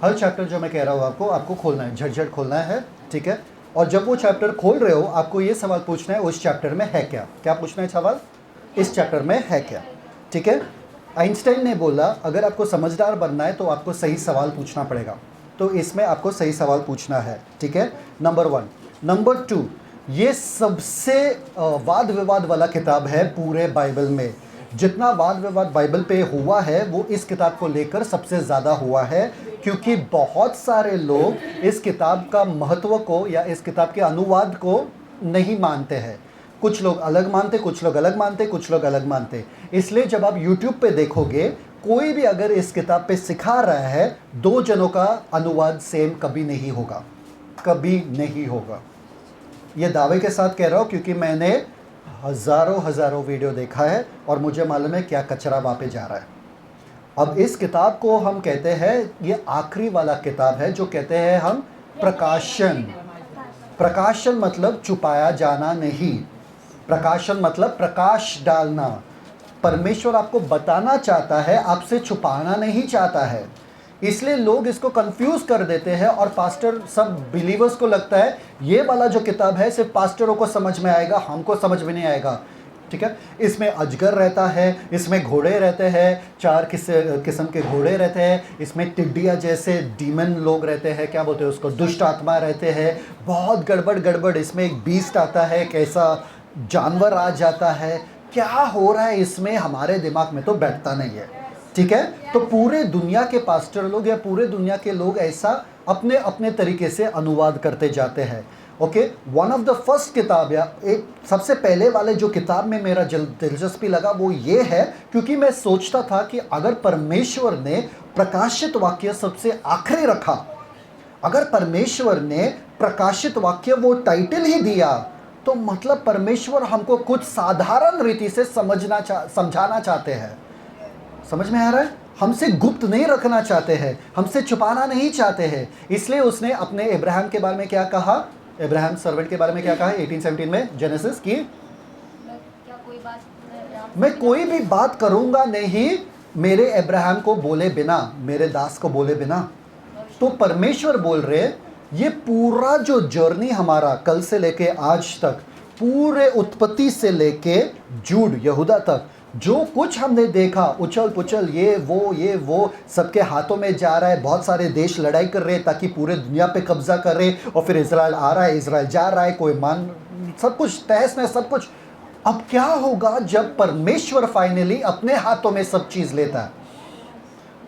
हर chapter जो मैं कह रहा हूँ आपको खोलना है, झट खोलना है, ठीक है। और जब वो चैप्टर खोल रहे हो आपको ये सवाल पूछना है उस चैप्टर में है क्या। क्या पूछना है सवाल? इस चैप्टर में है क्या, ठीक है। आइंस्टाइन ने बोला अगर आपको समझदार बनना है तो आपको सही सवाल पूछना पड़ेगा, तो इसमें आपको सही सवाल पूछना है, ठीक है। नंबर 1। नंबर 2, ये सबसे वाद विवाद वाला किताब है पूरे बाइबल में। जितना वाद विवाद बाइबल पे हुआ है वो इस किताब को लेकर सबसे ज़्यादा हुआ है, क्योंकि बहुत सारे लोग इस किताब का महत्व को या इस किताब के अनुवाद को नहीं मानते हैं। कुछ लोग अलग मानते, कुछ लोग अलग मानते, कुछ लोग अलग मानते। इसलिए जब आप YouTube पे देखोगे कोई भी अगर इस किताब पे सिखा रहा है, 2 जनों का अनुवाद सेम कभी नहीं होगा, कभी नहीं होगा। ये दावे के साथ कह रहा हूँ क्योंकि मैंने हज़ारों वीडियो देखा है और मुझे मालूम है क्या कचरा वहाँ पे जा रहा है। अब इस किताब को हम कहते हैं, ये आखिरी वाला किताब है जो कहते हैं हम प्रकाशन। प्रकाशन मतलब छुपाया जाना नहीं, प्रकाशन मतलब प्रकाश डालना। परमेश्वर आपको बताना चाहता है, आपसे छुपाना नहीं चाहता है। इसलिए लोग इसको कंफ्यूज कर देते हैं और पास्टर सब बिलीवर्स को लगता है ये वाला जो किताब है सिर्फ पास्टरों को समझ में आएगा, हमको समझ में नहीं आएगा, ठीक है। इसमें अजगर रहता है, इसमें घोड़े रहते हैं, 4 किस्म के घोड़े रहते हैं, इसमें टिड्डिया जैसे डीमन लोग रहते हैं, क्या बोलते हैं उसको, दुष्ट आत्मा रहते हैं। बहुत गड़बड़। इसमें एक बीस्ट आता है, कैसा जानवर आ जाता है, क्या हो रहा है इसमें, हमारे दिमाग में तो बैठता नहीं है, ठीक है। तो पूरे दुनिया के पास्टर लोग या पूरे दुनिया के लोग ऐसा अपने अपने तरीके से अनुवाद करते जाते हैं, okay. One of the first किताब या एक सबसे पहले वाले जो किताब में मेरा दिलचस्पी लगा वो ये है, क्योंकि मैं सोचता था कि अगर परमेश्वर ने प्रकाशित वाक्य सबसे आखिरी रखा, अगर परमेश्वर ने प्रकाशित वाक्य वो टाइटल ही दिया, तो मतलब परमेश्वर हमको कुछ साधारण रीति से समझाना चाहते हैं। समझ में आ रहा है? हमसे गुप्त नहीं रखना चाहते हैं, हमसे छुपाना नहीं चाहते हैं। इसलिए उसने अपने इब्राहिम के बारे में क्या कहा, इब्राहिम सर्वेंट के बारे में क्या कहा 18:17 में जेनेसिस की, मैं कोई भी बात करूंगा नहीं मेरे इब्राहिम को बोले बिना, मेरे दास को बोले बिना। तो परमेश्वर बोल रहे ये पूरा जो जर्नी हमारा कल से लेके आज तक, पूरे उत्पत्ति से लेके जूड यहूदा तक, जो कुछ हमने देखा, उछल पुछल, ये वो सबके हाथों में जा रहा है। बहुत सारे देश लड़ाई कर रहे हैं ताकि पूरे दुनिया पे कब्जा कर रहे, और फिर इजराइल आ रहा है, इजराइल जा रहा है, कोई मान, सब कुछ तहस नहस, सब कुछ। अब क्या होगा जब परमेश्वर फाइनली अपने हाथों में सब चीज लेता है?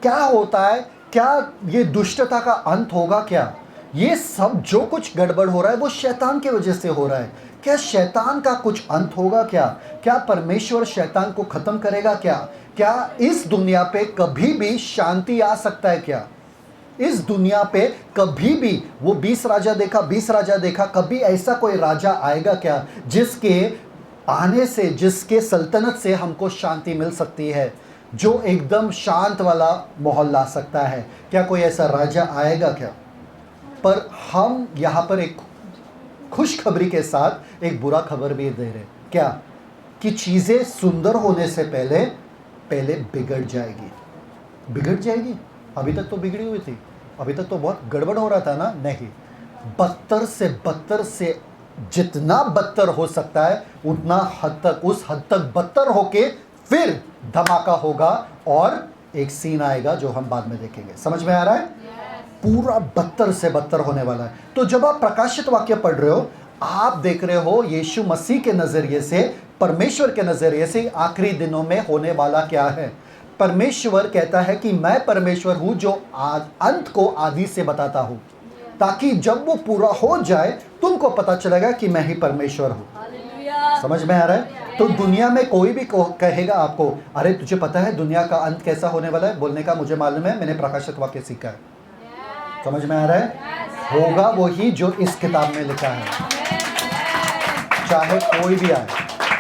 क्या होता है? क्या ये दुष्टता का अंत होगा? क्या ये सब जो कुछ गड़बड़ हो रहा है वो शैतान की वजह से हो रहा है? क्या शैतान का कुछ अंत होगा? क्या परमेश्वर शैतान को खत्म करेगा? क्या इस दुनिया पे कभी भी शांति आ सकता है? क्या इस दुनिया पे कभी भी वो 20 राजा देखा, कभी ऐसा कोई राजा आएगा क्या जिसके आने से, जिसके सल्तनत से हमको शांति मिल सकती है, जो एकदम शांत वाला माहौल ला सकता है? क्या कोई ऐसा राजा आएगा क्या? पर हम यहाँ पर एक खुशखबरी के साथ एक बुरा खबर भी दे रहे, क्या कि चीज़ें सुंदर होने से पहले बिगड़ जाएगी। अभी तक तो बिगड़ी हुई थी, अभी तक तो बहुत गड़बड़ हो रहा था ना। नहीं, बदतर से जितना बदतर हो सकता है उतना हद तक, उस हद तक बदतर होके फिर धमाका होगा और एक सीन आएगा जो हम बाद में देखेंगे। समझ में आ रहा है? पूरा बदतर से बदतर होने वाला है। तो जब आप प्रकाशित वाक्य पढ़ रहे हो, आप देख रहे हो यीशु मसीह के नजरिए से, परमेश्वर के नजरिए से आखिरी दिनों में होने वाला क्या है। परमेश्वर कहता है कि मैं परमेश्वर हूं जो अंत को आदि से बताता हूं, ताकि जब वो पूरा हो जाए तुमको पता चलेगा कि मैं ही परमेश्वर हूं। समझ में आ रहा है? तो दुनिया में कोई भी कहेगा आपको, अरे तुझे पता है दुनिया का अंत कैसा होने वाला है, बोलने का मुझे मालूम है, मैंने प्रकाशित वाक्य सीखा है। समझ में आ रहा है? होगा वही जो इस किताब में लिखा है। चाहे कोई भी आए,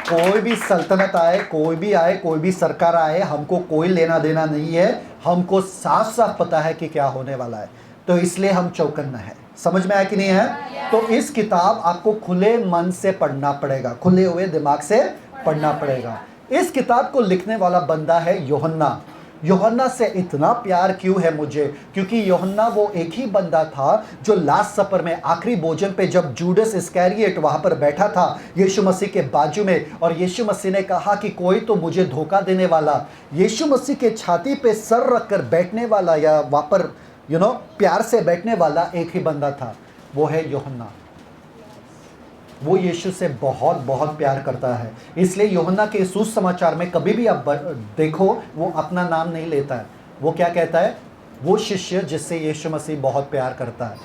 कोई भी सल्तनत आए, कोई भी सरकार आए, हमको कोई लेना देना नहीं है। हमको साफ साफ पता है कि क्या होने वाला है, तो इसलिए हम चौकन्ना है। समझ में आया कि नहीं है? तो इस किताब आपको खुले मन से पढ़ना पड़ेगा, खुले हुए दिमाग से पढ़ना पड़ेगा। इस किताब को लिखने वाला बंदा है यूहन्ना। यूहन्ना से इतना प्यार क्यों है मुझे? क्योंकि यूहन्ना वो एक ही बंदा था जो लास्ट सपर में, आखिरी भोजन पे, जब जूडस इस्करियोट वहां पर बैठा था यीशु मसीह के बाजू में, और यीशु मसीह ने कहा कि कोई तो मुझे धोखा देने वाला, यीशु मसीह के छाती पे सर रखकर बैठने वाला, या वहां पर प्यार से बैठने वाला एक ही बंदा था, वो है यूहन्ना। वो यीशु से बहुत बहुत प्यार करता है। इसलिए यूहन्ना के सुसमाचार में कभी भी आप देखो, वो अपना नाम नहीं लेता है। वो क्या कहता है? वो शिष्य जिससे यीशु मसीह बहुत प्यार करता है,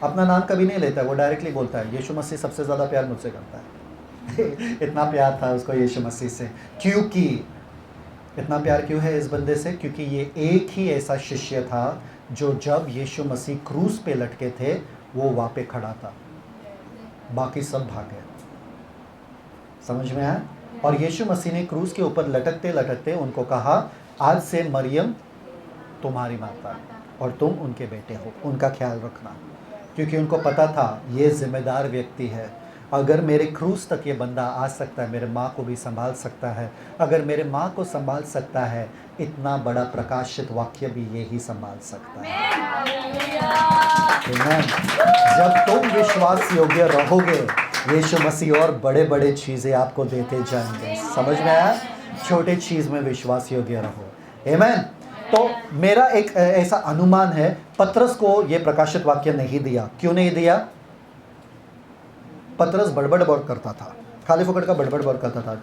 अपना नाम कभी नहीं लेता है। वो डायरेक्टली बोलता है यीशु मसीह सबसे ज़्यादा प्यार मुझसे करता है। इतना प्यार था उसको यीशु मसीह से। क्योंकि इतना प्यार क्यों है इस बंदे से? क्योंकि ये एक ही ऐसा शिष्य था जो जब यीशु मसीह क्रूस पे लटके थे वो वहाँ पे खड़ा था, बाकी सब भागे। समझ में आया? और यीशु मसीह ने क्रूस के ऊपर लटकते लटकते उनको कहा, आज से मरियम तुम्हारी माता है और तुम उनके बेटे हो, उनका ख्याल रखना। क्योंकि उनको पता था ये जिम्मेदार व्यक्ति है, अगर मेरे क्रूस तक ये बंदा आ सकता है, मेरे माँ को भी संभाल सकता है। अगर मेरे माँ को संभाल सकता है, इतना बड़ा प्रकाशित वाक्य भी ये ही संभाल सकता है। आमीन। जब तुम विश्वास योग्य रहोगे, यीशु मसीह और बड़े बड़े चीज़ें आपको देते जाएंगे। समझ में आया? छोटे चीज़ में विश्वास योग्य रहो। आमीन। तो मेरा एक ऐसा अनुमान है, पतरस को ये प्रकाशित वाक्य नहीं दिया। क्यों नहीं दिया? पतरस बड़बड़ बहुत करता था, खाली फुकट का बड़बड़ बहुत करता था।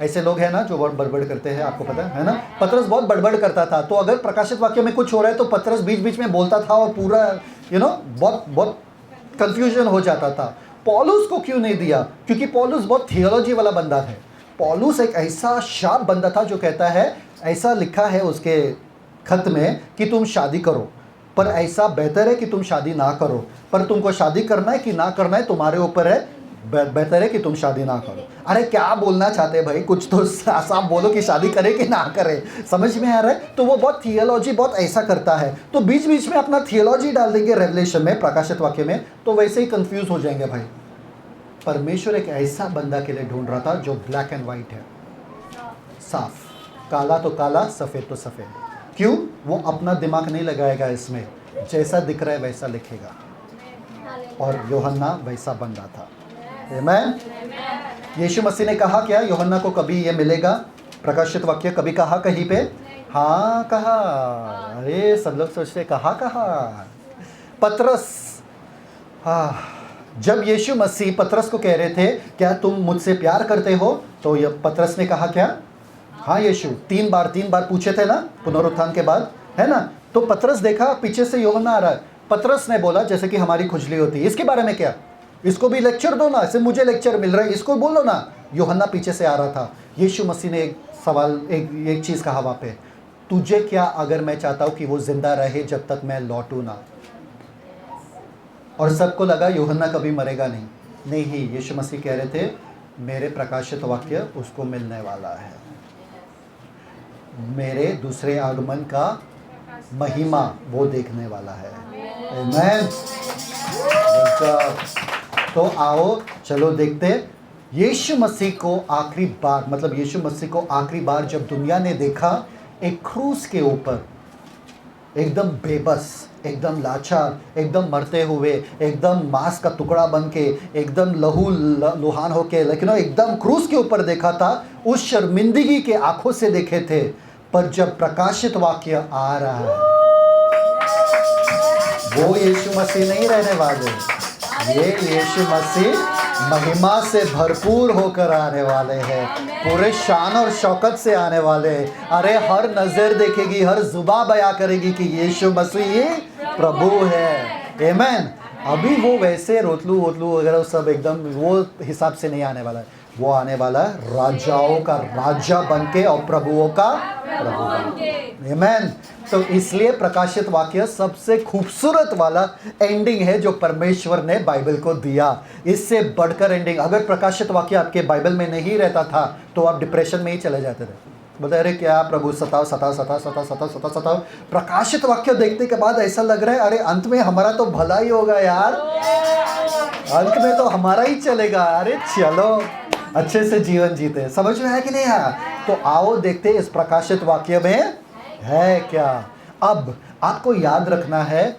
ऐसे लोग हैं ना जो बहुत बड़बड़ करते हैं, आपको पता है ना? पतरस बहुत बड़बड़ करता था। तो अगर प्रकाशित वाक्य में कुछ हो रहा है तो पतरस बीच बीच में बोलता था और पूरा बहुत बहुत कंफ्यूजन हो जाता था। पौलुस को क्यों नहीं दिया? क्योंकि पौलुस बहुत थियोलॉजी वाला बंदा है। पौलुस एक ऐसा शार्प बंदा था जो कहता है, ऐसा लिखा है उसके खत में कि तुम शादी करो, पर ऐसा बेहतर है कि तुम शादी ना करो। पर तुमको शादी करना है कि ना करना है तुम्हारे ऊपर है, बेहतर है कि तुम शादी ना करो। अरे क्या बोलना चाहते भाई? कुछ तो साफ बोलो कि शादी करे कि ना करे। समझ में आ रहा है? तो वो बहुत थियोलॉजी बहुत ऐसा करता है, तो बीच बीच में अपना थियोलॉजी डाल देंगे रेवलेशन में, प्रकाशित वाक्य में, तो वैसे ही कंफ्यूज हो जाएंगे भाई। परमेश्वर एक ऐसा बंदा के लिए ढूंढ रहा था जो ब्लैक एंड वाइट है, साफ, काला तो काला, सफ़ेद तो सफ़ेद। क्यों? वो अपना दिमाग नहीं लगाएगा इसमें, जैसा दिख रहा है वैसा लिखेगा। और यूहन्ना वैसा बंदा था। आमीन। यीशु मसीह ने कहा क्या यूहन्ना को कभी ये मिलेगा? प्रकाशित वाक्य कभी कहा कहीं पे? हाँ कहा। अरे सब लोग सोचते कहा पतरस। हाँ, जब यीशु मसीह पतरस को कह रहे थे क्या तुम मुझसे प्यार करते हो, तो ये पतरस ने कहा क्या? हाँ यीशु। तीन बार पूछे थे ना पुनरुत्थान के बाद, है ना? तो पतरस देखा पीछे से यूहन्ना आ रहा है। पतरस ने बोला जैसे कि हमारी खुजली होती है, इसके बारे में क्या? इसको भी लेक्चर दो ना, सिर्फ मुझे लेक्चर मिल रहा है, इसको बोलो ना। यूहन्ना पीछे से आ रहा था। यीशु मसीह ने एक सवाल, एक चीज़ कहा वहाँ पे, तुझे क्या अगर मैं चाहता हूँ कि वो जिंदा रहे जब तक मैं लौटूँ ना? और सबको लगा यूहन्ना कभी मरेगा नहीं। नहीं, यीशु मसीह कह रहे थे मेरे प्रकाशित वाक्य उसको मिलने वाला है, मेरे दूसरे आगमन का महिमा वो देखने वाला है। आमीन। तो आओ चलो देखते। यीशु मसीह को आखिरी बार, मतलब यीशु मसीह को आखिरी बार जब दुनिया ने देखा, एक क्रूस के ऊपर एकदम बेबस, एकदम लाचार, एकदम मरते हुए, एकदम मांस का टुकड़ा बन के, एकदम लुहान होके, लेकिन एकदम क्रूस के ऊपर देखा था। उस शर्मिंदगी के आंखों से देखे थे। पर जब प्रकाशित वाक्य आ रहा है, वो यीशु मसीह नहीं रहने वाले, ये यीशु मसीह महिमा से भरपूर होकर आने वाले हैं, पूरे शान और शौकत से आने वाले हैं। अरे हर नज़र देखेगी, हर जुबा बयां करेगी कि यीशु मसीह प्रभु है। आमीन। अभी वो वैसे रोतलू वगैरह सब एकदम वो हिसाब से नहीं आने वाला है। वो आने वाला है राजाओं का राजा बनके और प्रभुओं का प्रभु बनके। आमीन। तो इसलिए प्रकाशित वाक्य सबसे खूबसूरत वाला एंडिंग है जो परमेश्वर ने बाइबल को दिया। इससे बढ़कर एंडिंग, अगर प्रकाशित वाक्य आपके बाइबल में नहीं रहता था तो आप डिप्रेशन में ही चले जाते थे। बोलते अरे क्या प्रभु सताओ। प्रकाशित वाक्य देखने के बाद ऐसा लग रहा है अरे अंत में हमारा तो भला ही होगा यार, अंत में तो हमारा ही चलेगा। अरे चलो अच्छे से जीवन जीते। समझ में है कि नहीं? है तो आओ देखते इस प्रकाशित वाक्य में है क्या? अब आपको याद रखना है,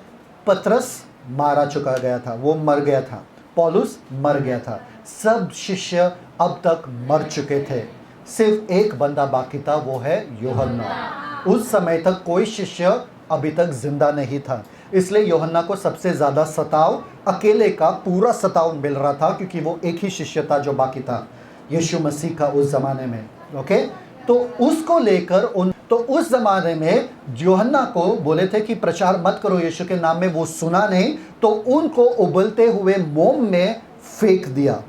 पतरस मारा चुका गया था, वो मर गया था, पौलुस मर गया था, सब शिष्य अब तक मर चुके थे, सिर्फ एक बंदा बाकी था, वो है यूहन्ना। उस समय तक कोई शिष्य अभी तक जिंदा नहीं था, इसलिए यूहन्ना को सबसे ज़्यादा सताव, अकेले का पूरा सताव मिल रहा था, क्योंकि वो एक ही शिष्य था जो बाकी था, यीशु मसीह का उस ज़माने में। ओके, तो उसको लेकर उस ज़माने में यूहन्ना को बोले थे कि प्रचार मत करो यीशु के नाम में, वो सुना नहीं, तो उनको उबलते हुए मोम में फेंक दिया,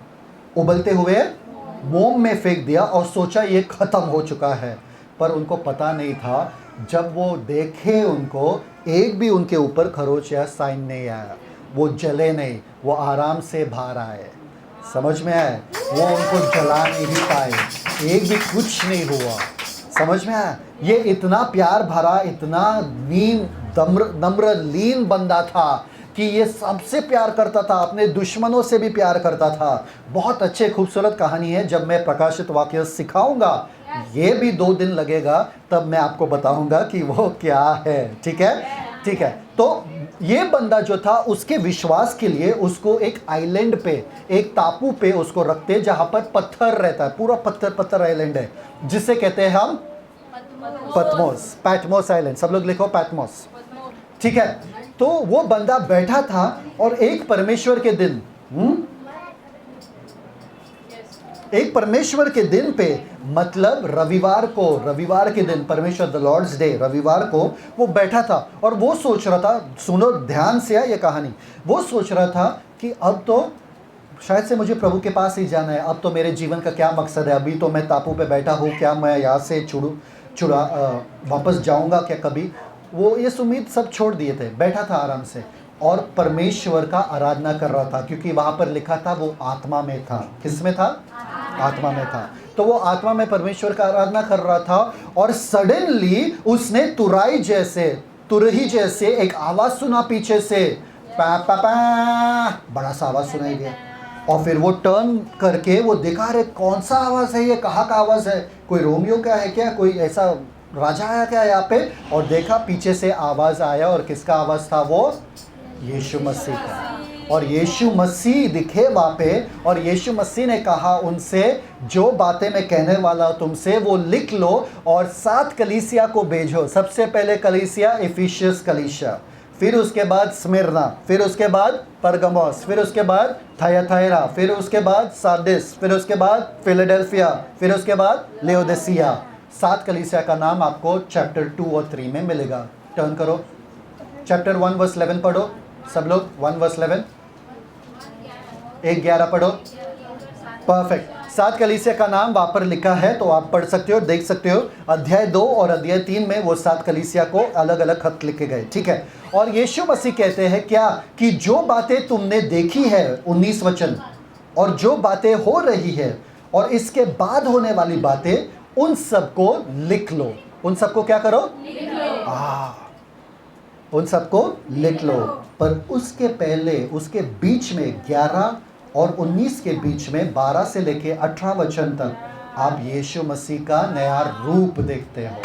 उबलते हुए मोम में फेंक दिया, और सोचा ये ख़त्म हो चुका है। पर उनको पता नहीं था, जब वो देखे उनको, एक भी उनके ऊपर खरोच या साइन नहीं आया, वो जले नहीं, वो आराम से बाहर आए। समझ में आया? वो उनको जला नहीं पाए, एक भी कुछ नहीं हुआ। समझ में आया? ये इतना प्यार भरा, इतना नम्र लीन बंदा था कि ये सबसे प्यार करता था, अपने दुश्मनों से भी प्यार करता था। बहुत अच्छे खूबसूरत कहानी है, जब मैं प्रकाशित वाक्य सिखाऊंगा, ये भी 2 दिन लगेगा, तब मैं आपको बताऊंगा कि वो क्या है। ठीक है, ठीक है। तो ये बंदा जो था, उसके विश्वास के लिए उसको एक आइलैंड पे, एक टापू पे उसको रखते, जहां पर पत्थर रहता है, पूरा पत्थर पत्थर आइलैंड है, जिसे कहते हैं हम पतमोस, पैटमोस आइलैंड। सब लोग लिखो पैटमोस। ठीक है, तो वो बंदा बैठा था, और एक परमेश्वर के दिन एक परमेश्वर के दिन पे, मतलब रविवार के दिन, परमेश्वर द लॉर्ड्स डे, रविवार को वो बैठा था, और वो सोच रहा था, सुनो ध्यान से ये कहानी, वो सोच रहा था कि अब तो शायद से मुझे प्रभु के पास ही जाना है, अब तो मेरे जीवन का क्या मकसद है, अभी तो मैं टापू पे बैठा हूँ, क्या मैं यहाँ से वापस जाऊँगा क्या कभी? वो ये उम्मीद सब छोड़ दिए थे, बैठा था आराम से, और परमेश्वर का आराधना कर रहा था, क्योंकि वहाँ पर लिखा था वो आत्मा में था। किस में था? आत्मा में था। तो वो आत्मा में परमेश्वर का आराधना कर रहा था, और सडनली उसने तुरही जैसे एक आवाज़ सुना पीछे से, पा पा पा, बड़ा सा आवाज़ सुनाई दिया, और फिर वो टर्न करके वो देखा, अरे कौन सा आवाज़ है ये, कहाँ का आवाज़ है, कोई रोमियो का है क्या, कोई ऐसा राजा आया क्या यहाँ पे? और देखा पीछे से आवाज़ आया, और किसका आवाज़ था वो? यीशु मसीह का। और यीशु मसीह दिखे वहाँ पे, और यीशु मसीह ने कहा उनसे, जो बातें मैं कहने वाला हूँ तुमसे वो लिख लो, और 7 कलीसिया को भेजो। सबसे पहले कलीसिया इफिसियस कलीसिया, फिर उसके बाद स्मिरना, फिर उसके बाद परगमोस, फिर उसके बाद थयाथायरा, फिर उसके बाद सार्डिस, फिर उसके बाद फिलाडेल्फिया, फिर उसके बाद लेओदिसिया। 7 कलीसिया का नाम आपको चैप्टर 2 और 3 में मिलेगा। टर्न करो, चैप्टर 1 वर्स 11 पढ़ो सब लोग। 1 वर्स 11, 1:11 पढ़ो। परफेक्ट। 7 कलीसिया का नाम वहाँ पर लिखा है, तो आप पढ़ सकते हो, देख सकते हो। अध्याय 2 और अध्याय 3 में वो 7 कलीसिया को अलग अलग खत लिखे गए। ठीक है, और यीशु मसीह कहते हैं क्या कि जो बातें तुमने देखी है, 19 वचन, और जो बातें हो रही है और इसके बाद होने वाली बातें, उन सबको लिख लो। उन सबको क्या करो? उन सबको लिख लो। पर उसके पहले, उसके बीच में 11 और 19 के बीच में 12 से लेके 18 वचन तक आप यीशु मसीह का नया रूप देखते हो।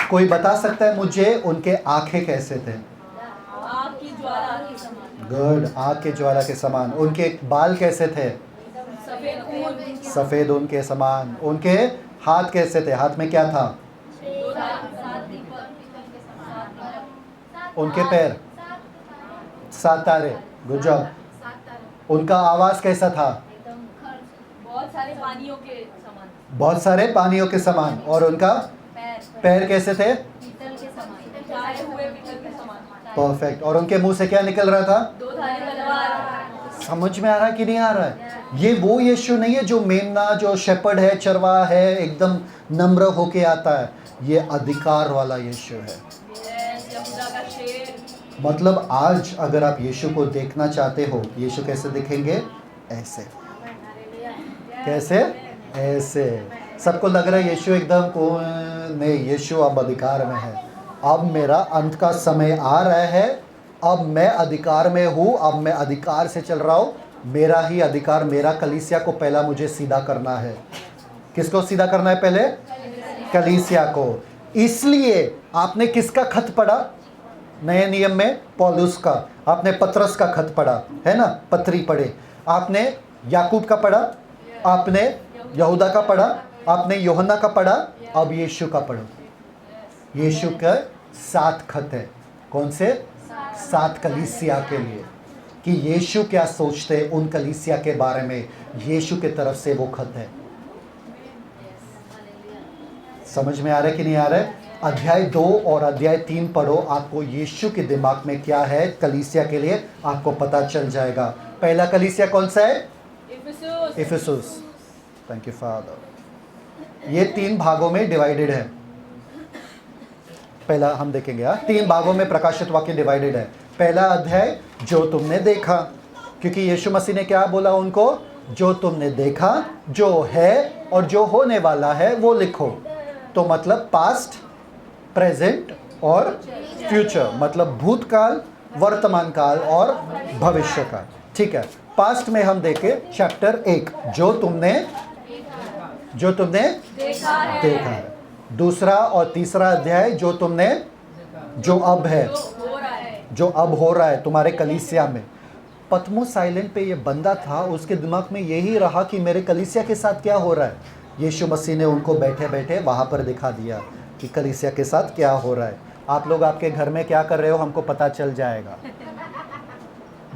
कोई बता सकता है मुझे उनके आंखें कैसे थे? आग की ज्वाला के समान। गुड, आग के ज्वाला के समान। उनके बाल कैसे थे? सफेद ऊन के समान। उनके हाथ कैसे थे? हाथ में क्या था? उनके पैर 7 तारे। Good job. उनका आवाज कैसा था? बहुत सारे पानियों के समान। बहुत सारे पानियों के समान। और उनका पैर कैसे थे? पीतल के समान। उठाए हुए पीतल के समान। परफेक्ट। और उनके मुंह से क्या निकल रहा था? 2 धारी तलवार। समझ में आ रहा है कि नहीं आ रहा है? ये वो यीशु नहीं है जो मेमना, जो शेपर्ड है, चरवाहा है, एकदम नम्र होके आता है। ये अधिकार वाला यीशु है। यहूदा का शेर। मतलब आज अगर आप यीशु को देखना चाहते हो, यीशु कैसे दिखेंगे? ऐसे। कैसे? ऐसे। सबको लग रहा है यीशु एकदम नहीं, यीशु अब अधिकार में है। अब मेरा अंत का समय आ रहा है, अब मैं अधिकार में हूँ, अब मैं अधिकार से चल रहा हूँ। मेरा ही अधिकार, मेरा कलीसिया को पहला मुझे सीधा करना है। किसको सीधा करना है पहले? कलीसिया को। इसलिए आपने किसका खत पढ़ा नए नियम में? पौलुस का। आपने पतरस का खत पढ़ा है ना, पत्री पढ़े। आपने याकूब का पढ़ा, आपने यहूदा का पढ़ा, आपने यूहन्ना का पढ़ा, अब यीशु का पढ़ो। यीशु का 7 खत है। कौन से? 7 कलीसिया के लिए, कि यीशु क्या सोचते हैं उन कलीसिया के बारे में। यीशु के तरफ से वो खत है। समझ में आ रहा है कि नहीं आ रहा है? अध्याय 2 और अध्याय 3 पढ़ो, आपको यीशु के दिमाग में क्या है कलीसिया के लिए आपको पता चल जाएगा। पहला कलीसिया कौन सा है? इफिसुस। Thank you father. ये 3 भागों में डिवाइडेड है। पहला हम देखेंगे, 3 भागों में प्रकाशित वाक्य डिवाइडेड है। पहला अध्याय जो तुमने देखा, क्योंकि यीशु मसीह ने क्या बोला उनको? जो तुमने देखा, जो है और जो होने वाला है वो लिखो। तो मतलब पास्ट, प्रेजेंट और फ्यूचर, मतलब भूतकाल, वर्तमान काल और भविष्य काल। ठीक है, पास्ट में हम देखें चैप्टर 1, जो तुमने देखा है। दूसरा और तीसरा अध्याय जो तुमने, जो अब है, जो अब हो रहा है तुम्हारे कलीसिया में। पतमोस आइलैंड पे ये बंदा था, उसके दिमाग में यही रहा कि मेरे कलीसिया के साथ क्या हो रहा है। यीशु मसीह ने उनको बैठे बैठे वहाँ पर दिखा दिया कि कलीसिया के साथ क्या हो रहा है। आप लोग आपके घर में क्या कर रहे हो हमको पता चल जाएगा,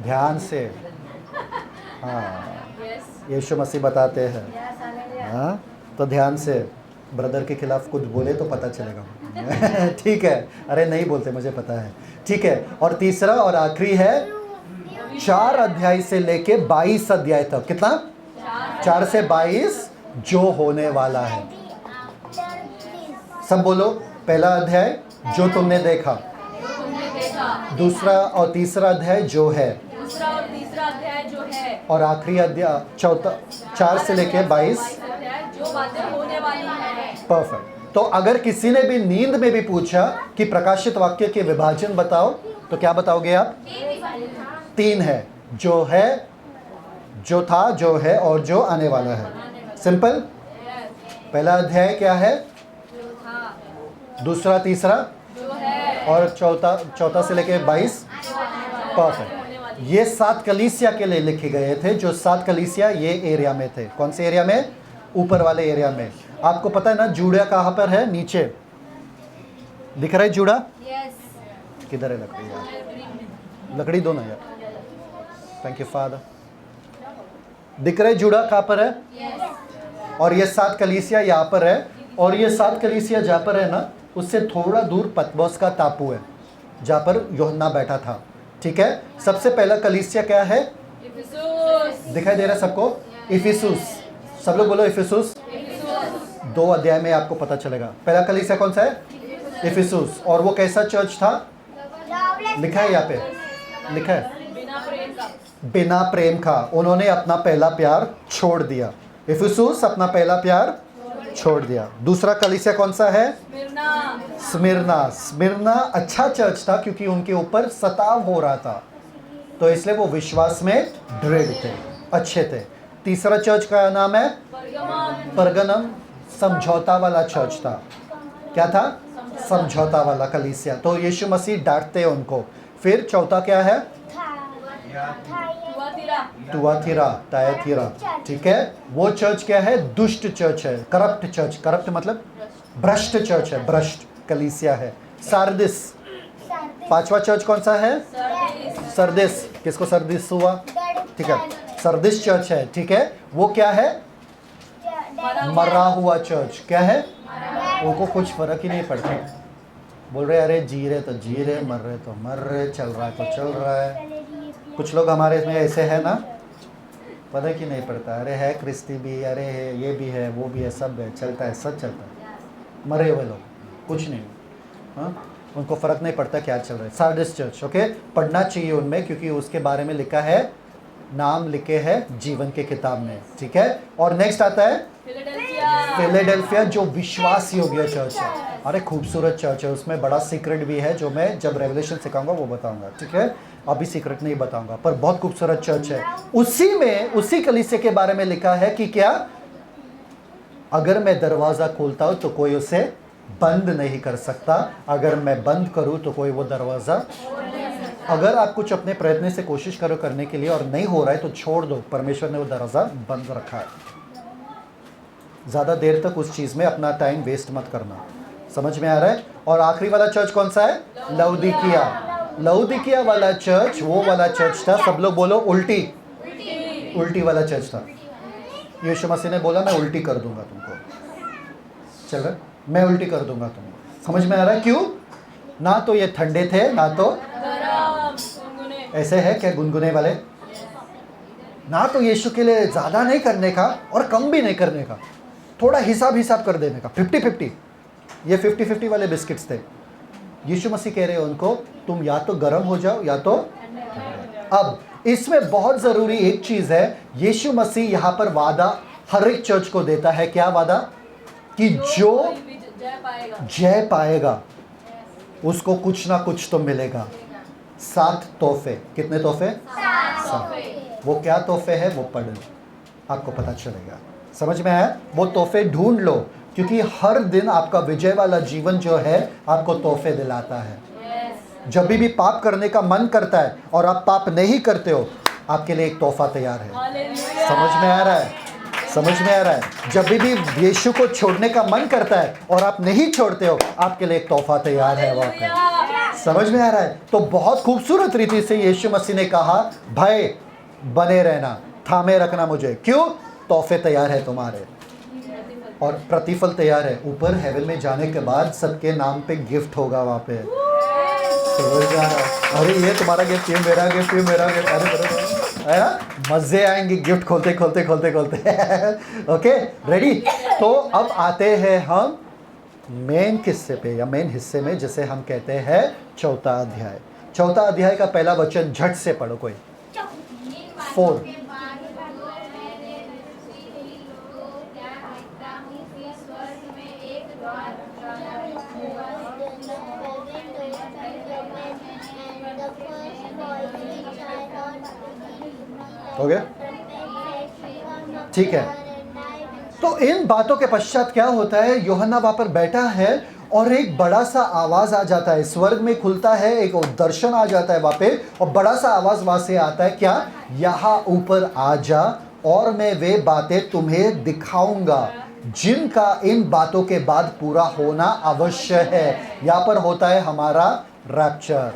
ध्यान से। हाँ, यीशु मसीह बताते हैं। हाँ, तो ध्यान से। ब्रदर के खिलाफ कुछ बोले तो पता चलेगा। ठीक है, अरे नहीं बोलते, मुझे पता है। ठीक है, और तीसरा और आखिरी है 4 अध्याय से लेके 22 अध्याय तक। कितना? 4 से 22 जो होने वाला है। सब बोलो। पहला अध्याय जो तुमने देखा, दूसरा और तीसरा अध्याय जो है, और आखिरी अध्याय चौथा 4 से लेके 22 जो बातें होने वाली हैं। परफेक्ट। तो अगर किसी ने भी नींद में भी पूछा कि प्रकाशित वाक्य के विभाजन बताओ, तो क्या बताओगे आप? 3 है, जो है, जो था, जो है और जो आने वाला है। सिंपल। पहला अध्याय क्या है? दूसरा, तीसरा और चौथा से लेके 22। परफेक्ट। ये 7 कलीसिया के लिए लिखे गए थे, जो 7 कलीसिया ये एरिया में थे। कौन से एरिया में? ऊपर वाले एरिया में। आपको पता है ना जूड़ा कहाँ पर है? नीचे दिख रहा है जूड़ा? किधर है लकड़ी यार? लकड़ी दो ना यार। Thank you father. दिख रहा है जूड़ा कहाँ पर है? और ये 7 कलीसिया यहाँ पर है, और ये 7 कलीसिया जहाँ पर है ना, उससे थोड़ा दूर पतमोस का टापू है जहाँ पर यूहन्ना बैठा था। ठीक है, सबसे पहला कलीसिया क्या है? दिखाई दे रहा है सबको? इफिसुस। सब लोग बोलो इफिसुस। 2 अध्याय में आपको पता चलेगा। पहला कलीसिया कौन सा है? इफिसुस। और वो कैसा चर्च था? लिखा है यहाँ पे, लिखा है बिना प्रेम का उन्होंने अपना पहला प्यार छोड़ दिया। इफिसुस अपना पहला प्यार छोड़ दिया। दूसरा कलीसिया कौन सा है? स्मिरना। स्मिरना अच्छा चर्च था क्योंकि उनके ऊपर सताव हो रहा था, तो इसलिए वो विश्वास में दृढ़ थे, अच्छे थे। तीसरा चर्च का नाम है परगनम। समझौता वाला चर्च था। क्या था? समझौता वाला कलीसिया। तो यीशु मसीह डांटते उनको। फिर चौथा क्या है? तुआतीरा, तायतीरा। ठीक है, वो चर्च क्या है? दुष्ट चर्च है, करप्ट चर्च। करप्ट मतलब भ्रष्ट चर्च है, भ्रष्ट कलीसिया है। सारदिस। 5वां चर्च कौन सा है? सरदिस। किसको सरदिस हुआ? ठीक है, सरदिस चर्च है। ठीक है, वो क्या है? मरा हुआ चर्च। क्या है? उनको कुछ फर्क ही नहीं पड़ता। बोल रहे अरे जी रहे तो जी रहे, मर रहे तो मर रहे, चल रहा है तो चल रहा है। कुछ लोग हमारे इसमें ऐसे है ना, पता कि नहीं पड़ता। अरे है क्रिस्ती भी, अरे है ये भी है, वो भी है, सब है, चलता है, सब चलता है। मरे हुए लोग कुछ नहीं। हाँ, उनको फ़र्क नहीं पड़ता क्या चल रहा है। Sardis church. ओके, पढ़ना चाहिए उनमें, क्योंकि उसके बारे में लिखा है, नाम लिखे हैं जीवन के किताब में। ठीक है, और नेक्स्ट आता है फिलाडेल्फिया, जो विश्वास योग्य चर्च है। अरे खूबसूरत चर्च है, उसमें बड़ा सीक्रेट भी है जो मैं जब रेवलेशन सिखाऊंगा वो बताऊंगा। ठीक है, अभी सीक्रेट नहीं बताऊंगा, पर बहुत खूबसूरत चर्च है। उसी में, उसी कलीसिया के बारे में लिखा है कि क्या? अगर मैं दरवाज़ा खोलता हूँ तो कोई उसे बंद नहीं कर सकता, अगर मैं बंद करूँ तो कोई वो दरवाज़ा। अगर आप कुछ अपने प्रयत्न से कोशिश करो करने के लिए और नहीं हो रहा है तो छोड़ दो, परमेश्वर ने वो दरवाज़ा बंद रखा है। ज़्यादा देर तक उस चीज़ में अपना टाइम वेस्ट मत करना। समझ में आ रहा है? और आखिरी वाला चर्च कौन सा है? लौदीकिया। लौदीकिया वाला चर्च वो वाला चर्च था, सब लोग बोलो उल्टी, उल्टी वाला चर्च था। यीशु मसीह ने बोला मैं उल्टी कर दूंगा तुमको, चल रहा, मैं उल्टी कर दूंगा तुमको। समझ में आ रहा है? क्यों? ना तो ये ठंडे थे ना तो ऐसे है क्या गुनगुने वाले, ना तो यीशु के लिए ज़्यादा नहीं करने का और कम भी नहीं करने का, थोड़ा हिसाब हिसाब कर देने का, 50-50। ये 50-50 वाले बिस्किट्स थे। यीशु मसीह कह रहे हैं उनको तुम या तो गर्म हो जाओ या तो। अब इसमें बहुत ज़रूरी एक चीज़ है, यीशु मसीह यहाँ पर वादा हर एक चर्च को देता है। क्या वादा? कि जो जय पाएगा उसको कुछ ना कुछ तो मिलेगा। 7 तोहफे। कितने तोहफे? 7। वो क्या तोहफे है वो पढ़ लो, आपको पता चलेगा। समझ में आया? वो तोहफे ढूंढ लो, क्योंकि हर दिन आपका विजय वाला जीवन जो है आपको तोहफे दिलाता है। जब भी पाप करने का मन करता है और आप पाप नहीं करते हो, आपके लिए एक तोहफा तैयार है। समझ में आ रहा है? समझ में आ रहा है? जब भी यीशु को छोड़ने का मन करता है और आप नहीं छोड़ते हो, आपके लिए एक तोहफा तैयार है वहाँ पे। समझ में आ रहा है? तो बहुत खूबसूरत रीति से यीशु मसीह ने कहा भाई बने रहना, थामे रखना मुझे। क्यों? तोहफे तैयार है तुम्हारे और प्रतिफल तैयार है। ऊपर हेवन में जाने के बाद सबके नाम पे गिफ्ट होगा वहाँ पे। अरे ये तुम्हारा गिफ्ट, ये मेरा गिफ्ट, ये मेरा गिफ्ट। अरे है, मज़े आएंगे गिफ्ट खोलते खोलते खोलते खोलते। Okay ready? तो अब आते हैं हम मेन किस्से पे या मेन हिस्से में, जिसे हम कहते हैं चौथा अध्याय। चौथा अध्याय का पहला वचन झट से पढ़ो कोई। 4। हो गया? ठीक है। तो इन बातों के पश्चात क्या होता है? यूहन्ना वहां पर बैठा है और एक बड़ा सा आवाज आ जाता है, स्वर्ग में खुलता है, एक दर्शन आ जाता है वहां पे, और बड़ा सा आवाज वहां से आता है। क्या? यहाँ ऊपर आ जा और मैं वे बातें तुम्हें दिखाऊंगा जिनका इन बातों के बाद पूरा होना अवश्य है। यहाँ पर होता है हमारा रैप्चर।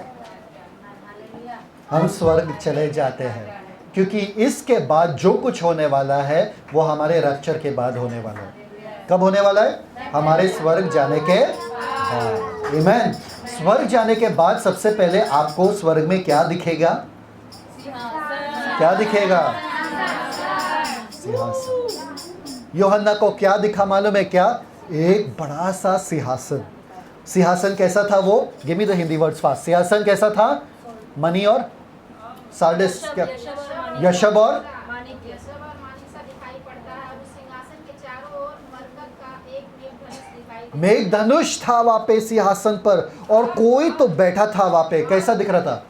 हम स्वर्ग चले जाते हैं, क्योंकि इसके बाद जो कुछ होने वाला है वो हमारे रैप्चर के बाद होने वाला है। कब होने वाला है? हमारे स्वर्ग जाने के बाद। आमीन। स्वर्ग जाने के बाद सबसे पहले आपको स्वर्ग में क्या दिखेगा? क्या दिखेगा? सिंहासन। यूहन्ना को क्या दिखा मालूम है क्या? एक बड़ा सा सिंहासन। सिंहासन कैसा था वो? Give me the Hindi words fast. सिंहासन कैसा था? मनी और सार्डिस, क्या? यशब और मेघ धनुष था वहां पे सिंहासन पर, और कोई तो बैठा था वहां पे। कैसा दिख रहा था?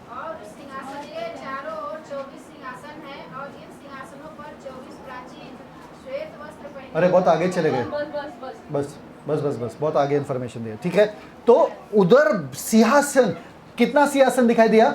अरे बहुत आगे चले गए, बस बस बस बस बहुत आगे इंफॉर्मेशन दिया। ठीक है, तो उधर सिंहासन, कितना सिंहासन दिखाई दिया?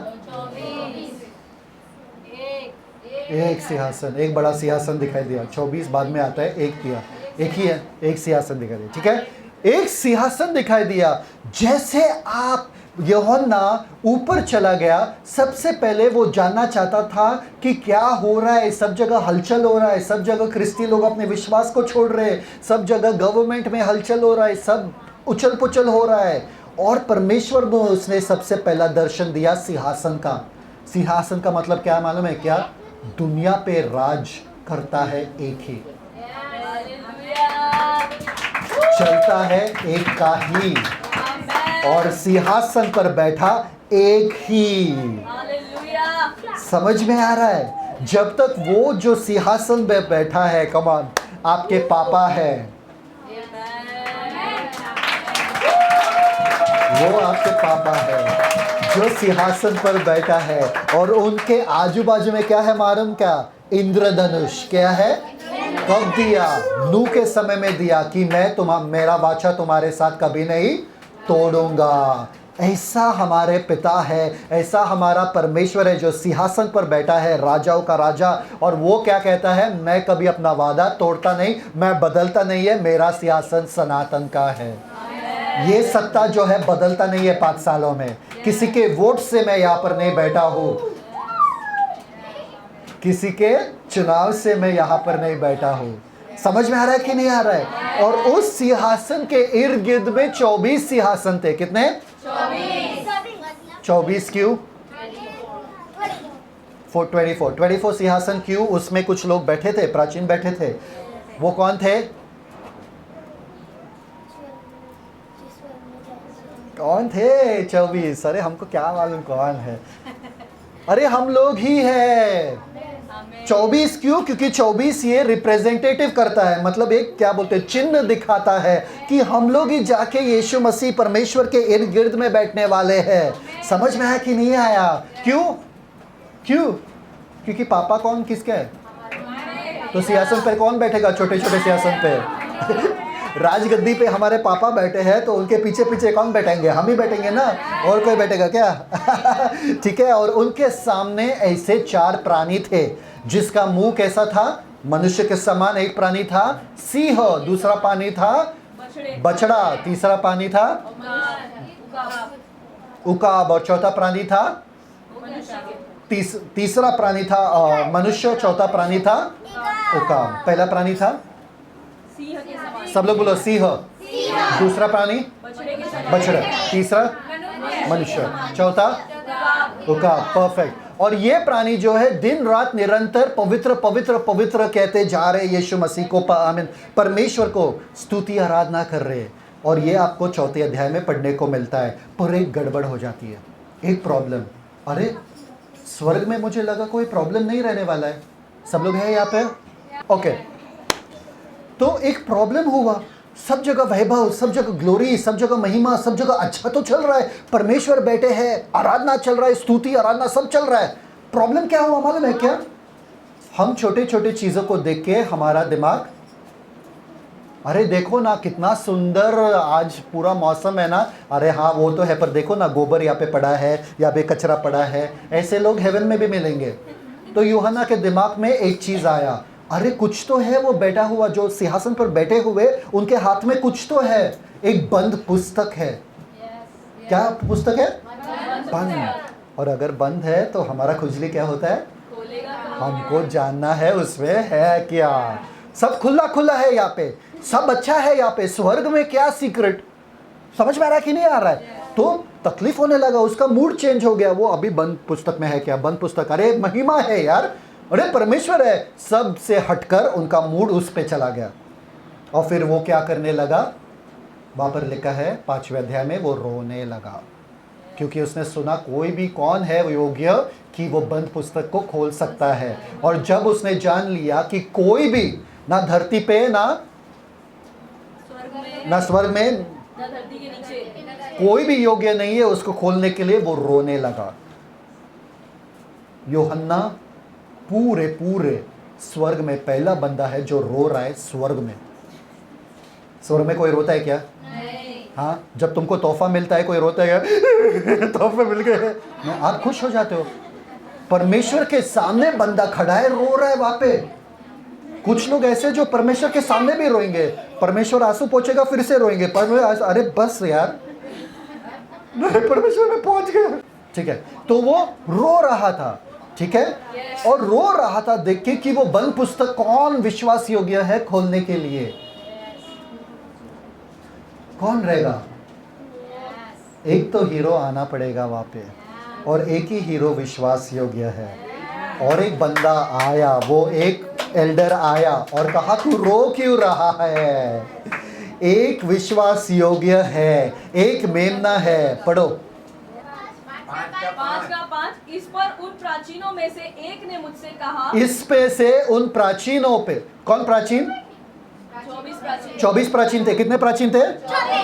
एक सिंहासन, एक बड़ा सिंहासन दिखाई दिया। 24 बाद में आता है, एक दिया, एक ही है, एक सिंहासन दिखाई दिया। ठीक है, एक सिंहासन दिखाई दिया। जैसे आप यूहन्ना ऊपर चला गया, सबसे पहले वो जानना चाहता था कि क्या हो रहा है। सब जगह हलचल हो रहा है, सब जगह ख्रिस्ती लोग अपने विश्वास को छोड़ रहे हैं, सब जगह गवर्नमेंट में हलचल हो रहा है, सब उछल पुछल हो रहा है। और परमेश्वर को उसने सबसे पहला दर्शन दिया सिंहासन का। सिंहासन का मतलब क्या मालूम है क्या? दुनिया पे राज करता है एक ही, चलता है एक का ही, और सिंहासन पर बैठा एक ही। समझ में आ रहा है? जब तक वो जो सिंहासन पे बैठा है, कमान, आपके पापा है, वो आपके पापा है जो सिंहासन पर बैठा है। और उनके आजू बाजू में क्या है मालूम? क्या? इंद्रधनुष। क्या है? कब दिया? नूह के समय में दिया कि मैं मेरा वाचा तुम्हारे साथ कभी नहीं तोड़ूंगा। ऐसा हमारे पिता है, ऐसा हमारा परमेश्वर है जो सिंहासन पर बैठा है, राजाओं का राजा। और वो क्या कहता है? मैं कभी अपना वादा तोड़ता नहीं, मैं बदलता नहीं है, मेरा सिंहासन सनातन का है। ये सत्ता जो है बदलता नहीं है 5 सालों में। किसी के वोट से मैं यहाँ पर नहीं बैठा हूँ, किसी के चुनाव से मैं यहाँ पर नहीं बैठा हूँ। समझ में आ रहा है कि नहीं आ रहा है? और उस सिंहासन के इर्द गिर्द में 24 सिंहासन थे। कितने? 24 क्यों? 24 सिंहासन क्यों? उसमें कुछ लोग बैठे थे, प्राचीन बैठे थे। वो कौन थे? कौन थे 24? अरे हमको क्या मालूम कौन है? अरे हम लोग ही है। 24 क्यों? क्योंकि 24 ये रिप्रेजेंटेटिव करता है, मतलब एक क्या बोलते हैं, चिन्ह दिखाता है कि हम लोग ही जाके यीशु मसीह परमेश्वर के इर्द गिर्द में बैठने वाले हैं। समझ में आया कि नहीं आया? क्यों? क्यों? क्योंकि पापा कौन किसके है? तो सिंहासन पर कौन बैठेगा? छोटे छोटे सिंहासन पे राजगद्दी पे हमारे पापा बैठे हैं, तो उनके पीछे पीछे कौन बैठेंगे? हम ही बैठेंगे ना, और कोई बैठेगा क्या? ठीक है। और उनके सामने ऐसे 4 प्राणी थे जिसका मुंह कैसा था? मनुष्य के समान एक प्राणी था सिंह, दूसरा प्राणी था बछड़ा, तीसरा प्राणी था उकाब, और चौथा प्राणी था तीसरा प्राणी था मनुष्य, चौथा प्राणी था उकाब। पहला प्राणी था, सब लोग बोलो, सिंह। दूसरा प्राणी बछड़ा, तीसरा मनुष्य, चौथा उकाब। परफेक्ट। और ये प्राणी जो है दिन रात निरंतर पवित्र पवित्र पवित्र कहते जा रहे, यीशु मसीह को परमेश्वर को स्तुति आराधना कर रहे। और ये आपको 4 अध्याय में पढ़ने को मिलता है। पर एक गड़बड़ हो जाती है, एक प्रॉब्लम। अरे स्वर्ग में मुझे लगा कोई प्रॉब्लम नहीं रहने वाला है, सब लोग हैं यहाँ पे, ओके। तो एक प्रॉब्लम हुआ, सब जगह वैभव, सब जगह ग्लोरी, सब जगह महिमा, सब जगह अच्छा तो चल रहा है, परमेश्वर बैठे हैं, आराधना चल रहा है, स्तुति आराधना सब चल रहा है। प्रॉब्लम क्या हुआ मालूम है क्या? हम छोटे छोटे चीज़ों को देख के हमारा दिमाग, अरे देखो ना कितना सुंदर आज पूरा मौसम है ना, अरे हाँ वो तो है, पर देखो ना गोबर यहाँ पे पड़ा है, यहाँ पे कचरा पड़ा है। ऐसे लोग हेवन में भी मिलेंगे। तो यूहन्ना के दिमाग में एक चीज़ आया, अरे कुछ तो है, वो बैठा हुआ जो सिंहासन पर बैठे हुए उनके हाथ में कुछ तो है, एक बंद पुस्तक है। क्या पुस्तक है? बंद। और अगर बंद है तो हमारा खुजली क्या होता है? हमको जानना है उसमें है क्या। सब खुला खुला है यहाँ पे, सब अच्छा है यहाँ पे, स्वर्ग में क्या सीक्रेट? समझ में आ रहा है कि नहीं आ रहा है? तो तकलीफ होने लगा, उसका मूड चेंज हो गया। वो अभी बंद पुस्तक में है क्या? बंद पुस्तक, अरे महिमा है यार, अरे परमेश्वर है, सब से हटकर उनका मूड उस पे चला गया। और फिर वो क्या करने लगा? वहाँ पर लिखा है 5वें अध्याय में, वो रोने लगा, क्योंकि उसने सुना कोई भी कौन है योग्य कि वो बंद पुस्तक को खोल सकता है। और जब उसने जान लिया कि कोई भी, ना धरती पे ना स्वर्ग में, ना धरती के नीचे, कोई भी योग्य नहीं है उसको खोलने के लिए, वो रोने लगा। यूहन्ना पूरे स्वर्ग में पहला बंदा है जो रो रहा है। स्वर्ग में कोई रोता है क्या? नहीं। हाँ, जब तुमको तोहफा मिलता है कोई रोता है क्या? तोहफा मिल गए, आप खुश हो जाते हो। परमेश्वर के सामने बंदा खड़ा है, रो रहा है वहां पे। कुछ लोग ऐसे जो परमेश्वर के सामने भी रोएंगे, परमेश्वर आंसू पोंछेगा फिर से रोएंगे, अरे बस यार परमेश्वर में पहुंच गया। ठीक है, तो वो रो रहा था, ठीक है, और रो रहा था देख के कि वो बंद पुस्तक कौन विश्वास योग्य है खोलने के लिए। कौन रहेगा? एक तो हीरो आना पड़ेगा वहां पे, और एक ही हीरो विश्वास योग्य है। और एक बंदा आया, वो एक एल्डर आया और कहा तू रो क्यों रहा है? एक विश्वास योग्य है, एक मेमना है। पढ़ो 5 इस पर उन प्राचीनों में से एक ने मुझसे कहा, इस पे से उन प्राचीनों पे, कौन प्राचीन? 24 प्राचीन थे। कितने प्राचीन थे?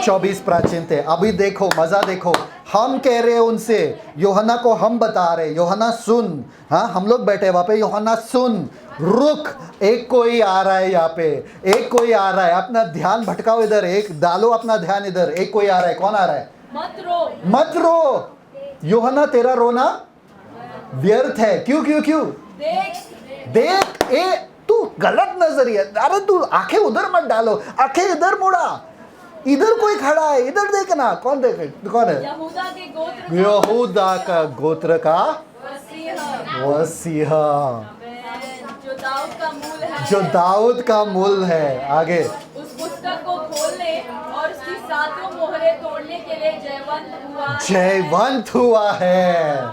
24 प्राचीन थे। अभी देखो मजा देखो, हम कह रहे हैं उनसे, यूहन्ना को हम बता रहे, यूहन्ना सुन। हाँ, हम लोग बैठे वहां पे, यूहन्ना सुन, रुक, एक कोई आ रहा है यहाँ पे, एक कोई आ रहा है, अपना ध्यान भटकाओ इधर, एक डालो अपना ध्यान इधर, एक कोई आ रहा है, कौन आ रहा है? मत रो। मत रो यूहन्ना, तेरा रोना व्यर्थ है। क्यों क्यों क्यों? देख देख, ए तू गलत नजरिया, अरे तू आंखें उधर मत डालो, आंखें इधर मुड़ा, इधर कोई खड़ा है, इधर देखना, कौन देखे, कौन है? यहूदा के गोत्र यहूदा का गोत्र का मसीहा, मसीहा, जो दाऊद का मूल है, जो दाऊद का मूल है। आगे, उस पुस्तक को खोलने और उसकी सातों मोहरें तोड़ने के लिए जयवंत हुआ है। जयवंत हुआ है।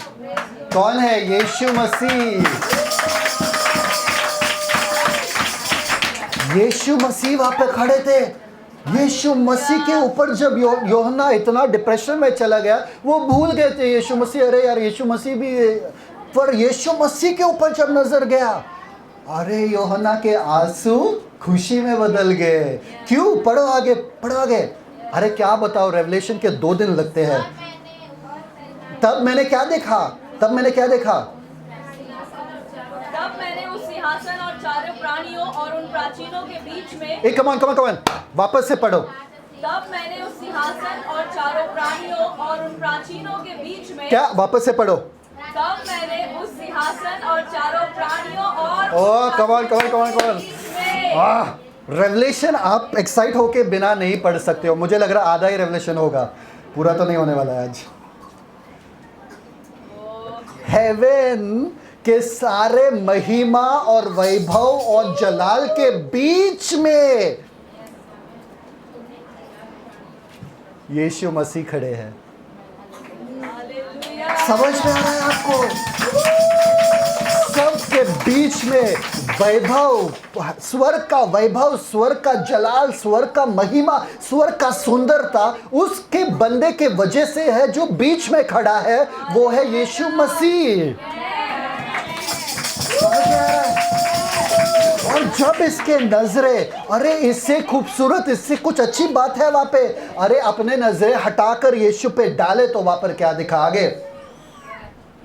कौन है? यीशु मसीह। यीशु मसीह वहां पे खड़े थे। यीशु मसीह के ऊपर जब यूहन्ना इतना डिप्रेशन में चला गया, वो भूल गए थे यीशु मसीह, अरे यार यीशु मसीह भी, पर यीशु मसीह के ऊपर जब नजर गया, अरे यूहन्ना के आंसू खुशी में बदल गए। क्यों? पढ़ो आगे, पढ़ो आगे। अरे क्या बताओ, रेवलेशन के 2 दिन लगते हैं। तब मैंने क्या देखा? तब मैंने क्या देखा? तब मैंने उस सिंहासन और चारों प्राणियों और उन प्राचीनों के बीच में, एक कमान कमान कमान वापस से पढ़ो। तब मैंने उस सिंहासन और चारों प्राणियों और उन प्राचीनों के बीच में, क्या? वापस से पढ़ो। तब मैंने उस सिंहासन और चारों प्राणियों और ओ कमान कमान कमान कमान, वाह! रेवलेशन आप एक्साइट होके बिना नहीं पढ़ सकते हो। मुझे लग रहा आधा ही रेवलेशन होगा, पूरा तो नहीं होने वाला है आज। हेवन के सारे महिमा और वैभव और जलाल के बीच में यीशु मसीह खड़े हैं। हालेलुया। समझ में आ रहा है आपको? सबके बीच में वैभव, स्वर्ग का वैभव, स्वर्ग का जलाल, स्वर्ग का महिमा, स्वर्ग का सुंदरता उसके बंदे के वजह से है, जो बीच में खड़ा है वो है यीशु मसीह। समझ में आ रहा है? और जब इसके नजरे, अरे इससे खूबसूरत, इससे कुछ अच्छी बात है वहां पे, अरे अपने नजरे हटाकर यीशु पे डाले तो वहां पर क्या दिखा? आगे,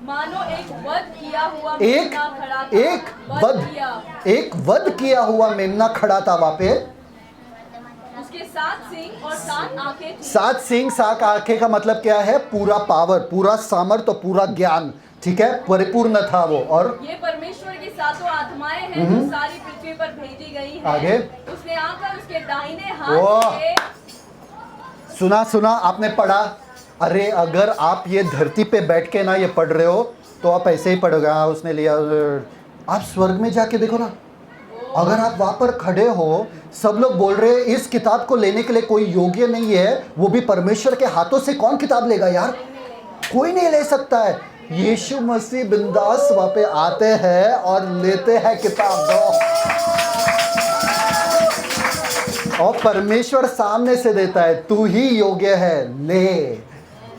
मानो एक वध किया हुआ एक मेमना खड़ा था। एक एक वध किया हुआ मेमना खड़ा था वहां पे। उसके 7 सिंग और 7 आंखें थीं। 7 सिंग 7 आंखें का मतलब क्या है? पूरा पावर, पूरा सामर्थ्य, पूरा ज्ञान, ठीक है, परिपूर्ण था वो। और ये परमेश्वर की 7 आत्माएं हैं जो सारी पृथ्वी पर भेजी गई हैं। आगे, उसने आकर उसके दाहिने वाह! हाथ से, सुना आपने पढ़ा? अरे अगर आप ये धरती पे बैठ के ना ये पढ़ रहे हो तो आप ऐसे ही पढ़ोगे, हाँ उसने लिया। आप स्वर्ग में जाके देखो ना, अगर आप वहां पर खड़े हो, सब लोग बोल रहे हैं इस किताब को लेने के लिए कोई योग्य नहीं है, वो भी परमेश्वर के हाथों से कौन किताब लेगा यार? कोई नहीं ले सकता है। यीशु मसीह बिंदास वहां पे आते हैं और लेते हैं किताब, और परमेश्वर सामने से देता है, तू ही योग्य है, ले।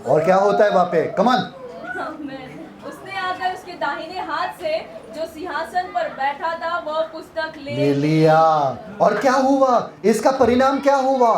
और क्या होता है वहां पे? कमान, उसने आकर उसके दाहिने हाथ से जो सिंहासन पर बैठा था वह पुस्तक ले लिया। और क्या हुआ? इसका परिणाम क्या हुआ?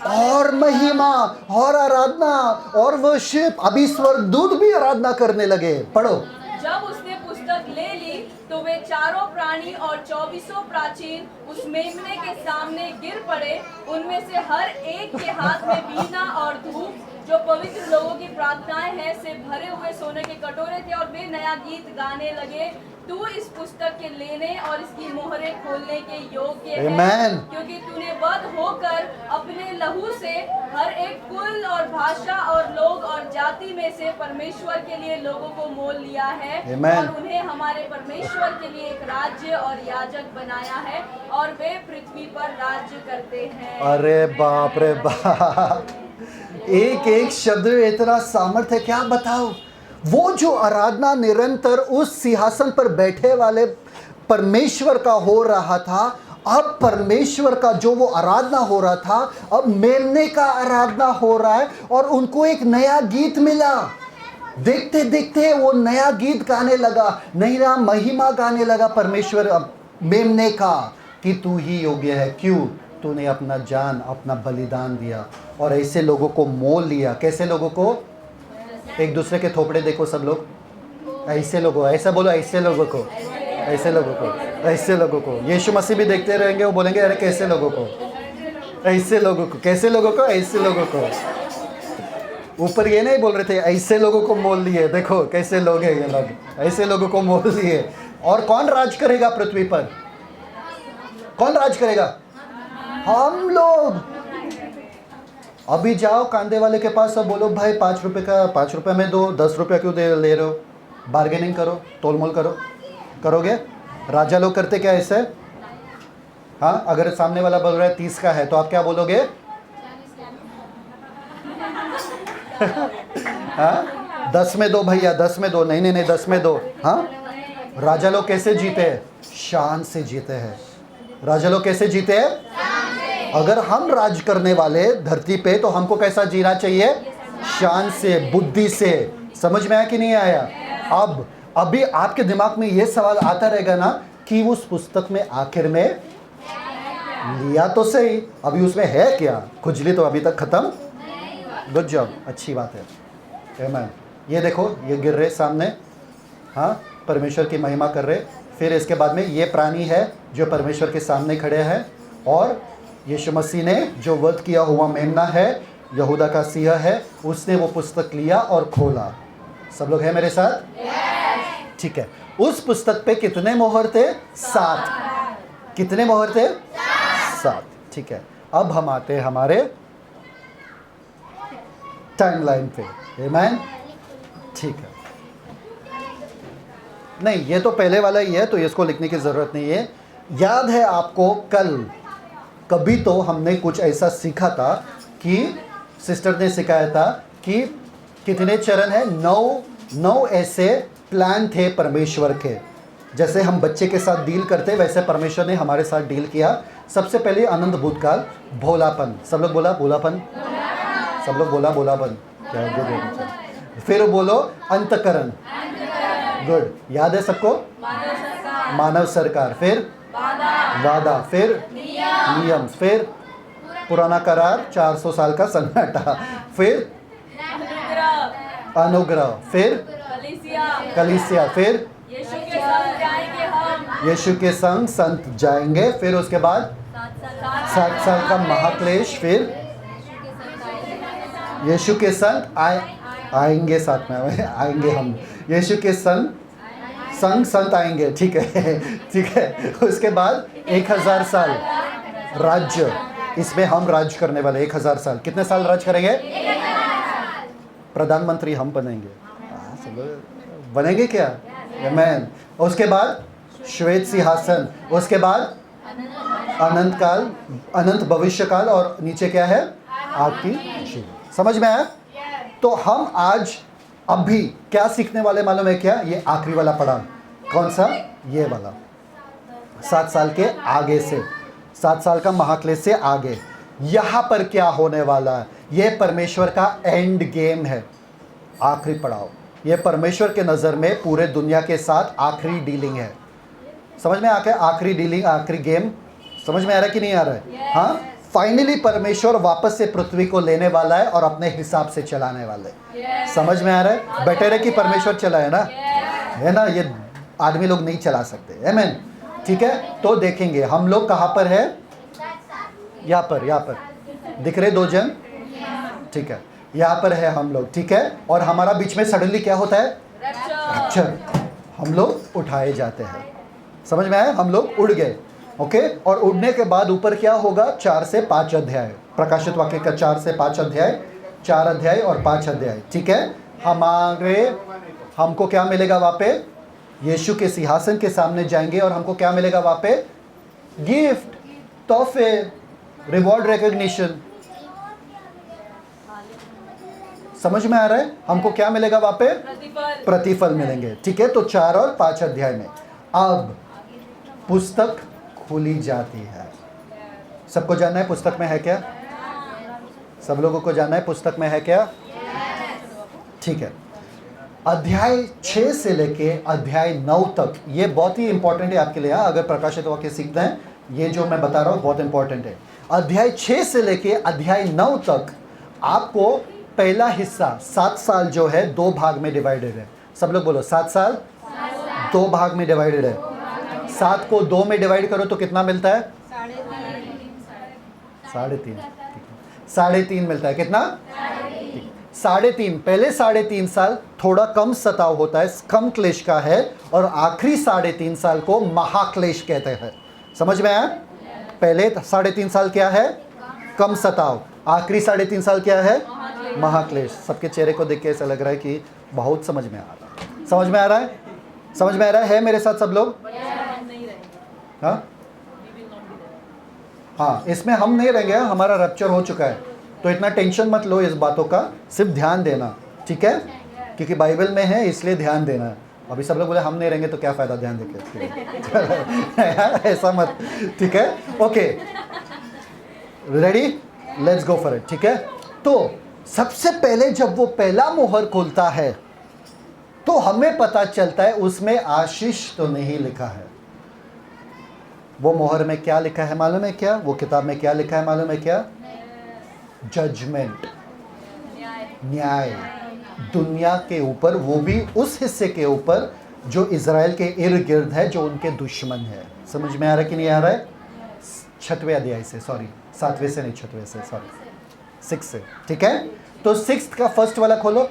और महिमा और आराधना और वर्शिप, अभी स्वर्गदूत भी आराधना करने लगे। पढ़ो। जब उसने पुस्तक ले ली तो वे चारों प्राणी और 24 प्राचीन उस मेमने के सामने गिर पड़े। उनमें से हर एक के हाथ में वीणा और धूप, जो पवित्र लोगों की प्रार्थनाएं हैं, से भरे हुए सोने के कटोरे थे, और वे नया गीत गाने लगे। तू इस पुस्तक के लेने और इसकी मोहरें खोलने के योग्य है, क्योंकि तूने वध होकर अपने लहू से हर एक कुल और भाषा और लोग और जाति में से परमेश्वर के लिए लोगों को मोल लिया है, और उन्हें हमारे परमेश्वर के लिए एक राज्य और याजक बनाया है, और वे पृथ्वी पर राज्य करते हैं। अरे बाप रे बाप, एक एक शब्द में इतना सामर्थ्य, क्या बताओ। वो जो आराधना निरंतर उस सिंहासन पर बैठे वाले परमेश्वर का हो रहा था, अब परमेश्वर का जो वो आराधना हो रहा था, अब मेमने का आराधना हो रहा है, और उनको एक नया गीत मिला। देखते देखते वो नया गीत गाने लगा, नया महिमा गाने लगा परमेश्वर अब मेमने का, कि तू ही योग्य है। क्यों? तूने अपना जान, अपना बलिदान दिया और ऐसे लोगों को मोल लिया। कैसे लोगों को? एक दूसरे के थोपड़े देखो सब लोग, ऐसे लोगों, ऐसा बोलो, ऐसे लोगों को, ऐसे लोगों को, ऐसे लोगों को यीशु मसीह भी देखते रहेंगे, वो बोलेंगे अरे कैसे लोगों को, ऐसे लोगों को, कैसे लोगों को, ऐसे लोगों को। ऊपर ये नहीं बोल रहे थे ऐसे लोगों को मोल लिए, देखो कैसे लोग हैं ये लोग, ऐसे लोगों को मोल लिए। और कौन राज करेगा पृथ्वी पर? कौन राज करेगा? हम लोग। अभी जाओ कांदे वाले के पास और बोलो भाई 5 रुपए का 5 रुपए में दो, 10 रुपया क्यों दे ले रहे हो? बार्गेनिंग करो, तोलमोल करो, करोगे? राजा लोग करते क्या ऐसे? हाँ, अगर सामने वाला बोल रहा है 30 का है तो आप क्या बोलोगे? हाँ, 10 में दो भैया, 10 में दो, नहीं नहीं नहीं 10 में दो। हाँ, राजा लोग कैसे जीते हैं? शान से जीते हैं। राजा लोग कैसे जीते हैं? अगर हम राज करने वाले धरती पे तो हमको कैसा जीना चाहिए? शान से, बुद्धि से। समझ में आया कि नहीं आया? अब अभी आपके दिमाग में ये सवाल आता रहेगा ना कि उस पुस्तक में आखिर में लिया तो सही, अभी उसमें है क्या? खुजली तो अभी तक खत्म। गुड जॉब, अच्छी बात है। आमीन। ये देखो, ये गिर रहे सामने, हाँ, परमेश्वर की महिमा कर रहे। फिर इसके बाद में ये प्राणी है जो परमेश्वर के सामने खड़े हैं, और यीशु मसीह ने जो वध किया हुआ मेमना है, यहूदा का सिंह है, उसने वो पुस्तक लिया और खोला। सब लोग हैं मेरे साथ? ठीक है। उस पुस्तक पे कितने मोहर थे? 7। कितने मोहर थे? 7। ठीक है। अब हम आते हैं हमारे टाइमलाइन पे। आमीन। ठीक है। नहीं, ये तो पहले वाला ही है तो इसको लिखने की ज़रूरत नहीं है। याद है आपको कल कभी तो हमने कुछ ऐसा सीखा था कि सिस्टर ने सिखाया था कि कितने चरण हैं? 9 ऐसे प्लान थे परमेश्वर के। जैसे हम बच्चे के साथ डील करते वैसे परमेश्वर ने हमारे साथ डील किया। सबसे पहले अनंत भूतकाल, भोलापन। सब लोग बोला भोलापन, सब लोग बोला भोलापन। क्या गुड। फिर बोलो अंतकरण, गुड। याद है सबको? मानव सरकार, फिर वादा, फिर नियम, फिर पुराना करार, 400 साल का सन्नाटा, फिर अनुग्रह, फिर कलीसिया, फिर यीशु के संग जाएंगे हम। यीशु के संग संत जाएंगे। फिर उसके बाद 7 साल का महाक्लेश, फिर यीशु के संग आएंगे, साथ में आएंगे हम, यीशु के संग संत आएंगे। ठीक है, ठीक है। उसके बाद 1000 साल राज्य, इसमें हम राज करने वाले 1000 साल। कितने साल राज करेंगे? प्रधानमंत्री हम बनेंगे। सब लोग बनेंगे क्या? आमीन। उसके बाद श्वेत सिंहासन, उसके बाद अनंत काल, अनंत भविष्य काल, और नीचे क्या है? आग की झील। समझ में आया? तो हम आज अभी क्या सीखने वाले मालूम है क्या? ये आखिरी वाला पढ़ा। कौन सा? ये वाला। 7 साल के आगे से, 7 साल का महाक्लेश से आगे यहाँ पर क्या होने वाला है? ये परमेश्वर का एंड गेम है, आखिरी पड़ाव। ये परमेश्वर के नज़र में पूरे दुनिया के साथ आखिरी डीलिंग है। समझ में आ गया? आखिरी डीलिंग, आखिरी गेम। समझ में आ रहा है कि नहीं आ रहा है? हाँ, फाइनली परमेश्वर वापस से पृथ्वी को लेने वाला है और अपने हिसाब से चलाने वाला है। समझ में आ रहा है? बेटर है कि परमेश्वर चलाए ना, है ना? ये आदमी लोग नहीं चला सकते। आमीन। ठीक है। तो देखेंगे हम लोग कहाँ पर है? यहाँ पर दिख रहे 2 जन? ठीक है, यहाँ पर है हम लोग। ठीक है। और हमारा बीच में सडनली क्या होता है? रैप्चर। हम लोग उठाए जाते हैं। समझ में आया? हम लोग उड़ गए। ओके। और उड़ने के बाद ऊपर क्या होगा? 4 से 5 अध्याय, प्रकाशित वाक्य का 4 से 5 अध्याय, 4 अध्याय और 5 अध्याय। ठीक है। हमको क्या मिलेगा वहाँ पे? यीशु के सिंहासन के सामने जाएंगे और हमको क्या मिलेगा वहाँ पे? गिफ्ट, तोहफे, रिवॉर्ड, रिकॉग्निशन। समझ में आ रहा है? हमको क्या मिलेगा वहाँ पे? प्रतिफल मिलेंगे। ठीक है। तो 4 और 5 अध्याय में अब पुस्तक खुली जाती है। सबको जानना है पुस्तक में है क्या? सब लोगों को जानना है पुस्तक में है क्या? ठीक है। अध्याय 6 से लेके अध्याय 9 तक, ये बहुत ही इंपॉर्टेंट है आपके लिए। अगर प्रकाशित वाक्य सीखते हैं, ये जो मैं बता रहा हूँ बहुत इंपॉर्टेंट है। अध्याय 6 से लेके अध्याय 9 तक आपको पहला हिस्सा 7 साल जो है 2 भाग में डिवाइडेड है। सब लोग बोलो 7 साल 2 भाग में डिवाइडेड है। 7 को 2 में डिवाइड करो तो कितना मिलता है? 3.5। 3.5 मिलता है। कितना? 3.5। पहले 3.5 साल थोड़ा कम सताव होता है, कम क्लेश का है, और आखिरी 3.5 साल को महाक्लेश कहते हैं। समझ में आया? पहले 3.5 साल क्या है? कम सताव। आखिरी 3.5 साल क्या है? महाक्लेश। सबके चेहरे को देख के ऐसा लग रहा है कि बहुत समझ में आ रहा है। समझ में आ रहा है? समझ में आ रहा है मेरे साथ सब लोग? हाँ हाँ, इसमें हम नहीं रहेंगे, हमारा रप्चर हो चुका है, तो इतना टेंशन मत लो इस बातों का, सिर्फ ध्यान देना, ठीक है? क्योंकि बाइबल में है इसलिए ध्यान देना है। अभी सब लोग बोले हम नहीं रहेंगे तो क्या फ़ायदा ध्यान देके। ऐसा मत, ठीक है? Okay, ready, let's go for it, ठीक है? तो सबसे पहले जब वो पहला मोहर खोलता है तो हमें पता चलता है उसमें आशीष तो नहीं लिखा है। वो मोहर में क्या लिखा है मालूम है क्या? वो किताब में क्या लिखा है मालूम है क्या? जजमेंट, न्याय, दुनिया के ऊपर, वो भी उस हिस्से के ऊपर जो इज़राइल के इर्द गिर्द है, जो उनके दुश्मन है। समझ में आ रहा है कि नहीं आ रहा है? 6वें अध्याय से, सॉरी 7वें से नहीं, 6वें से, सॉरी 6 से, ठीक है? तो 6 का फर्स्ट वाला खोलो।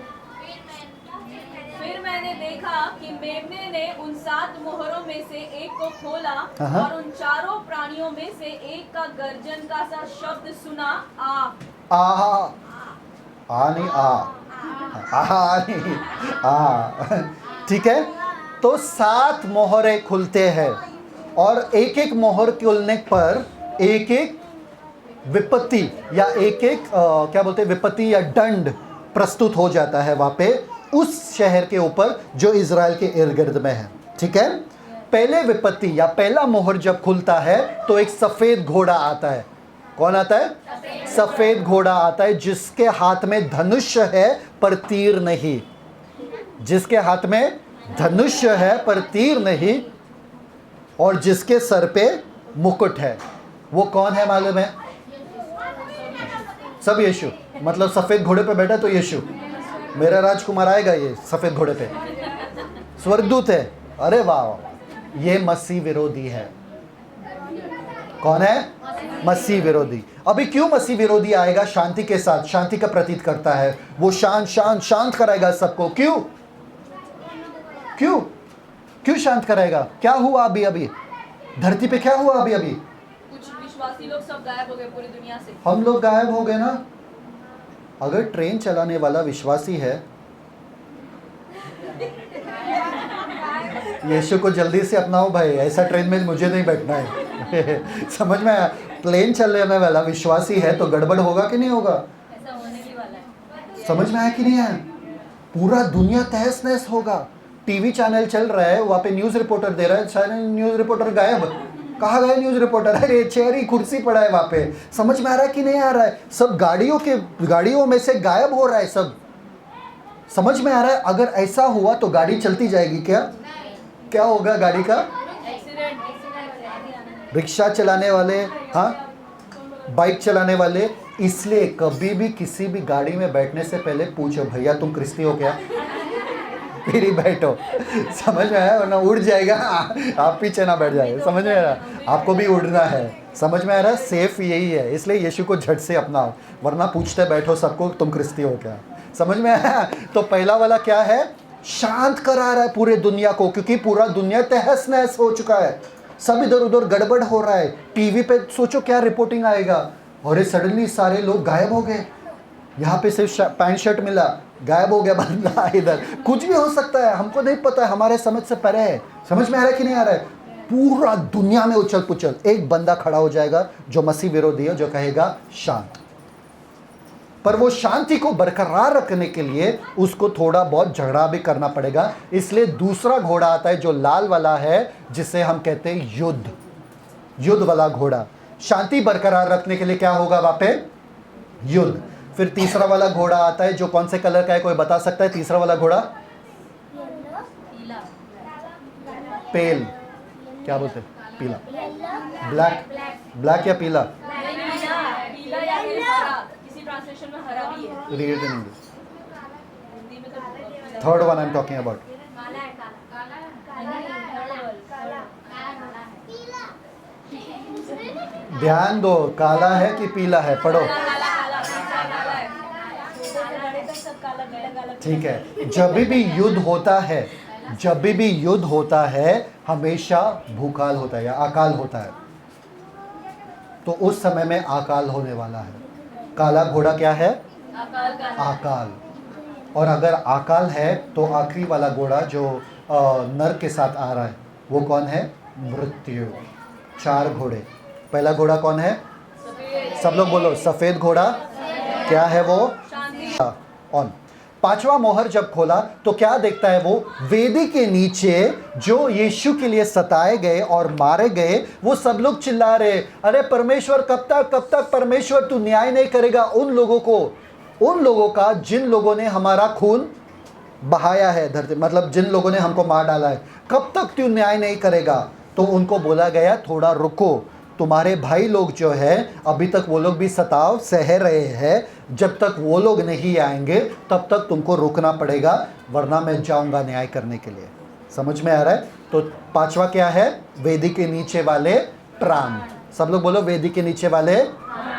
फिर मैंने देखा कि मेमने ने उन 7 मोहरों में से एक को खोला और उन चारों प्राणियों में से एक का गर्जन का सा शब्द सुना, आ नहीं, नहीं, ठीक है? तो 7 मोहरें खुलते हैं और एक एक मोहर खुलने पर एक एक विपत्ति या एक एक क्या बोलते हैं, विपत्ति या दंड प्रस्तुत हो जाता है वहां पे उस शहर के ऊपर जो इज़राइल के इर्द गिर्द में है, ठीक है? पहले विपत्ति या पहला मोहर जब खुलता है तो एक सफेद घोड़ा आता है। कौन आता है? सफेद घोड़ा आता है जिसके हाथ में धनुष है पर तीर नहीं। जिसके हाथ में धनुष है पर तीर नहीं, और जिसके सर पे मुकुट है। वो कौन है मालूम है? सब यीशु। मतलब सफेद घोड़े पे बैठा तो यीशु, मेरा राजकुमार आएगा ये सफेद घोड़े पे, स्वर्गदूत है। अरे वाह, ये मसीह विरोधी है। कौन है? मसीह विरोधी। अभी क्यों मसीह विरोधी आएगा? शांति के साथ, शांति का प्रतीत करता है। वो शांत कराएगा सबको। क्यों क्यों क्यों शांत कराएगा? क्या हुआ अभी अभी धरती पे? क्या हुआ अभी अभी? कुछ विश्वासी लोग सब गायब हो गए पूरी दुनिया से। हम लोग गायब हो गए ना। अगर ट्रेन चलाने वाला विश्वासी है, यीशु को जल्दी से अपनाओ भाई, ऐसा ट्रेन में मुझे नहीं बैठना है। समझ में आया? प्लेन चलाने वाला विश्वासी है तो गड़बड़ होगा कि नहीं होगा? ऐसा होने ही वाला है। समझ में आया कि नहीं आया? पूरा दुनिया तहस नहस होगा। टीवी चैनल चल रहा है, वहाँ पे न्यूज़ रिपोर्टर दे रहा है, सारे न्यूज़ रिपोर्टर गायब। कहाँ गए न्यूज़ रिपोर्टर? अरे चेयर ही कुर्सी पड़ा है वहाँ पे। समझ में आ रहा है कि नहीं आ रहा है? सब गाड़ियों में से गायब हो रहा है सब। समझ में आ रहा है? अगर ऐसा हुआ तो गाड़ी चलती जाएगी क्या? क्या होगा गाड़ी का? रिक्शा चलाने वाले, हाँ, बाइक चलाने वाले, इसलिए कभी भी किसी भी गाड़ी में बैठने से पहले पूछो, भैया तुम क्रिस्ती हो क्या? फिर ही बैठो। समझ में आया? वरना उड़ जाएगा, आप पीछे ना बैठ जाए। समझ में आ रहा? आपको भी उड़ना है। समझ में आ रहा? सेफ यही है, इसलिए यीशु को झट से अपनाओ, वरना पूछते बैठो सबको तुम क्रिस्ती हो क्या। समझ में आया? तो पहला वाला क्या है? शांत करा रहा है पूरे दुनिया को, क्योंकि पूरा दुनिया तहस नहस हो चुका है। सब इधर उधर गड़बड़ हो रहा है। टीवी पे सोचो क्या रिपोर्टिंग आएगा, और सडनली सारे लोग गायब हो गए। यहाँ पे सिर्फ पैंट शर्ट मिला, गायब हो गया बंदा। इधर कुछ भी हो सकता है, हमको नहीं पता है, हमारे समझ से परे है। समझ में आ रहा है कि नहीं आ रहा है? पूरा दुनिया में उछल पुछल। एक बंदा खड़ा हो जाएगा जो मसीह विरोधी है, जो कहेगा शांत। पर वो शांति को बरकरार रखने के लिए उसको थोड़ा बहुत झगड़ा भी करना पड़ेगा। इसलिए दूसरा घोड़ा आता है जो लाल वाला है, जिसे हम कहते हैं युद्ध। युद्ध वाला घोड़ा। शांति बरकरार रखने के लिए क्या होगा वहां पे? युद्ध। फिर तीसरा वाला घोड़ा आता है जो कौन से कलर का है? कोई बता सकता है? तीसरा वाला घोड़ा पेल, क्या बोलते हैं? पीला, ब्लैक या पीला? पीला या फिर हरा, किसी ट्रांसलेशन में हरा भी है। Read in English. हिंदी में तो third one I am talking about. ध्यान दो, काला है कि पीला है, पढ़ो। काला है। ठीक है, जब भी युद्ध होता है, जब भी युद्ध होता है हमेशा भूकाल होता है या अकाल होता है। तो उस समय में अकाल होने वाला है। काला घोड़ा क्या है? अकाल। और अगर अकाल है तो आखिरी वाला घोड़ा जो नर के साथ आ रहा है वो कौन है? मृत्यु। 4 घोड़े। पहला घोड़ा कौन है? सब लोग बोलो, सफेद घोड़ा। क्या है वो? ऑन। 5वां मोहर जब खोला तो क्या देखता है वो? वेदी के नीचे जो यीशु के लिए सताए गए और मारे गए वो सब लोग चिल्ला रहे, अरे परमेश्वर कब तक परमेश्वर तू न्याय नहीं करेगा उन लोगों को, उन लोगों का जिन लोगों ने हमारा खून बहाया है धरती, मतलब जिन लोगों ने हमको मार डाला है, कब तक तू न्याय नहीं करेगा? तो उनको बोला गया थोड़ा रुको, तुम्हारे भाई लोग जो है अभी तक वो लोग भी सताव सह रहे हैं, जब तक वो लोग नहीं आएंगे तब तक तुमको रुकना पड़ेगा, वरना मैं जाऊंगा न्याय करने के लिए। समझ में आ रहा है? तो 5वां क्या है? वेदी के नीचे वाले प्राण। सब लोग बोलो, वेदी के नीचे वाले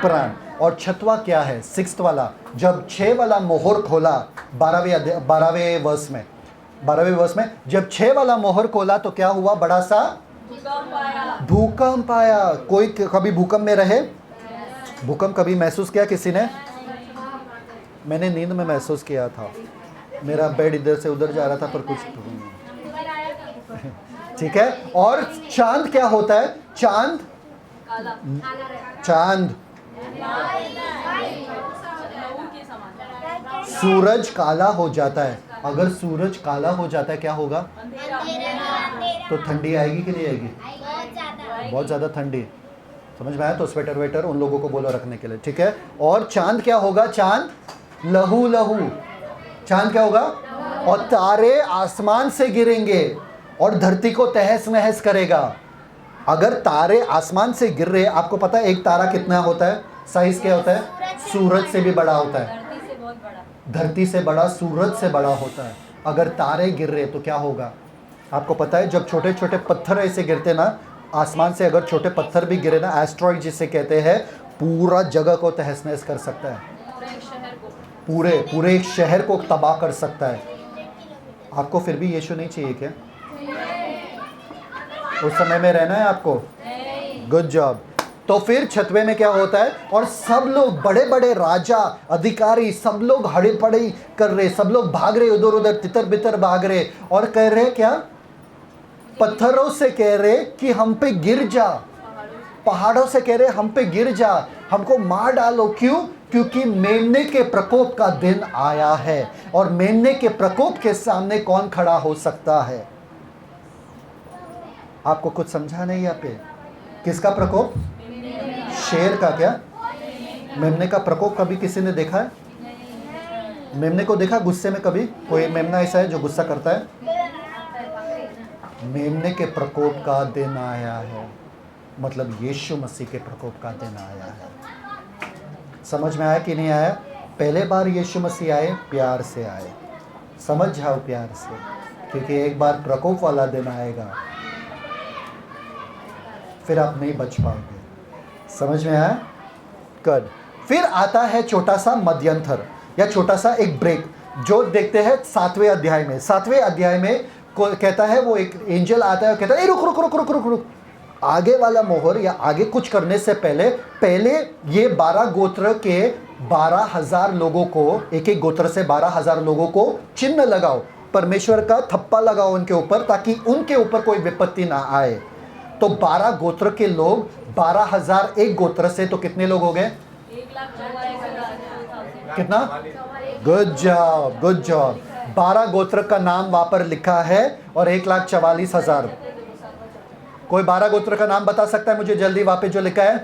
प्राण। और 6वां क्या है? 6th वाला, जब 6 वाला मोहर खोला 12वें वर्ष में जब 6 वाला मोहर खोला तो क्या हुआ? बड़ा सा भूकंप आया। कोई कभी भूकंप में रहे? भूकंप कभी महसूस किया किसी ने? मैंने नींद में महसूस किया था, मेरा बेड इधर से उधर जा रहा था पर कुछ ठीक है। और चांद क्या होता है? चांद सूरज काला हो जाता है। अगर सूरज काला हो जाता है क्या होगा? तो ठंडी आएगी कि नहीं आएगी? बहुत ज़्यादा ठंडी। समझ में आया? तो स्वेटर वेटर उन लोगों को बोलो रखने के लिए, ठीक है। और चांद क्या होगा? चांद लहू लहू। चांद क्या होगा? और तारे आसमान से गिरेंगे और धरती को तहस नहस करेगा। अगर तारे आसमान से गिर रहे, आपको पता है एक तारा कितना होता है? साइज क्या होता है? सूरज से भी बड़ा होता है। धरती से बड़ा, सूरज से बड़ा होता है। अगर तारे गिर रहे तो क्या होगा? आपको पता है जब छोटे छोटे पत्थर ऐसे गिरते ना आसमान से, अगर छोटे पत्थर भी गिरे ना, एस्ट्रॉइड जिसे कहते हैं, पूरा जगह को तहस नहस कर सकता है, पूरे एक शहर को तबाह कर सकता है। आपको फिर भी यीशु नहीं चाहिए क्या? उस समय में रहना है आपको? Good job. तो फिर 6वें में क्या होता है? और सब लोग, बड़े बड़े राजा अधिकारी, सब लोग हड़े पड़े कर रहे, सब लोग भाग रहे उधर उधर, तितर बितर भाग रहे और कह रहे क्या? पत्थरों से कह रहे कि हम पे गिर जा, पहाड़ों से कह रहे हम पे गिर जा, हमको मार डालो। क्यों? क्योंकि मेमने के प्रकोप का दिन आया है। और मेमने के प्रकोप के सामने कौन खड़ा हो सकता है? आपको कुछ समझा नहीं यहाँ पे? किसका प्रकोप? शेर का। क्या मेमने का प्रकोप कभी किसी ने देखा है? मेमने को देखा गुस्से में कभी? कोई मेमना ऐसा है जो गुस्सा करता है? मेमने के प्रकोप का दिन आया है, मतलब यीशु मसीह के प्रकोप का दिन आया है। समझ में आया कि नहीं आया? पहले बार यीशु मसीह आए, प्यार से आए, समझ जाओ प्यार से, क्योंकि एक बार प्रकोप वाला दिन आएगा, फिर आप नहीं बच पाओगे। समझ में आया? गुड। फिर आता है छोटा सा मध्यंतर या छोटा सा एक ब्रेक, जो देखते हैं 7वें अध्याय में। 7वें अध्याय में कहता है, वो एक एंजल आता है और कहता है, रुक रुक रुक रुक रुक रुक, आगे वाला मोहर या आगे कुछ करने से पहले ये 12 गोत्र के 12,000 लोगों को, एक एक गोत्र से 12,000 लोगों को चिन्ह लगाओ, परमेश्वर का थप्पा लगाओ उनके ऊपर, ताकि उनके ऊपर कोई विपत्ति ना आए। तो 12 गोत्र के लोग, 12,000 एक गोत्र से, तो कितने लोग हो गए? 1,44,000। कितना? Good job, good job. 12 गोत्र का नाम वहां पर लिखा है और 1,44,000। कोई 12 गोत्र का नाम बता सकता है मुझे जल्दी? वहां पे जो लिखा है,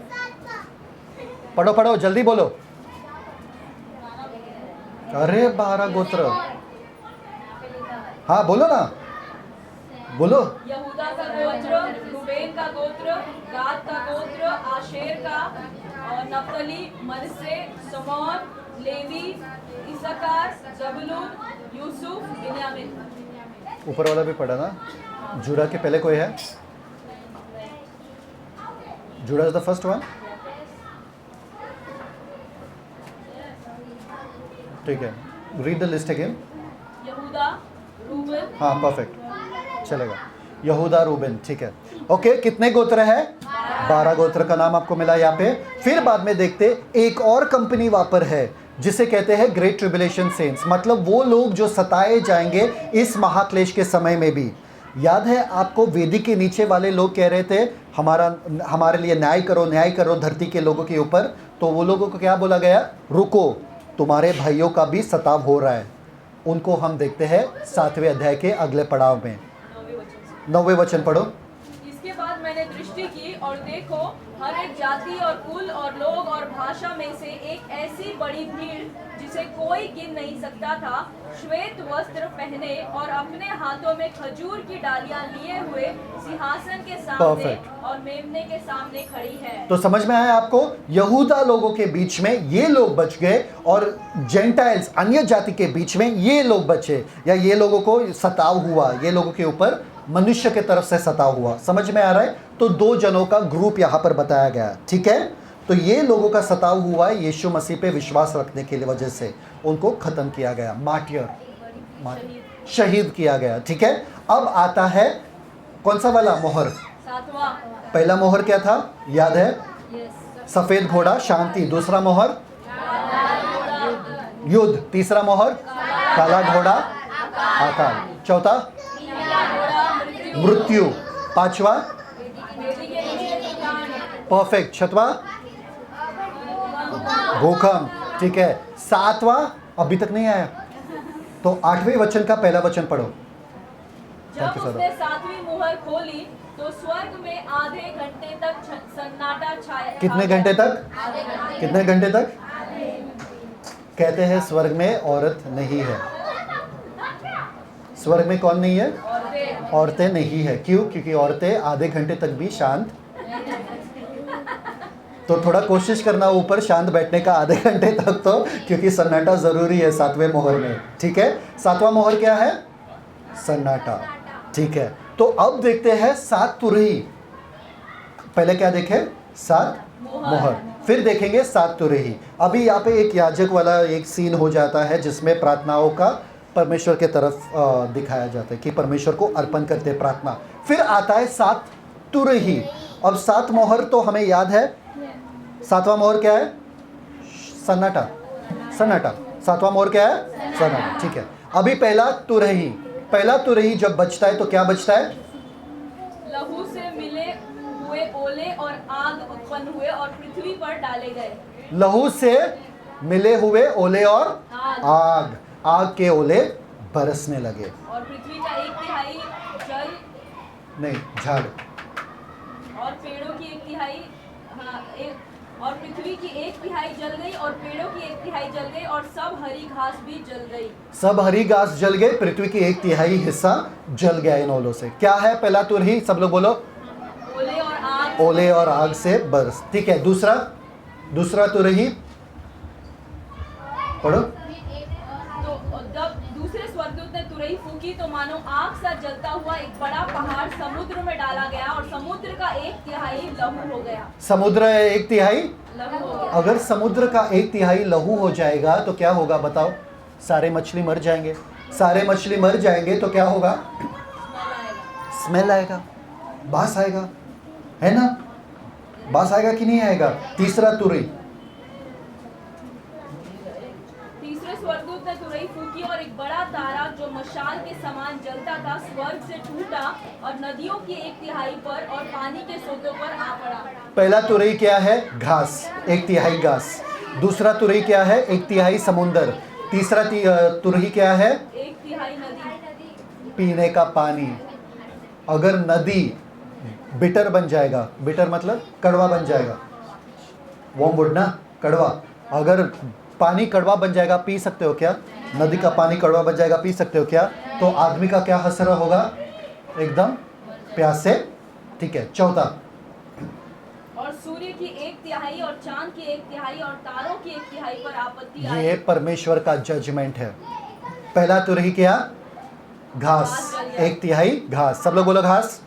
पढ़ो पढ़ो जल्दी बोलो। अरे 12 गोत्र, हाँ बोलो ना, बोलो। यहूदा का गोत्र, रूबेन का गोत्र, गाद का गोत्र, आशेर का, और नप्तली, मनसे, समौन, लेवी, इस्साकार, जबूलून, यूसुफ, बिन्यामीन। ऊपर वाला भी पढ़ा ना। जुड़ा के पहले कोई है? जुड़ा इज द फर्स्ट वन। ठीक है, रीड द लिस्ट अगेन। यहूदा, रूबन, हाँ परफेक्ट, चलेगा। यहूदा, रूबन, ठीक है। ओके, कितने गोत्र है? 12 गोत्र का नाम आपको मिला यहाँ पे। फिर बाद में देखते एक और कंपनी वहाँ पर है जिसे कहते हैं ग्रेट ट्रिबुलेशन सेंट्स, मतलब वो लोग जो सताए जाएंगे इस महाक्लेश के समय में भी। याद है आपको, वेदी के नीचे वाले लोग कह रहे थे हमारे लिए न्याय करो धरती के लोगों के ऊपर। तो वो लोगों को क्या बोला गया? रुको, तुम्हारे भाइयों का भी सताव हो रहा है। उनको हम देखते हैं 7वें अध्याय के अगले पड़ाव में। 9वें वचन पढ़ो। इसके बाद मैंने दृष्टि की और देखो, हर एक जाति और कुल और लोग और भाषा में से एक ऐसी बड़ी भीड़ जिसे कोई गिन नहीं सकता था, श्वेत वस्त्र पहने और अपने हाथों में खजूर की डालियां लिए हुए सिंहासन के सामने Perfect. और मेमने के सामने खड़ी है। तो समझ में आया आपको? यहूदा लोगों के बीच में ये लोग बच गए और जेंटाइल्स अन्य जाति के बीच में ये लोग बचे, या ये लोगों को सताव हुआ, ये लोगों के ऊपर मनुष्य के तरफ से सताव हुआ। समझ में आ रहा है? तो 2 जनों का ग्रुप यहाँ पर बताया गया, ठीक है। तो ये लोगों का सताव हुआ है यीशु मसीह पे विश्वास रखने के लिए वजह से, उनको खत्म किया गया, मार्टियर, शहीद किया गया, ठीक है। अब आता है कौन सा वाला मोहर? 7वां। पहला मोहर क्या था? याद है? सफेद घोड़ा, शांति। दूसरा मोहर युद्ध। तीसरा मोहर काला घोड़ा, आकाल। चौथा मृत्यु। पांचवा परफेक्ट। छठवां भूकंप, ठीक है। 7वां अभी तक नहीं आया, तो 8वें वचन का पहला वचन पढ़ो। जब उसने 7वीं मुहर खोली तो स्वर्ग में आधे घंटे तक सन्नाटा छाया। कितने घंटे तक? आधे घंटे। कितने घंटे तक? कहते हैं स्वर्ग में औरत नहीं है। स्वर्ग में कौन नहीं है? औरतें नहीं है। क्यों? क्योंकि औरतें आधे घंटे तक भी शांत, तो थोड़ा कोशिश करना ऊपर शांत बैठने का आधे घंटे तक, तो क्योंकि सन्नाटा जरूरी है 7वें मोहर में, ठीक है। 7वां मोहर क्या है? सन्नाटा, ठीक है। तो अब देखते हैं 7 तुरही। पहले क्या देखे? 7 मोहर, फिर देखेंगे 7 तुरही। अभी यहाँ पे एक याजक वाला एक सीन हो जाता है जिसमें प्रार्थनाओं का परमेश्वर के तरफ दिखाया जाता है कि परमेश्वर को अर्पण करते हैं प्रार्थना। फिर आता है 7 तुरही। अब 7 मोहर तो हमें याद है। 7वां मोहर क्या है? सन्नाटा, सन्नाटा। 7वां मोहर क्या है? सन्नाटा, ठीक है। अभी पहला तुरही, पहला तुरही जब बचता है तो क्या बचता है? लहू से मिले हुए ओले और आग उत्पन्न हुए और पृथ्वी पर डाले गए। लहू से मिले हुए ओले और आग, आग के ओले बरसने लगे। और पृथ्वी का 1/3 जल, नहीं, झाड़। और पेड़ों की 1/3, और पृथ्वी की 1/3 जल गई और पेड़ों की 1/3 जल गई और सब हरी घास भी जल गई। सब हरी घास जल गए, पृथ्वी की 1/3 हिस्सा जल गया इन ओलों से। क्या है पहला तुरही? सब लोग बोलो। ओले और आग। ओले और आग से बरस, ठीक है। दूसरा तुरही पढ़ो। तो जब दूसरे स्वर्गदूत ने तुरही फूकी तो मानो आग सा जलता हुआ एक बड़ा पहाड़ समुद्र में डाला गया और समुद्र का 1/3 लहू हो गया। समुद्र 1/3 लहू हो गया। अगर समुद्र का 1/3 लहू हो जाएगा तो क्या होगा बताओ? सारे मछली मर जाएंगे। सारे मछली मर जाएंगे तो क्या होगा? स्मेल आएगा, बास आएगा, है ना? बास आएगा कि नहीं आएगा? तीसरा तुरही। तीसरे स्वर्गदूत ने तुरही फूकी और एक बड़ा तारा जो मशाल के समान जलता था स्वर्ग से टूटा और नदियों की 1/3 पर और पानी के सोतों पर आ पड़ा। पहला तुरही क्या है? घास, 1/3 घास। दूसरा तुरही क्या है? 1/3 समुंदर। तीसरा तुरही क्या है? 1/3 नदी। पीने का पानी। अगर नदी बिटर बन जाएगा, बिटर मतलब कड़वा बन जाएगा, वॉर्मवुड ना, कड़वा। अगर पानी कड़वा बन जाएगा, पी सकते हो क्या? नदी का पानी कड़वा बन जाएगा, पी सकते हो क्या? तो आदमी का क्या हसरा होगा? एकदम प्यास से, ठीक है। चौथा, और सूर्य की 1/3 और चांद की 1/3 और तारों की 1/3 पर आपत्ति आई। ये परमेश्वर का जजमेंट है। पहला तुरही क्या? घास, 1/3 घास। सब लोग बोलो घास।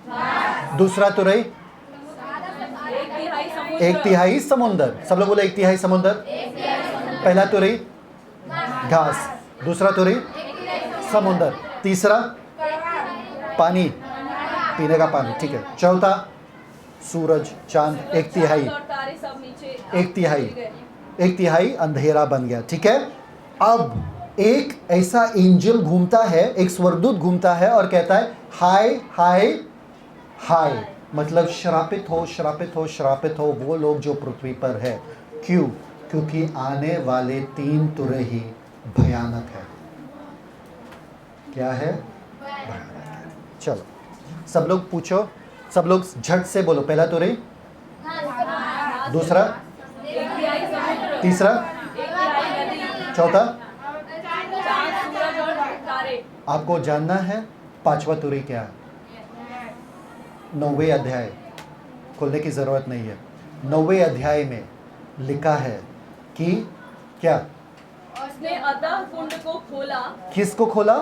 दूसरा तुरही 1/3 समुद्र। 1/3 समुंदर। सब लोग बोलो 1/3 समुंदर। पहला तुरही घास। दूसरा तुरही समुंदर। तीसरा पानी, पीने का पानी, ठीक है। चौथा सूरज चांद, एक तिहाई, और तारे सब नीचे एक तिहाई, गिर गए। एक तिहाई अंधेरा बन गया, ठीक है। अब एक ऐसा एंजल घूमता है, एक स्वर्गदूत घूमता है और कहता है हाय हाय हाय, मतलब श्रापित हो श्रापित हो श्रापित हो वो लोग जो पृथ्वी पर है। क्यों? क्योंकि आने वाले 3 तुरही भयानक है। क्या है? भयानक है। चलो सब लोग पूछो, सब लोग झट से बोलो। पहला तुरही, दूसरा, एक तिहाई समुद्र, तीसरा, एक तिहाई नदी, चौथा। चांद सूरज और तारे। आपको जानना है 5वां तुरही क्या है? 9वें अध्याय खोलने की जरूरत नहीं है। 9वें अध्याय में लिखा है कि क्या? उसने अतः कुंड को खोला। किसको खोला?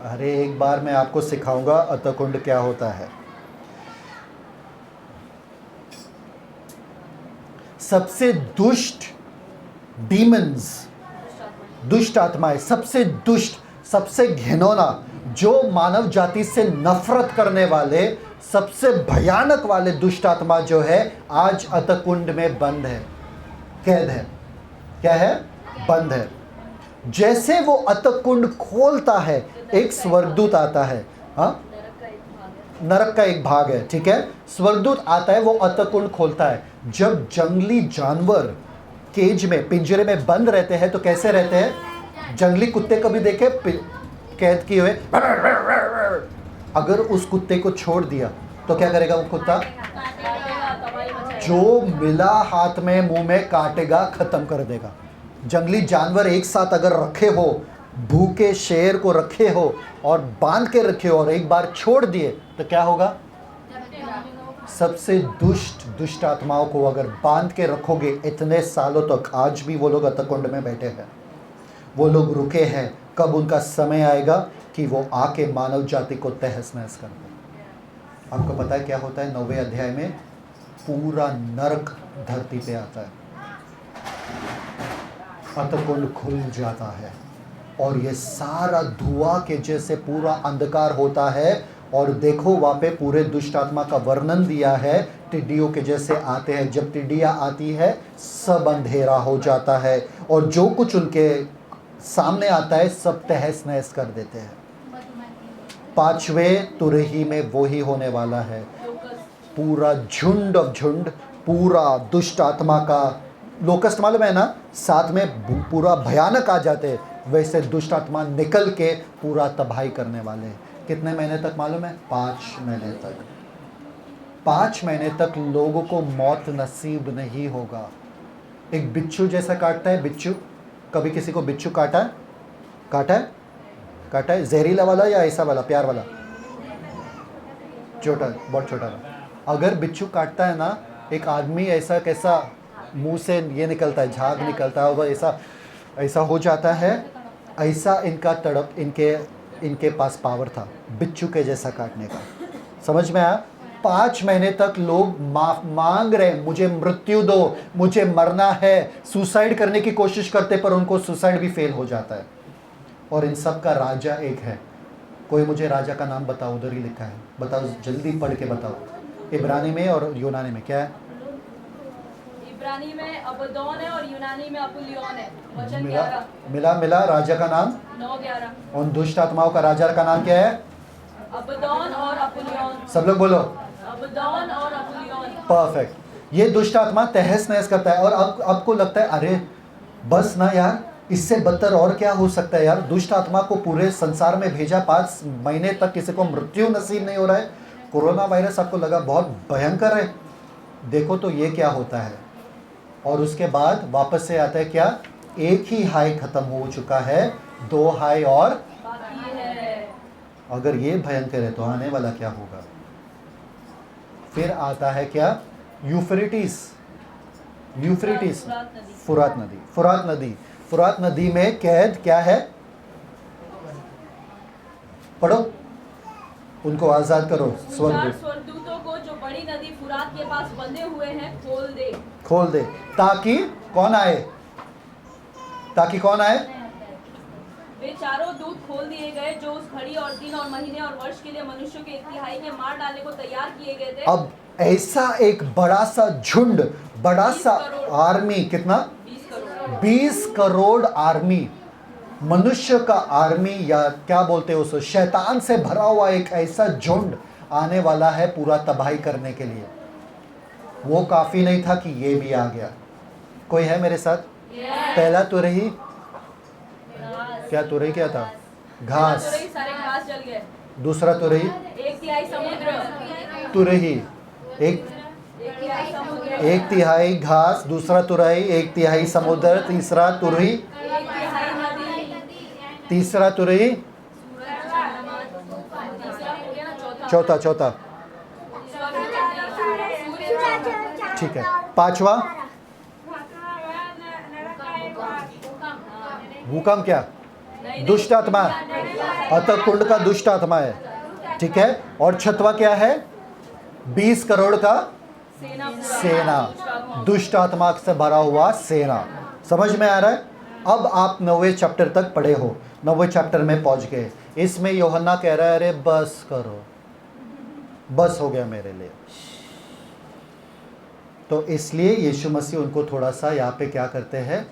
अरे एक बार मैं आपको सिखाऊंगा अतकुंड क्या होता है। सबसे दुष्ट डीमंस, दुष्ट आत्माएं, सबसे दुष्ट, सबसे घिनौना, जो मानव जाति से नफरत करने वाले, सबसे भयानक वाले दुष्ट आत्मा जो है आज अतकुंड में बंद है, कैद है। क्या है? बंद है। जैसे वो अतकुंड खोलता है एक स्वर्गदूत आता है। हाँ, नरक का एक भाग है, ठीक है। स्वर्गदूत आता है, वो अतकुंड खोलता है। जब जंगली जानवर केज में, पिंजरे में बंद रहते हैं तो कैसे रहते हैं? जंगली कुत्ते कभी देखे कैद किए हुए? अगर उस कुत्ते को छोड़ दिया तो क्या करेगा वो कुत्ता? जो मिला हाथ में मुंह में काटेगा, खत्म कर देगा। जंगली जानवर एक साथ अगर रखे हो, भूखे शेर को रखे हो और बांध के रखे हो और एक बार छोड़ दिए तो क्या होगा? सबसे दुष्ट आत्माओं को अगर बांध के रखोगे इतने सालों तक, आज भी वो लोग अतकुंड में बैठे हैं, वो लोग रुके हैं। कब उनका समय आएगा कि वो आके मानव जाति को तहस नहस कर दे। आपको पता है क्या होता है? 9वें अध्याय में पूरा नरक धरती पे आता है, अतकुंड खुल जाता है और ये सारा धुआं के जैसे पूरा अंधकार होता है। और देखो वहाँ पे पूरे दुष्ट आत्मा का वर्णन दिया है, टिड्डियों के जैसे आते हैं। जब टिड्डियाँ आती है सब अंधेरा हो जाता है और जो कुछ उनके सामने आता है सब तहस नहस कर देते हैं। 5वें तुरही में वो ही होने वाला है। पूरा झुंड ऑफ झुंड, पूरा दुष्ट आत्मा का, लोकस्ट मालूम है ना, साथ में पूरा भयानक आ जाते हैं, वैसे दुष्ट आत्मा निकल के पूरा तबाही करने वाले हैं। कितने महीने तक मालूम है? 5 महीने तक। 5 महीने तक लोगों को मौत नसीब नहीं होगा। एक बिच्छू जैसा काटता है, बिच्छू, कभी किसी को बिच्छू काटा है? काटा है? काटा है? जहरीला वाला या ऐसा वाला, प्यार वाला? छोटा, बहुत छोटा। अगर बिच्छू काटता है ना, एक आदमी ऐसा कैसा मुंह से ये निकलता है, झाग निकलता है, वह ऐसा हो जाता है। ऐसा इनका तड़प, इनके पास पावर था बिच्छू के जैसा काटने का। समझ में आया? 5 महीने तक लोग मांग रहे, मुझे मृत्यु दो, मुझे मरना है, सुसाइड करने की कोशिश करते पर उनको सुसाइड भी फेल हो जाता है। और इन सब का राजा एक है। कोई मुझे राजा का नाम बताओ, उधर ही लिखा है, बताओ जल्दी पढ़ के बताओ। इब्रानी में और यूनानी में क्या है? इब्रानी में अबदोन है और यूनानी में अपुलियोन है। वचन 11 मिला राजा का नाम 9:11। उन दुष्ट आत्माओं का राजा का नाम क्या है? अबदोन और अपुलियोन। सब लोग बोलो, अबदोन और अपुलियोन। परफेक्ट। ये दुष्ट आत्मा तहस नहस करता है। और अब आपको लगता है अरे बस ना यार, इससे बदतर और क्या हो सकता है यार? दुष्ट आत्मा को पूरे संसार में भेजा, 5 महीने तक किसी को मृत्यु नसीब नहीं हो रहा है। कोरोना वायरस आपको लगा बहुत भयंकर है, देखो तो ये क्या होता है। और उसके बाद वापस से आता है क्या? एक ही हाई खत्म हो चुका है, 2 हाई और बाकी है। अगर ये भयंकर है तो आने वाला क्या होगा? फिर आता है क्या? यूफ्रेटिस, फुरात नदी में कैद क्या है? पढ़ो, उनको आजाद करो। स्वर्गदूतों को जो बड़ी नदी फुरात के पास बंधे हुए हैं खोल दे ताकि कौन आए? ताकि कौन आए? वे चारों दूत खोल दिए गए जो उस घड़ी और दिन और महीने और वर्ष के लिए मनुष्यों के एक तिहाई के मार डालने को तैयार किए गए थे। अब ऐसा एक बड़ा सा झुंड, बड़ा सा आर्मी, कितना? 20 करोड़ 20 करोड़ आर्मी, मनुष्य का आर्मी, या क्या बोलते हैं उसको, शैतान से भरा हुआ एक ऐसा झुंड आने वाला है पूरा तबाही करने के लिए। वो काफी नहीं था कि ये भी आ गया। कोई है मेरे साथ? पहला तुरही, क्या तुरही क्या था? घास। तुरही, सारे घास जल गए। दूसरा तुरही, एक तिहाई समुद्र, तुरही, एक तिहाई समुद्र, एक तिहाई घास, दूसरा तुरही, एक तिहाई समुद्र, तीसरा तुरही, एक तिहाई नदी, तीसरा तुरही, तीसरा हो गया ना, चौथा चौथा, ठीक है। पांचवा भूकंप, क्या? दुष्ट आत्मा, अतः कुंड का दुष्ट आत्मा है, ठीक है। और छठवा क्या है? 20 करोड़ का सेना, दुष्ट आत्मा से भरा हुआ सेना। समझ में आ रहा है? अब आप 9वें चैप्टर तक पढ़े हो, 9वें चैप्टर में पहुंच गए। इसमें यूहन्ना कह रहा है अरे बस करो, बस हो गया मेरे लिए। तो इसलिए यीशु मसीह उनको थोड़ा सा यहाँ पे क्या करते हैं?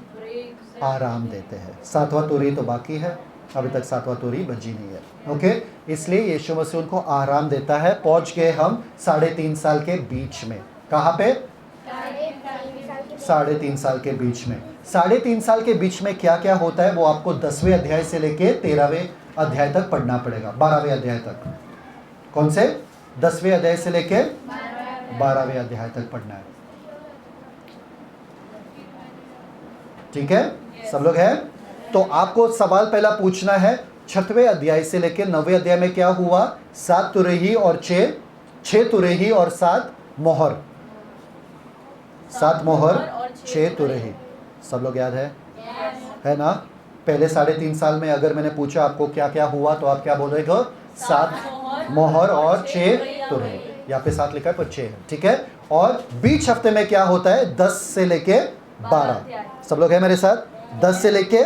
आराम देते हैं। 7वां तुरही तो बाकी है, अभी तक 7वां तुरही बची नहीं है। ओके, इसलिए यीशु मसीह उनको आराम देता है। पहुंच गए हम 3.5 साल के बीच में। कहाँ पे? 3.5 साल के बीच में। 3.5 साल के बीच में क्या क्या होता है वो आपको 10वें अध्याय से लेके 13वें अध्याय तक पढ़ना पड़ेगा, 12वें अध्याय तक। कौन से? 10वें अध्याय से लेके 12वें अध्याय तक पढ़ना है, ठीक है? सब लोग हैं? तो आपको सवाल पहला पूछना है, 6वें अध्याय से लेकर 9वें अध्याय में क्या हुआ? 7 तुरही और 6 तुरही और 7 मोहर, 7 मोहर 6 तुरही। सब लोग याद है ना? पहले 3.5 साल में अगर मैंने पूछा आपको क्या क्या हुआ तो आप क्या बोलेगा? 7 मोहर और 6 तुरही। यहाँ पे 7 लिखा है पर 6 है, ठीक है। और बीच हफ्ते में क्या होता है? 10 से लेके 12। सब लोग हैं मेरे साथ? 10 से लेके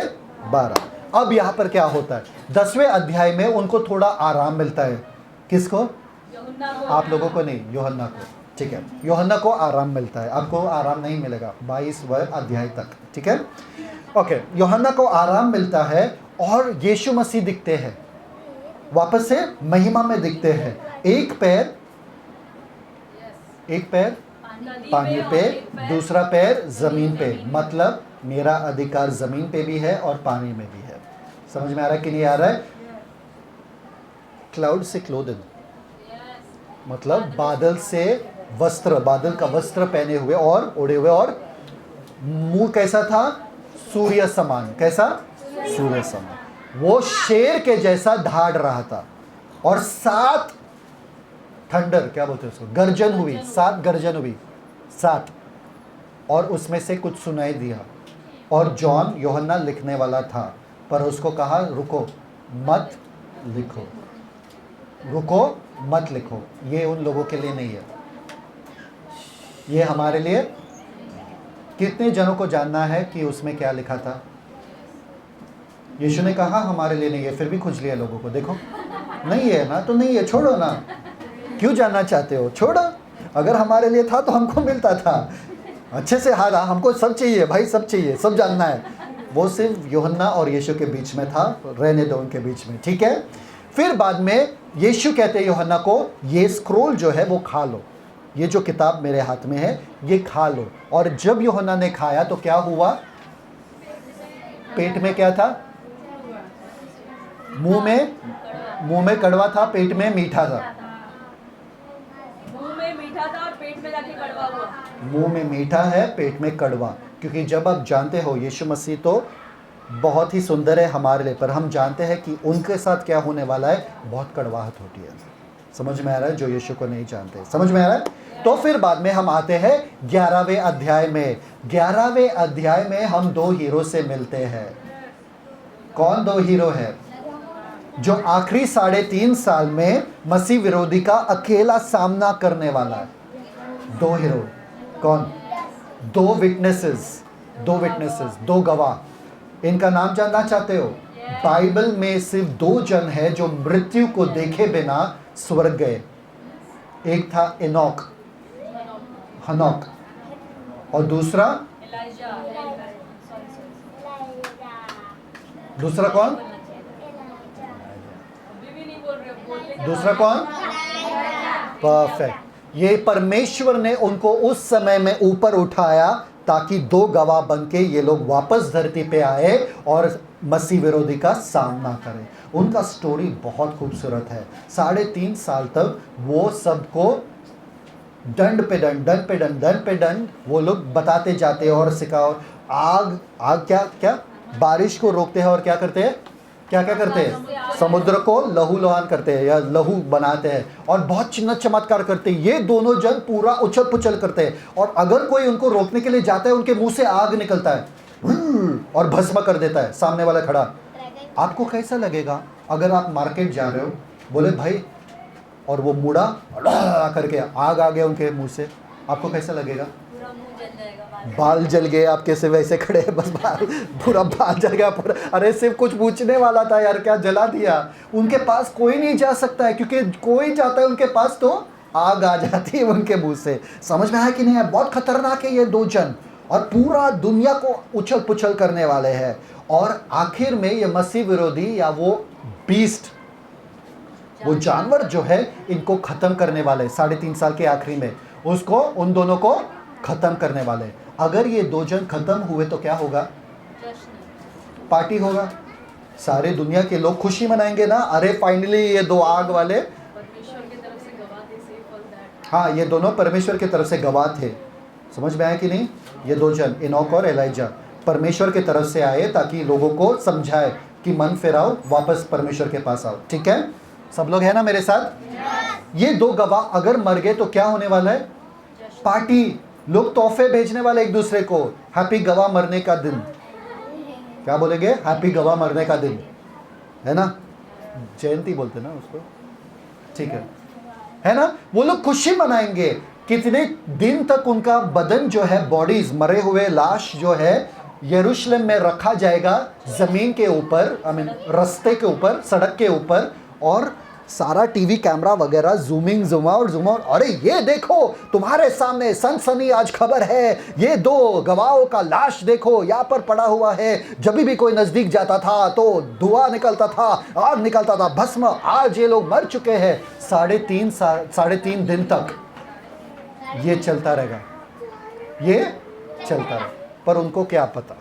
12। अब यहाँ पर क्या होता है? 10वें अध्याय में उनको थोड़ा आराम मिलता है। किसको? आप लोगों को नहीं, यूहन्ना को, ठीक है। यूहन्ना को आराम मिलता है, आपको आराम नहीं मिलेगा 22वें अध्याय तक, ठीक है। ओके, यूहन्ना को आराम मिलता है और यीशु मसीह दिखते हैं, वापस से महिमा में दिखते हैं। एक पैर पानी पे, दूसरा पैर जमीन पे, मतलब मेरा अधिकार जमीन पे भी है और पानी में भी है। समझ में आ रहा है कि नहीं आ रहा है? क्लाउड से क्लोथिंग, मतलब बादल से वस्त्र, बादल का वस्त्र पहने हुए और ओढ़े हुए, और मुंह कैसा था? सूर्य समान। कैसा? सूर्य समान। वो शेर के जैसा धाड़ रहा था और 7 थंडर, क्या बोलते हैं उसको, गर्जन हुई, 7 गर्जन हुई, 7, और उसमें से कुछ सुनाई दिया। और जॉन यूहन्ना लिखने वाला था, पर उसको कहा रुको मत लिखो, रुको मत लिखो, ये उन लोगों के लिए नहीं है, ये हमारे लिए। कितने जनों को जानना है कि उसमें क्या लिखा था? यीशु ने कहा हमारे लिए नहीं है, फिर भी खोज लिया लोगों को। देखो नहीं है ना तो नहीं है, छोड़ो ना, क्यों जानना चाहते हो? छोड़ो, अगर हमारे लिए था तो हमको मिलता था अच्छे से। हाँ, हमको सब चाहिए भाई, सब चाहिए, सब जानना है। वो सिर्फ यूहन्ना और यीशु के बीच में था, रहने दो उनके बीच में, ठीक है। फिर बाद में यीशु कहते हैं यूहन्ना को, ये स्क्रोल जो है वो खा लो, ये जो किताब मेरे हाथ में है ये खा लो। और जब यूहन्ना ने खाया तो क्या हुआ? पेट में क्या था? मुंह में कड़वा था, पेट में मीठा था। मुंह में मीठा था और पेट में जाके कड़वा हुआ। मुंह में मीठा है, पेट में कड़वा, क्योंकि जब आप जानते हो यीशु मसीह तो बहुत ही सुंदर है हमारे लिए, पर हम जानते हैं कि उनके साथ क्या होने वाला है, बहुत कड़वाहट होती है। समझ में आ रहा है? जो यीशु को नहीं जानते, समझ में आ रहा है? तो फिर बाद में हम आते हैं 11वें अध्याय में। 11वें अध्याय में हम 2 हीरो से मिलते हैं। कौन 2 हीरो है? जो आखिरी 3.5 साल में मसीह विरोधी का अकेला सामना करने वाला है। 2 हीरो कौन? 2 विटनेसेस, 2 गवाह। इनका नाम जानना चाहते हो? बाइबल में सिर्फ 2 जन है जो मृत्यु को देखे बिना स्वर्ग गए। एक था एनोक, हनोक, और दूसरा कौन? दूसरा कौन? परफेक्ट। ये परमेश्वर ने उनको उस समय में ऊपर उठाया ताकि 2 गवाह बनके ये लोग वापस धरती पे आए और मसीह विरोधी का सामना करें। उनका स्टोरी बहुत खूबसूरत है। 3.5 साल तक वो सबको दंड पे दंड वो लोग बताते जाते और सिखाओ। आग क्या बारिश को रोकते हैं और क्या करते हैं? क्या करते हैं? समुद्र को लहू लुहान करते हैं या लहू बनाते हैं और बहुत चिन्ह चमत्कार करते हैं। ये दोनों जन पूरा उछल पुछल करते हैं और अगर कोई उनको रोकने के लिए जाता है उनके मुंह से आग निकलता है और भस्म कर देता है सामने वाला खड़ा। आपको कैसा लगेगा अगर आप मार्केट जा रहे हो, बोले भाई, और वो मुड़ा करके आग आ गया उनके मुंह से, आपको कैसा लगेगा? बाल जल गए आपके से वैसे खड़े, बस पूरा बाल जल गया पूरा। अरे सिर्फ कुछ पूछने वाला था यार, क्या जला दिया। उनके पास कोई नहीं जा सकता है क्योंकि कोई जाता है उनके पास तो आग आ जाती है उनके मुंह से। समझ में आया कि नहीं? बहुत खतरनाक है ये 2 जन और पूरा दुनिया को उछल पुछल करने वाले हैं। और आखिर में ये मसीह विरोधी या वो बीस्ट, वो जानवर जो है, इनको खत्म करने वाले 3.5 साल के आखिरी में उसको, उन दोनों को खत्म करने वाले। अगर ये 2 जन खत्म हुए तो क्या होगा? पार्टी होगा, सारे दुनिया के लोग खुशी मनाएंगे ना। अरे फाइनली ये 2 आग वाले परमेश्वर की तरफ से गवाह थे, save for that। हाँ, ये दोनों परमेश्वर की तरफ से गवाह थे। समझ में आया कि नहीं? ये 2 जन एनोक और एलाइजा परमेश्वर की तरफ से आए ताकि लोगों को समझाए कि मन फिराओ, वापस परमेश्वर के पास आओ। ठीक है, सब लोग है ना मेरे साथ? ये 2 गवाह अगर मर गए तो क्या होने वाला है? पार्टी, लोग तोहफे भेजने वाले एक दूसरे को। हैप्पी गवाह मरने का दिन, क्या बोलेंगे? हैप्पी गवाह मरने का दिन, है ना? जयंती बोलते ना उसको, ठीक है ना? वो लोग खुशी मनाएंगे। कितने दिन तक उनका बदन जो है, बॉडीज, मरे हुए लाश जो है, यरूशलेम में रखा जाएगा, जमीन के ऊपर, रास्ते के ऊपर, सड़क के ऊपर, और सारा टीवी कैमरा वगैरह जूमिंग, जूम आउट। अरे ये देखो, तुम्हारे सामने सनसनी आज खबर है, ये 2 गवाहों का लाश देखो यहाँ पर पड़ा हुआ है। जब भी कोई नजदीक जाता था तो धुआं निकलता था, आग निकलता था, भस्म। आज ये लोग मर चुके हैं। 3.5 दिन तक ये चलता रहेगा, ये चलता रहेगा। पर उनको क्या पता,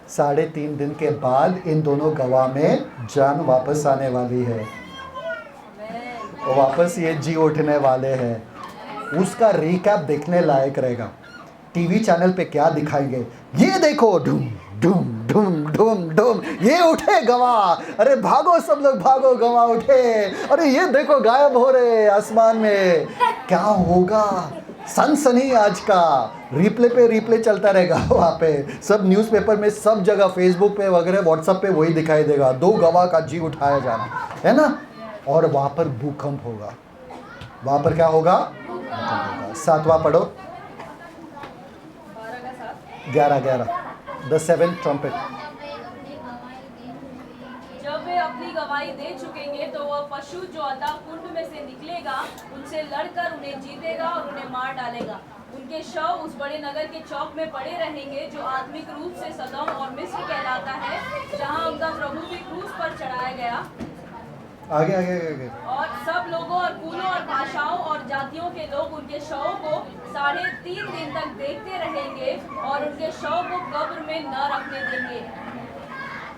3.5 दिन के बाद इन दोनों गवाह में जान वापस आने वाली है, वापस ये जी उठने वाले हैं। उसका रिकैप देखने लायक रहेगा। टीवी चैनल पे क्या दिखाएंगे? ये देखो, ढूम ढूम ढूम ढूम ढूम, ये उठे गवाह, अरे भागो सब लोग भागो, गवाह उठे। अरे ये देखो गायब हो रहे आसमान में। क्या होगा? सनसनी आज का रिप्ले पे रिप्ले चलता रहेगा वहाँ पे, सब न्यूज़पेपर में, सब जगह, फेसबुक पे वगैरह, व्हाट्सएप पे वही दिखाई देगा, 2 गवाह का जी उठाया जाना, है ना? और वहाँ पर भूकंप होगा। वहाँ पर क्या होगा? 7वां पढ़ो, 11 द 7th trumpet। जब वे अपनी गवाही दे चुकेंगे तो वह पशु जो अतः कुंड में से निकलेगा उनसे लड़कर उन्हें जीतेगा और उन्हें मार डालेगा। उनके शव उस बड़े नगर के चौक में पड़े रहेंगे जो आत्मिक रूप से सदोम और मिस्र कहलाता है, जहां उनका प्रभु भी क्रूस पर चढ़ाया गया। आगे। और सब लोगों और कुलों और भाषाओं और जातियों के लोग उनके शवों को 3.5 दिन तक देखते रहेंगे और उनके शव को कब्र में न रखने देंगे।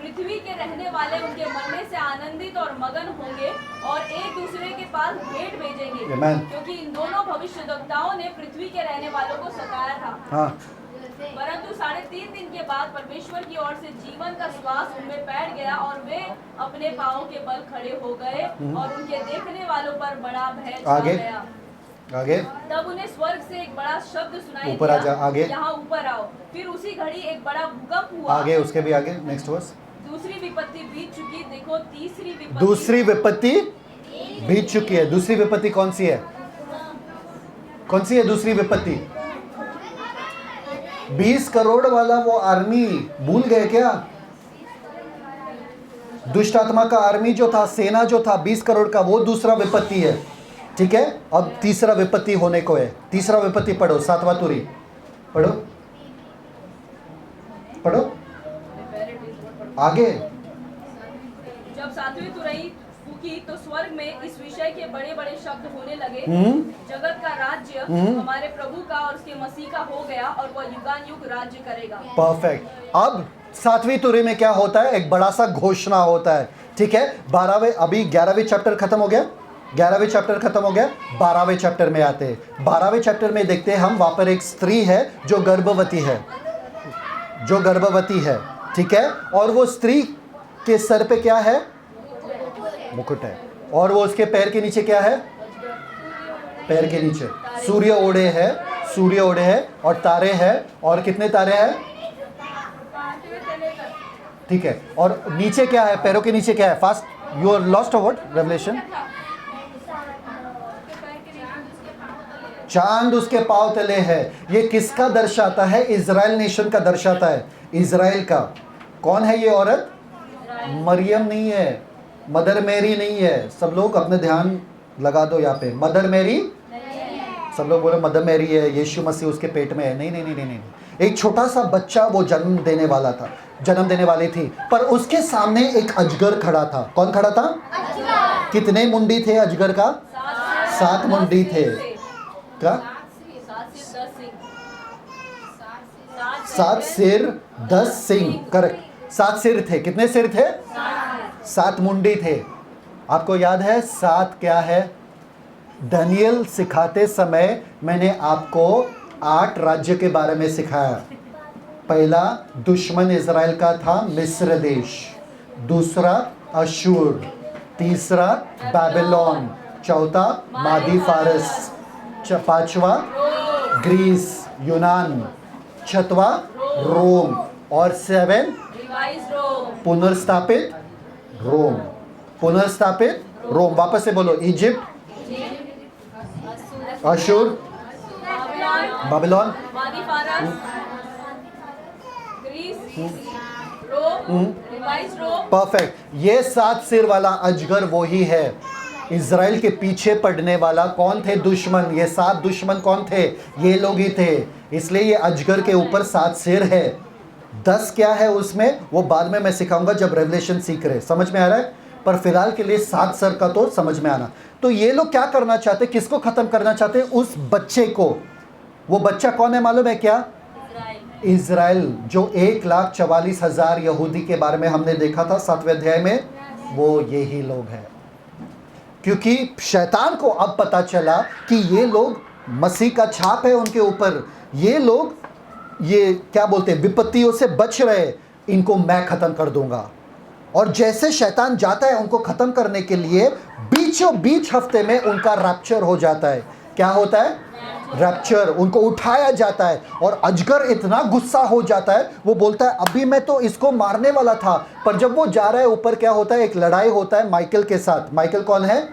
पृथ्वी के रहने वाले उनके मरने से आनंदित और मगन होंगे और एक दूसरे के पास भेंट भेजेंगे, क्योंकि इन दोनों भविष्यद्वक्ताओं ने पृथ्वी के रहने वालों को सताया था। हाँ। परंतु 3.5 दिन के बाद परमेश्वर की ओर से जीवन का श्वास उनमें बैठ गया और वे अपने पांवों के बल खड़े हो गए और उनके देखने वालों पर बड़ा भय छा गया। आगे। तब उन्हें स्वर्ग से एक बड़ा शब्द सुनाई ऊपर आ जा, आगे। यहाँ ऊपर आओ। फिर उसी घड़ी एक बड़ा भूकंप हुआ। आगे, उसके भी आगे, नेक्स्ट वर्स। दूसरी विपत्ति बीत चुकी, देखो तीसरी विपत्ति। दूसरी विपत्ति बीत चुकी है। दूसरी विपत्ति कौन सी है? कौन सी है दूसरी विपत्ति? 20 करोड़ वाला वो आर्मी भूल गए क्या? दुष्ट आत्मा का आर्मी जो था, सेना जो था 20 करोड़ का, वो दूसरा विपत्ति है। ठीक है, अब तीसरा विपत्ति होने को है। तीसरा विपत्ति पढ़ो, 7वां तुरी पढ़ो, पढ़ो आगे। जब 7वीं तुरही फूकी तो स्वर्ग में इस विषय के बड़े बड़े शब्द होने लगे, जगत का राज्य हमारे प्रभु का और उसके मसीह का हो गया और वह युगानुयुग राज्य करेगा। परफेक्ट। अब 7वीं तुरी में क्या होता है? एक बड़ा सा घोषणा होता है। ठीक है, 12वें, अभी 11वें चैप्टर खत्म हो गया, 11वें चैप्टर खत्म हो गया, 12वें चैप्टर में आते हैं। 12वें चैप्टर में देखते हैं हम, वहां पर एक स्त्री है जो गर्भवती है, जो गर्भवती है। ठीक है, और वो स्त्री के सर पे क्या है? मुकुट है। और वो उसके पैर के नीचे क्या है? पैर के नीचे सूर्य ओढ़े है, सूर्य ओढ़े है, और तारे हैं। और कितने तारे हैं? ठीक है, और नीचे क्या है? पैरों के नीचे क्या है? Fast, you are lost a word, revelation. चांद उसके पांव तले है। ये किसका दर्शाता है? इजराइल नेशन का दर्शाता है, इजराइल का। कौन है ये औरत? मरियम नहीं है, मदर मैरी नहीं है। सब लोग अपने ध्यान लगा दो यहाँ पे, मदर मैरी। सब लोग बोले मदर मैरी है, यीशु मसीह उसके पेट में है। नहीं नहीं नहीं नहीं नहीं, एक छोटा सा बच्चा वो जन्म देने वाला था, जन्म देने वाली थी, पर उसके सामने एक अजगर खड़ा था। कौन खड़ा था? कितने मुंडी थे अजगर का? 7 मुंडी थे। क्या? 7 सिर 10 सिंग, करेक्ट। 7 सिर थे। कितने सिर थे? 7 मुंडी थे। आपको याद है 7 क्या है? दानियल सिखाते समय मैंने आपको 8 राज्य के बारे में सिखाया। पहला दुश्मन इजराइल का था मिस्र देश, दूसरा अशूर, तीसरा बाबिलोन, चौथा मादी फारस, पांचवा ग्रीस यूनान, छठवा रोम, और 7 पुनर्स्थापित रोम। पुनर्स्थापित रोम। वापस से बोलो, इजिप्ट, अशूर, बाबिलोन, परफेक्ट। ये 7 सिर वाला अजगर वो ही है। इजराइल के पीछे पड़ने वाला कौन थे? दुश्मन। ये 7 दुश्मन कौन थे? ये लोग ही थे। इसलिए ये अजगर के ऊपर 7 सिर है। 10 क्या है उसमें, वो बाद में मैं सिखाऊंगा जब रेवलेशन सीख रहे। समझ में आ रहा है? पर फिलहाल के लिए 7 सर का तो समझ में आना। तो ये लोग क्या करना चाहते? किसको खत्म करना चाहते? उस बच्चे को। वो बच्चा कौन है मालूम है क्या? इजराइल, जो 1,44,000 यहूदी के बारे में हमने देखा था 7वें अध्याय में, वो यही लोग हैं। क्योंकि शैतान को अब पता चला कि ये लोग मसीह का छाप है उनके ऊपर, ये लोग ये क्या बोलते हैं, विपत्तियों से बच रहे, इनको मैं खत्म कर दूंगा। और जैसे शैतान जाता है उनको खत्म करने के लिए, बीचों बीच हफ्ते में उनका रैप्चर हो जाता है। क्या होता है? रैप्चर। उनको उठाया जाता है और अजगर इतना गुस्सा हो जाता है, वो बोलता है अभी मैं तो इसको मारने वाला था। पर जब वो जा रहा है ऊपर, क्या होता है? एक लड़ाई होता है माइकल के साथ। माइकल कौन है?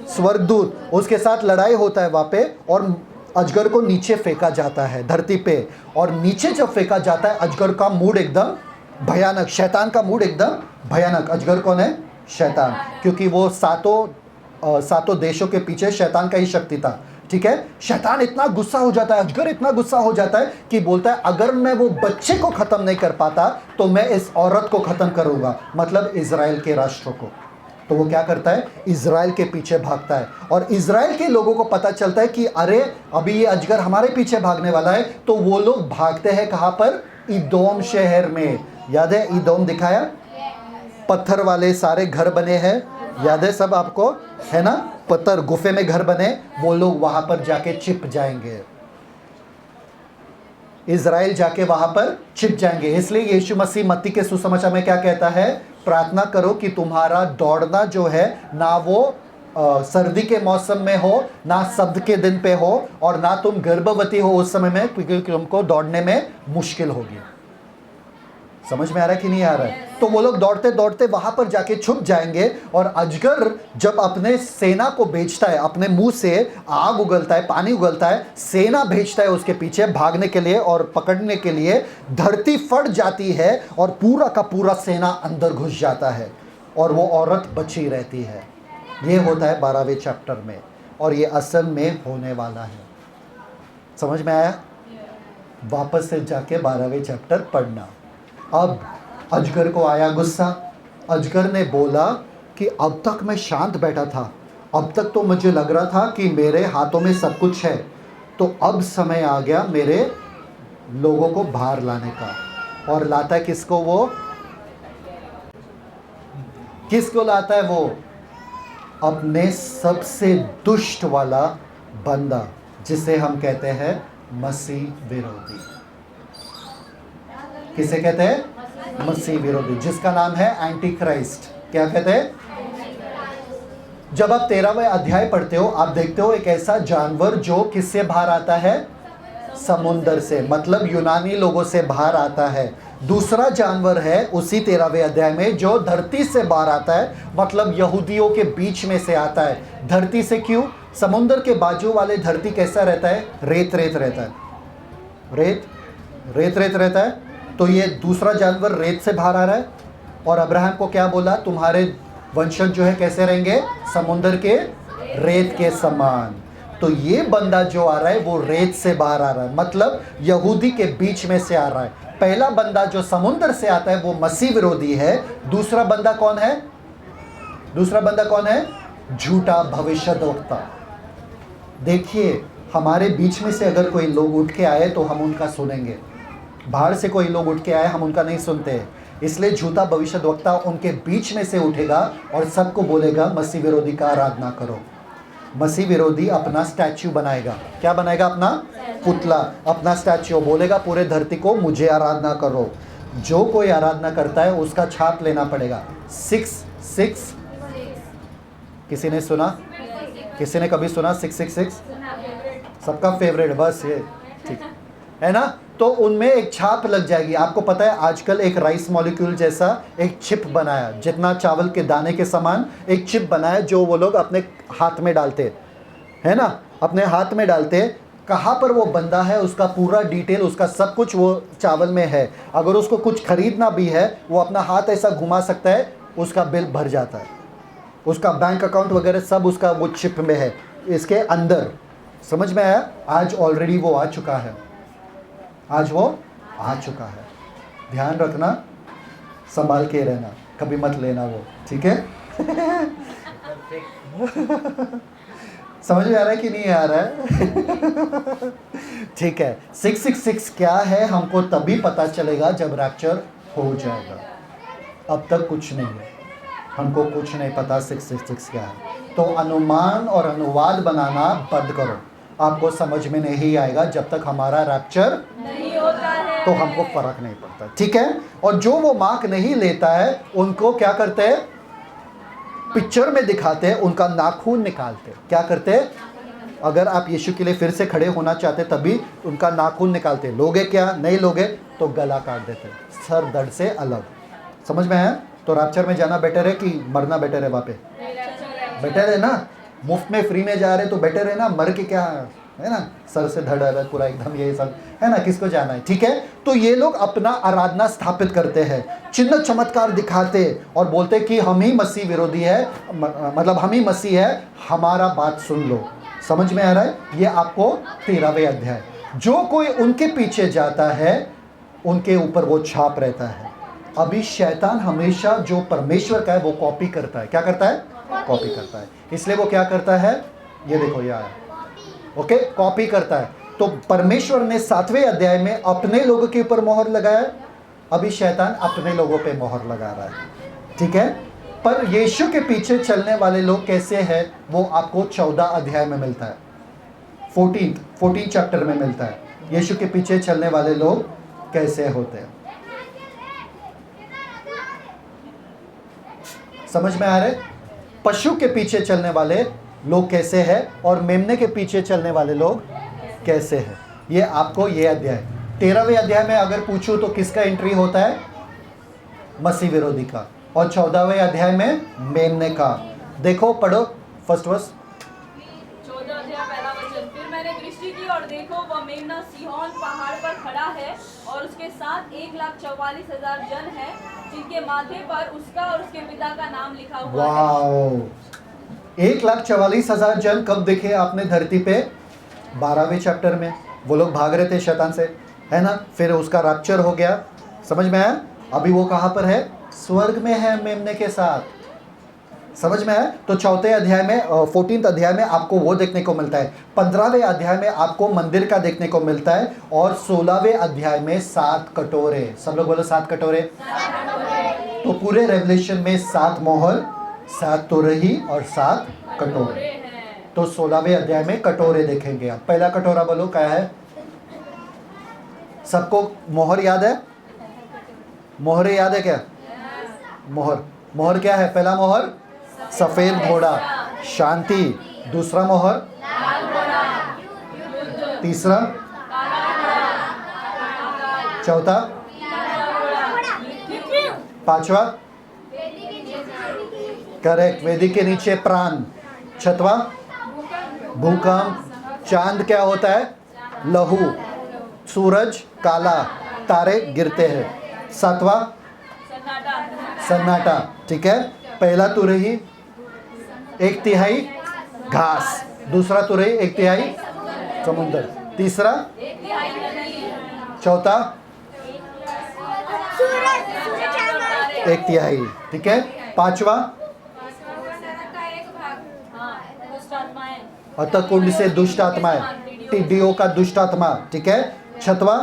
स्वर्गदूत। उसके साथ लड़ाई होता है वहां पे, और अजगर को नीचे फेंका जाता है धरती पे। और नीचे जब फेंका जाता है, अजगर का मूड एकदम भयानक, शैतान का मूड एकदम भयानक। अजगर कौन है? शैतान। क्योंकि वो सातों देशों के पीछे शैतान का ही शक्ति था। ठीक है, शैतान इतना गुस्सा हो जाता है, अजगर इतना गुस्सा हो जाता है कि बोलता है अगर मैं वो बच्चे को खत्म नहीं कर पाता तो मैं इस औरत को खत्म करूंगा, मतलब इजराइल के राष्ट्र को। तो वो क्या करता है? इजराइल के पीछे भागता है। और इजराइल के लोगों को पता चलता है कि अरे अभी ये अजगर हमारे पीछे भागने वाला है। तो वो लोग भागते हैं कहां पर? इदोम शहर में। याद है इदोम दिखाया? पत्थर वाले सारे घर बने हैं, याद है सब आपको, है ना? पत्थर गुफे में घर बने, वो लोग वहां पर जाके छिप जाएंगे। इजराइल जाके वहां पर छिप जाएंगे। इसलिए यीशु मसीह मत्ती के सुसमाचार में क्या कहता है? प्रार्थना करो कि तुम्हारा दौड़ना जो है ना वो सर्दी के मौसम में हो, ना शब्द के दिन पे हो, और ना तुम गर्भवती हो उस समय में, क्योंकि तुमको दौड़ने में मुश्किल होगी। समझ में आ रहा है कि नहीं आ रहा है? तो वो लोग दौड़ते दौड़ते वहां पर जाके छुप जाएंगे। और अजगर जब अपने सेना को भेजता है, अपने मुंह से आग उगलता है, पानी उगलता है, सेना भेजता है उसके पीछे भागने के लिए और पकड़ने के लिए, धरती फट जाती है और पूरा का पूरा सेना अंदर घुस जाता है। और वो औरत बची रहती है। ये होता है 12वें चैप्टर में, और ये असल में होने वाला है। समझ में आया? वापस से जाके 12वें चैप्टर पढ़ना। अब अजगर को आया गुस्सा। अजगर ने बोला कि अब तक मैं शांत बैठा था, अब तक तो मुझे लग रहा था कि मेरे हाथों में सब कुछ है, तो अब समय आ गया मेरे लोगों को बाहर लाने का। और लाता है किसको? वो किसको लाता है? वो अपने सबसे दुष्ट वाला बंदा, जिसे हम कहते हैं मसीह विरोधी। किसे कहते हैं? मसीह विरोधी, जिसका नाम है एंटी क्राइस्ट। क्या कहते हैं? जब आप 13वें अध्याय पढ़ते हो, आप देखते हो एक ऐसा जानवर जो किससे बाहर आता है? समुंदर से, मतलब यूनानी लोगों से बाहर आता है। दूसरा जानवर है उसी 13वें अध्याय में जो धरती से बाहर आता है, मतलब यहूदियों के बीच में से आता है। धरती से क्यों? समुंदर के बाजू वाले धरती कैसा रहता है? रेत रेत रहता है, रेत रेत रेत रहता है। तो ये दूसरा जानवर रेत से बाहर आ रहा है, और अब्राहम को क्या बोला? तुम्हारे वंशज जो है कैसे रहेंगे? समुंदर के रेत के समान। तो ये बंदा जो आ रहा है वो रेत से बाहर आ रहा है, मतलब यहूदी के बीच में से आ रहा है। पहला बंदा जो समुंदर से आता है वो मसीह विरोधी है। दूसरा बंदा कौन है? दूसरा बंदा कौन है? झूठा भविष्यद्वक्ता। देखिए, हमारे बीच में से अगर कोई लोग उठ के आए तो हम उनका सुनेंगे, बाहर से कोई लोग उठ के आए हम उनका नहीं सुनते। इसलिए झूठा भविष्यद्वक्ता उनके बीच में से उठेगा और सबको बोलेगा मसीह विरोधी का आराधना करो। मसीह विरोधी अपना स्टैच्यू बनाएगा। क्या बनाएगा? अपना पुतला, अपना स्टैच्यू। बोलेगा पूरे धरती को मुझे आराधना करो। जो कोई आराधना करता है उसका छाप लेना पड़ेगा। 666। किसी ने सुना? किसी ने कभी सुना 666? सबका फेवरेट, बस ये ठीक है ना। तो उनमें एक छाप लग जाएगी। आपको पता है आजकल एक राइस मॉलिक्यूल जैसा एक चिप बनाया, जितना चावल के दाने के समान एक चिप बनाया, जो वो लोग अपने हाथ में डालते है ना, अपने हाथ में डालते। कहाँ पर वो बंदा है उसका पूरा डिटेल, उसका सब कुछ वो चावल में है। अगर उसको कुछ खरीदना भी है वो अपना हाथ ऐसा घुमा सकता है, उसका बिल भर जाता है। उसका बैंक अकाउंट वगैरह सब उसका वो चिप में है, इसके अंदर। समझ में आया? आज ऑलरेडी वो आ चुका है, आज वो आ चुका है। ध्यान रखना, संभाल के रहना, कभी मत लेना वो, ठीक है? समझ में आ रहा है कि नहीं आ रहा है? ठीक है। 666 क्या है हमको तभी पता चलेगा जब रैप्चर हो जाएगा। अब तक कुछ नहीं है, हमको कुछ नहीं पता 666 क्या है। तो अनुमान और अनुवाद बनाना बंद करो, आपको समझ में नहीं आएगा जब तक हमारा रैप्चर नहीं होता है, तो हमको फर्क नहीं पड़ता, ठीक है? और जो वो मार्क नहीं लेता है उनको क्या करते हैं? पिक्चर में दिखाते हैं, उनका नाखून निकालते हैं। क्या करते हैं? अगर आप यीशु के लिए फिर से खड़े होना चाहते तभी उनका नाखून निकालते हैं। लोगे क्या? नहीं लोगे तो गला काट देते हैं, सर दर्द से अलग। समझ में है? तो रैप्चर में जाना बेटर है कि मरना बेटर है? वहाँ पे बेटर है ना, मुफ्त में फ्री में जा रहे तो बेटर है ना, मर के क्या है ना, सर से धड़ अलग पूरा एकदम, ये सब है ना, किसको जाना है, ठीक है? तो ये लोग अपना आराधना स्थापित करते हैं, चिन्ह चमत्कार दिखाते और बोलते कि हम ही मसीह विरोधी है, मतलब हम ही मसीह है, हमारा बात सुन लो। समझ में आ रहा है? ये आपको 13वें अध्याय। जो कोई उनके पीछे जाता है उनके ऊपर वो छाप रहता है। अभी शैतान हमेशा जो परमेश्वर का है वो कॉपी करता है। क्या करता है? कॉपी करता है। इसलिए वो क्या करता है? ये देखो, ये आया, ओके, कॉपी करता है। तो परमेश्वर ने 7वें अध्याय में अपने लोगों के ऊपर मोहर लगाया, अभी शैतान अपने लोगों पे मोहर लगा रहा है, ठीक है? पर यीशु के पीछे चलने वाले लोग कैसे हैं वो आपको 14 अध्याय में मिलता है, 14 चैप्टर में मिलता है। यीशु के पीछे चलने वाले लोग कैसे होते हैं, समझ में आ रहे? पशु के पीछे चलने वाले लोग कैसे हैं और मेमने के पीछे चलने वाले लोग कैसे हैं, ये आपको ये अध्याय 13वें अध्याय में अगर पूछूं तो किसका एंट्री होता है? मसीह विरोधी का। और 14वें अध्याय में मेमने का। देखो, पढ़ो फर्स्ट वर्स। 14 अध्याय पहला वचन। फिर मैंने दृष्टि दृष्टि की और देखो वह मेमना सिहोन पहाड़ पर खड़ा है और उसके साथ 1,44,000 जन है जिनके माथे पर उसका और उसके पिता का नाम लिखा हुआ है। वाओ, 1,44,000 जन कब देखे आपने धरती पे? 12वें चैप्टर में वो लोग भाग रहे थे शैतान से, है ना? फिर उसका रैप्चर हो गया, समझ में आया? अभी वो कहाँ पर है? स्वर्ग में है मेमने के साथ, समझ में आया? तो 4थे अध्याय में 14th अध्याय में आपको वो देखने को मिलता है, 15वें अध्याय में आपको मंदिर का देखने को मिलता है, और 16वें अध्याय में 7 कटोरे। सब लोग बोलो 7 कटोरे। तो पूरे रेवलेशन में 7 मोहर, 7 तुरही और 7 कटोरे। तो 16वें अध्याय में कटोरे देखेंगे आप। पहला कटोरा बोलो क्या है? सबको मोहर याद है? मोहर याद है क्या? मोहर, मोहर क्या है? पहला मोहर सफेद घोड़ा, शांति। दूसरा मोहर, तीसरा, चौथा, पांचवा, करेक्ट, वेदी के नीचे प्राण। छठवा, भूकंप। चांद क्या होता है? लहू। सूरज काला, तारे गिरते हैं। सातवां, सन्नाटा। ठीक है, पहला तुरही 1/3 घास, दूसरा तुरही 1/3 समुद्र, तीसरा, चौथा 1/3। ठीक है, पांचवा अतः कुंड से दुष्ट आत्माएं, टिड्डियों का दुष्ट आत्मा। ठीक है, छठवा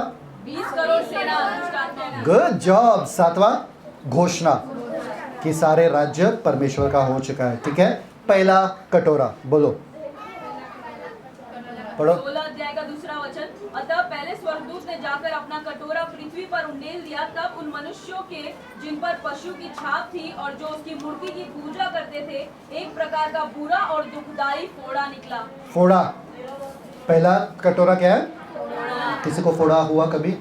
20 करोड़ सेना दुष्ट आत्माएं। Good job. सातवां घोषणा कि सारे राज्य परमेश्वर का हो चुका है। ठीक है, पहला कटोरा बोलो, पढ़ो। 16 अध्याय का दूसरा वचन। अतः पहले स्वर्गदूत ने जाकर अपना कटोरा पृथ्वी पर उंडेल दिया, तब उन मनुष्यों के जिन पर पशु की छाप थी और जो उसकी मूर्ति की पूजा करते थे, एक प्रकार का बुरा और दुखदाई फोड़ा निकला। फोड़ा, पहला कटोरा क्या है? किसी को फोड़ा हुआ कभी?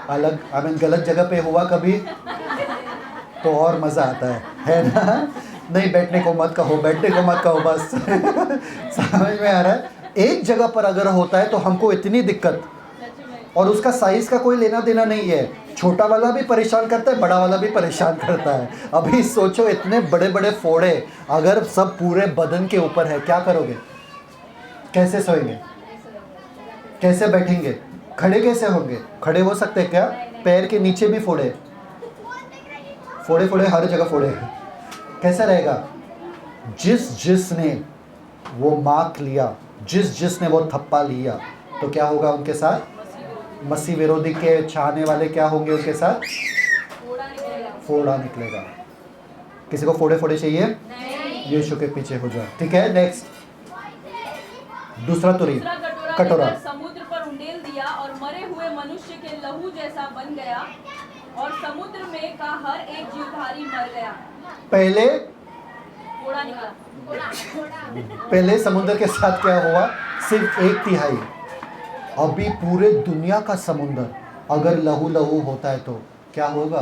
अलग गलत जगह पे हुआ कभी? तो और मजा आता है ना? नहीं, बैठने को मत कहो, बैठने को मत कहो, बस समझ में आ रहा है? एक जगह पर अगर होता है तो हमको इतनी दिक्कत, और उसका साइज का कोई लेना देना नहीं है। छोटा वाला भी परेशान करता है, बड़ा वाला भी परेशान करता है। अभी सोचो, इतने बड़े बड़े फोड़े अगर सब पूरे बदन के ऊपर है, क्या करोगे? कैसे सोएंगे? कैसे बैठेंगे? खड़े कैसे होंगे? खड़े हो सकते हैं क्या? पैर के नीचे भी फोड़े, फोड़े फोड़े हर जगह फोड़े। कैसे रहेगा? जिसने वो मार्क लिया, जिसने वो थप्पा लिया, तो क्या होगा उनके साथ? मसीह विरोधी के चाहने वाले क्या होंगे उनके साथ? फोड़ा निकलेगा। किसी को फोड़े फोड़े चाहिए? यीशु के पीछे हो जाए। ठीक है, नेक्स्ट दूसरा तुरी कटोरा समुद्र पर उंडेल दिया और मरे हुए मनुष्य के लहू जैसा बन गया, और समुद्र में का हर एक जीवधारी मर गया। पहले फोड़ा निकला। पहले समुद्र के साथ क्या हुआ? सिर्फ 1/3। अभी पूरे दुनिया का समुद्र अगर लहू लहू होता है तो क्या होगा?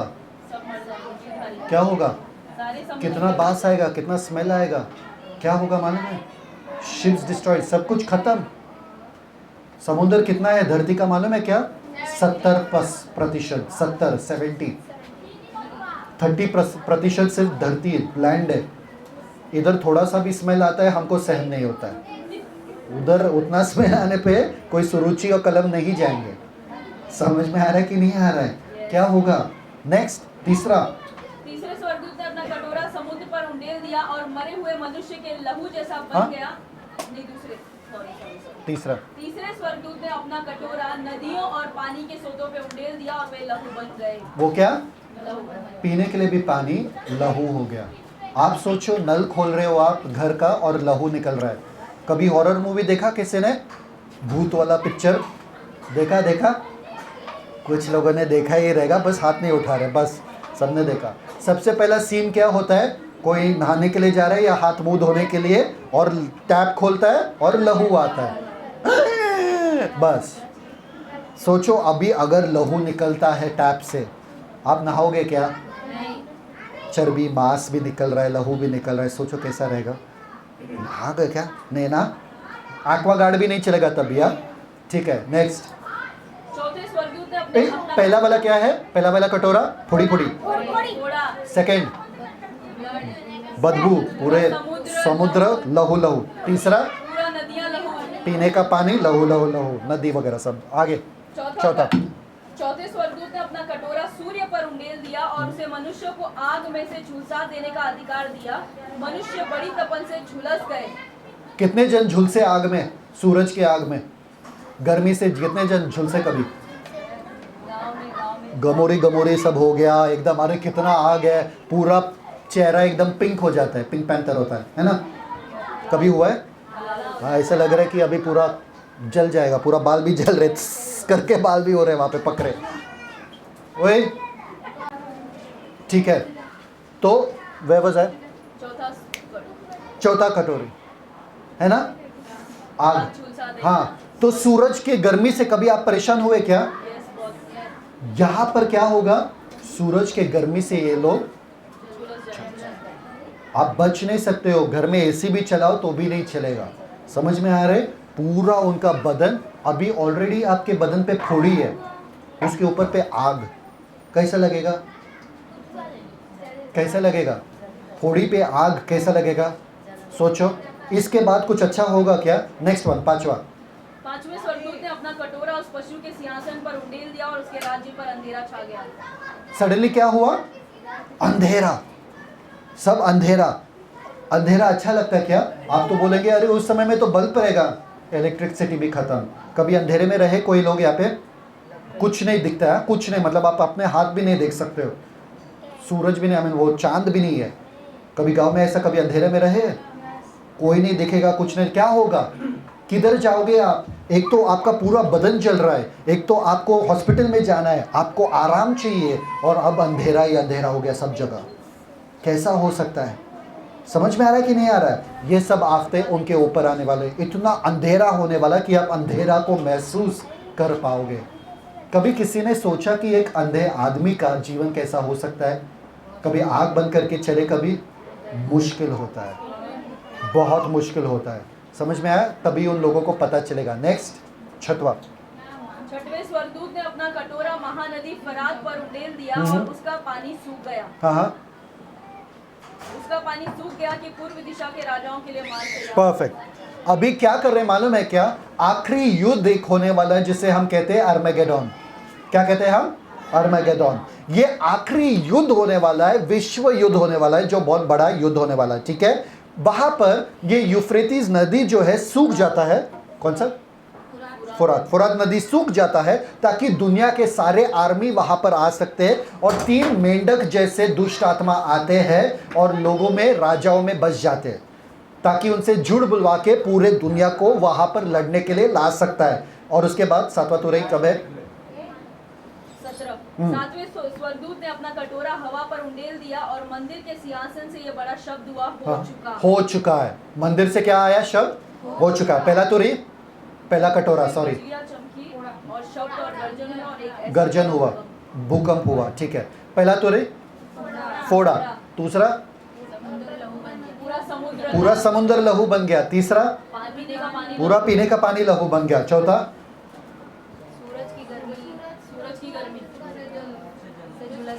सब मर जाएंगे जीवधारी। क्या होगा? सारे समुद्र कितना बास आएगा, कितना स्मेल आएगा, क्या होगा मालूम है? शिप्स डिस्ट्रॉयड, सब कुछ खत्म। समुद्र कितना है धरती का मालूम है क्या? 70%, 70 30% सिर्फ धरती लैंड है। इधर थोड़ा सा भी स्मेल आता है हमको सहन नहीं होता है, उधर उतना स्मेल आने पे कोई सुरुचि और कलम नहीं जाएंगे। समझ में आ रहा है कि नहीं आ रहा है? क्या होगा? नेक्स्ट तीसरे स्वर्गदूत ने अपना कटोरा समुद्र पर उंडेल दिया और मरे हुए मनुष्य के लहू जैसा बन गया। नहीं, तीसरा तीसरे स्वर्गदूत ने अपना कटोरा नदियों और पानी के सोतों पे उंडेल दिया और वे लहू बन गए। वो क्या? लहू बन गए। पीने के लिए भी पानी लहू हो गया। आप सोचो, नल खोल रहे हो आप घर का और लहू निकल रहा है। कभी हॉरर मूवी देखा किसी ने? भूत वाला पिक्चर देखा? कुछ लोगों ने देखा ही रहेगा, बस हाथ नहीं उठा रहे, बस सबने देखा। सबसे पहला सीन क्या होता है? कोई नहाने के लिए जा रहा है या हाथ मुंह धोने के लिए, और टैप खोलता है और लहू आता है। बस सोचो, अभी अगर लहू निकलता है टैप से, आप नहाओगे क्या? चर्बी मांस भी निकल रहा है, लहू भी निकल रहा है, सोचो कैसा रहेगा? नहा गए क्या? नहीं ना, एक्वागार्ड भी नहीं चलेगा तब भी। ठीक है, नेक्स्ट। चौथे स्वर्गदूत ने अपना पहला वाला क्या है? पहला वाला कटोरा फोड़ी फोड़ी। घोड़ा सेकंड बदबू, पूरे समुद्र लहू लहू। तीसरा पूरा नदियां लहू। पीने का पानी लहू लहू लहू, नदी वगैरह सब। आगे चौथा। चौथे स्वर्गदूत ने अपना कटोरा सूर्य पर उंडेल दिया और उसे मनुष्यों को आग में से झुलसा देने का अधिकार दिया। मनुष्य बड़ी तपन से झुलस गए। कितने जन झुलसे आग में? सूरज की आग में, गर्मी से कितने जन झुलसे? कभी गाँव में गमोरी गमोरी सब हो गया एकदम। अरे कितना आग है, पूरा चेहरा एकदम पिंक हो जाता है, पिंक पैंथर होता है ना? कभी हुआ है? हाँ, ऐसा लग रहा है कि अभी पूरा जल जाएगा, पूरा बाल भी जल रहे, tss करके बाल भी हो रहे वहां पे पकड़े। ओए ठीक है, तो वह वजह चौथा कटोरी है ना, आग। झुलसा दे। हाँ, तो सूरज की गर्मी से कभी आप परेशान हुए क्या? यस बहुत यहाँ पर क्या होगा? सूरज के गर्मी से ये लोग, झुलस जाए। आप बच नहीं सकते हो। घर में एसी भी चलाओ तो भी नहीं चलेगा। समझ में आ रहे? पूरा उनका बदन, अभी ऑलरेडी आपके बदन पे फोड़ी है, उसके ऊपर पे आग। कैसा लगेगा? कैसा लगेगा? फोड़ी पे आग कैसा लगेगा? सोचो। इसके बाद कुछ अच्छा होगा क्या? नेक्स्ट वन, पांचवा। पांचवें स्वर्गदूत ने अपना कटोरा उस पशु के सिंहासन पर उंडेल दिया और उसके राज्य पर अंधेरा छा गया। सडनली क्या हुआ? अंधेरा, सब अंधेरा। अंधेरा अच्छा लगता है क्या? आप तो बोलेंगे अरे उस समय में तो बल्ब रहेगा, इलेक्ट्रिसिटी भी खत्म। कभी अंधेरे में रहे कोई लोग यहाँ पे? कुछ नहीं दिखता है, कुछ नहीं, मतलब आप अपने हाथ भी नहीं देख सकते हो, सूरज भी नहीं, आई मीन वो चांद भी नहीं है। कभी गांव में ऐसा कभी अंधेरे में रहे? कोई नहीं दिखेगा, कुछ नहीं। क्या होगा? किधर जाओगे आप? एक तो आपका पूरा बदन जल रहा है, एक तो आपको हॉस्पिटल में जाना है, आपको आराम चाहिए, और अब अंधेरा ही अंधेरा हो गया सब जगह। कैसा हो सकता है? समझ में आ रहा है कि नहीं आ रहा है? ये सब आफतें उनके ऊपर आने वाले, इतना अंधेरा होने वाला कि आप अंधेरा को महसूस कर पाओगे। कभी किसी ने सोचा कि एक अंधे आदमी का जीवन कैसा हो सकता है? कभी आग बंद करके चले, कभी मुश्किल होता है, बहुत मुश्किल होता है। समझ में आया? तभी उन लोगों को पता चलेगा। नेक्स्ट, छठवां। छठवें स्वर्गदूत ने अपना कटोरा महानदी फरात पर उंडेल दिया और उसका पानी सूख गया। हाँ, उसका पानी सूख गया कि पूर्व दिशा के राजाओं के लिए मार्ग तैयार। परफेक्ट। अभी क्या कर रहे हैं मालूम है क्या? आखिरी युद्ध एक होने वाला है जिसे हम कहते हैं अर्मेगेडोन। क्या कहते हैं हम? अर्मेगेडोन। ये आखिरी युद्ध होने वाला है, विश्व युद्ध होने वाला है, जो बहुत बड़ा युद्ध होने वाला है। ठीक है, वहां पर ये यूफ्रेटिस नदी जो है सूख जाता है। कौन सा? फुरात नदी सूख जाता है, ताकि दुनिया के सारे आर्मी वहां पर आ सकते हैं, और 3 मेंढक जैसे दुष्ट आत्मा आते हैं और लोगों में, राजाओं में बस जाते हैं, ताकि उनसे जुड़ बुलवा के पूरे दुनिया को वहां पर लड़ने के लिए ला सकता है। और उसके बाद सातवां तुरई कब है? 17। सातवें स्वर्गदूत ने अपना कटोरा हवा पर उंडेल दिया और मंदिर के सिंहासन से यह बड़ा शब्द हुआ, हो चुका है। मंदिर से क्या आया शब्द? हो चुका है। पहला तुरई, पहला कटोरा, सॉरी, चमकी और शब्द और गर्जन हुआ और एक ऐसा गर्जन हुआ, भूकंप हुआ। ठीक है, पहला तुरई फोड़ा। दूसरा, पूरा समुद्र लहू बन गया। तीसरा, पीने का पानी पूरा पीने का पानी लहू बन गया। चौथा,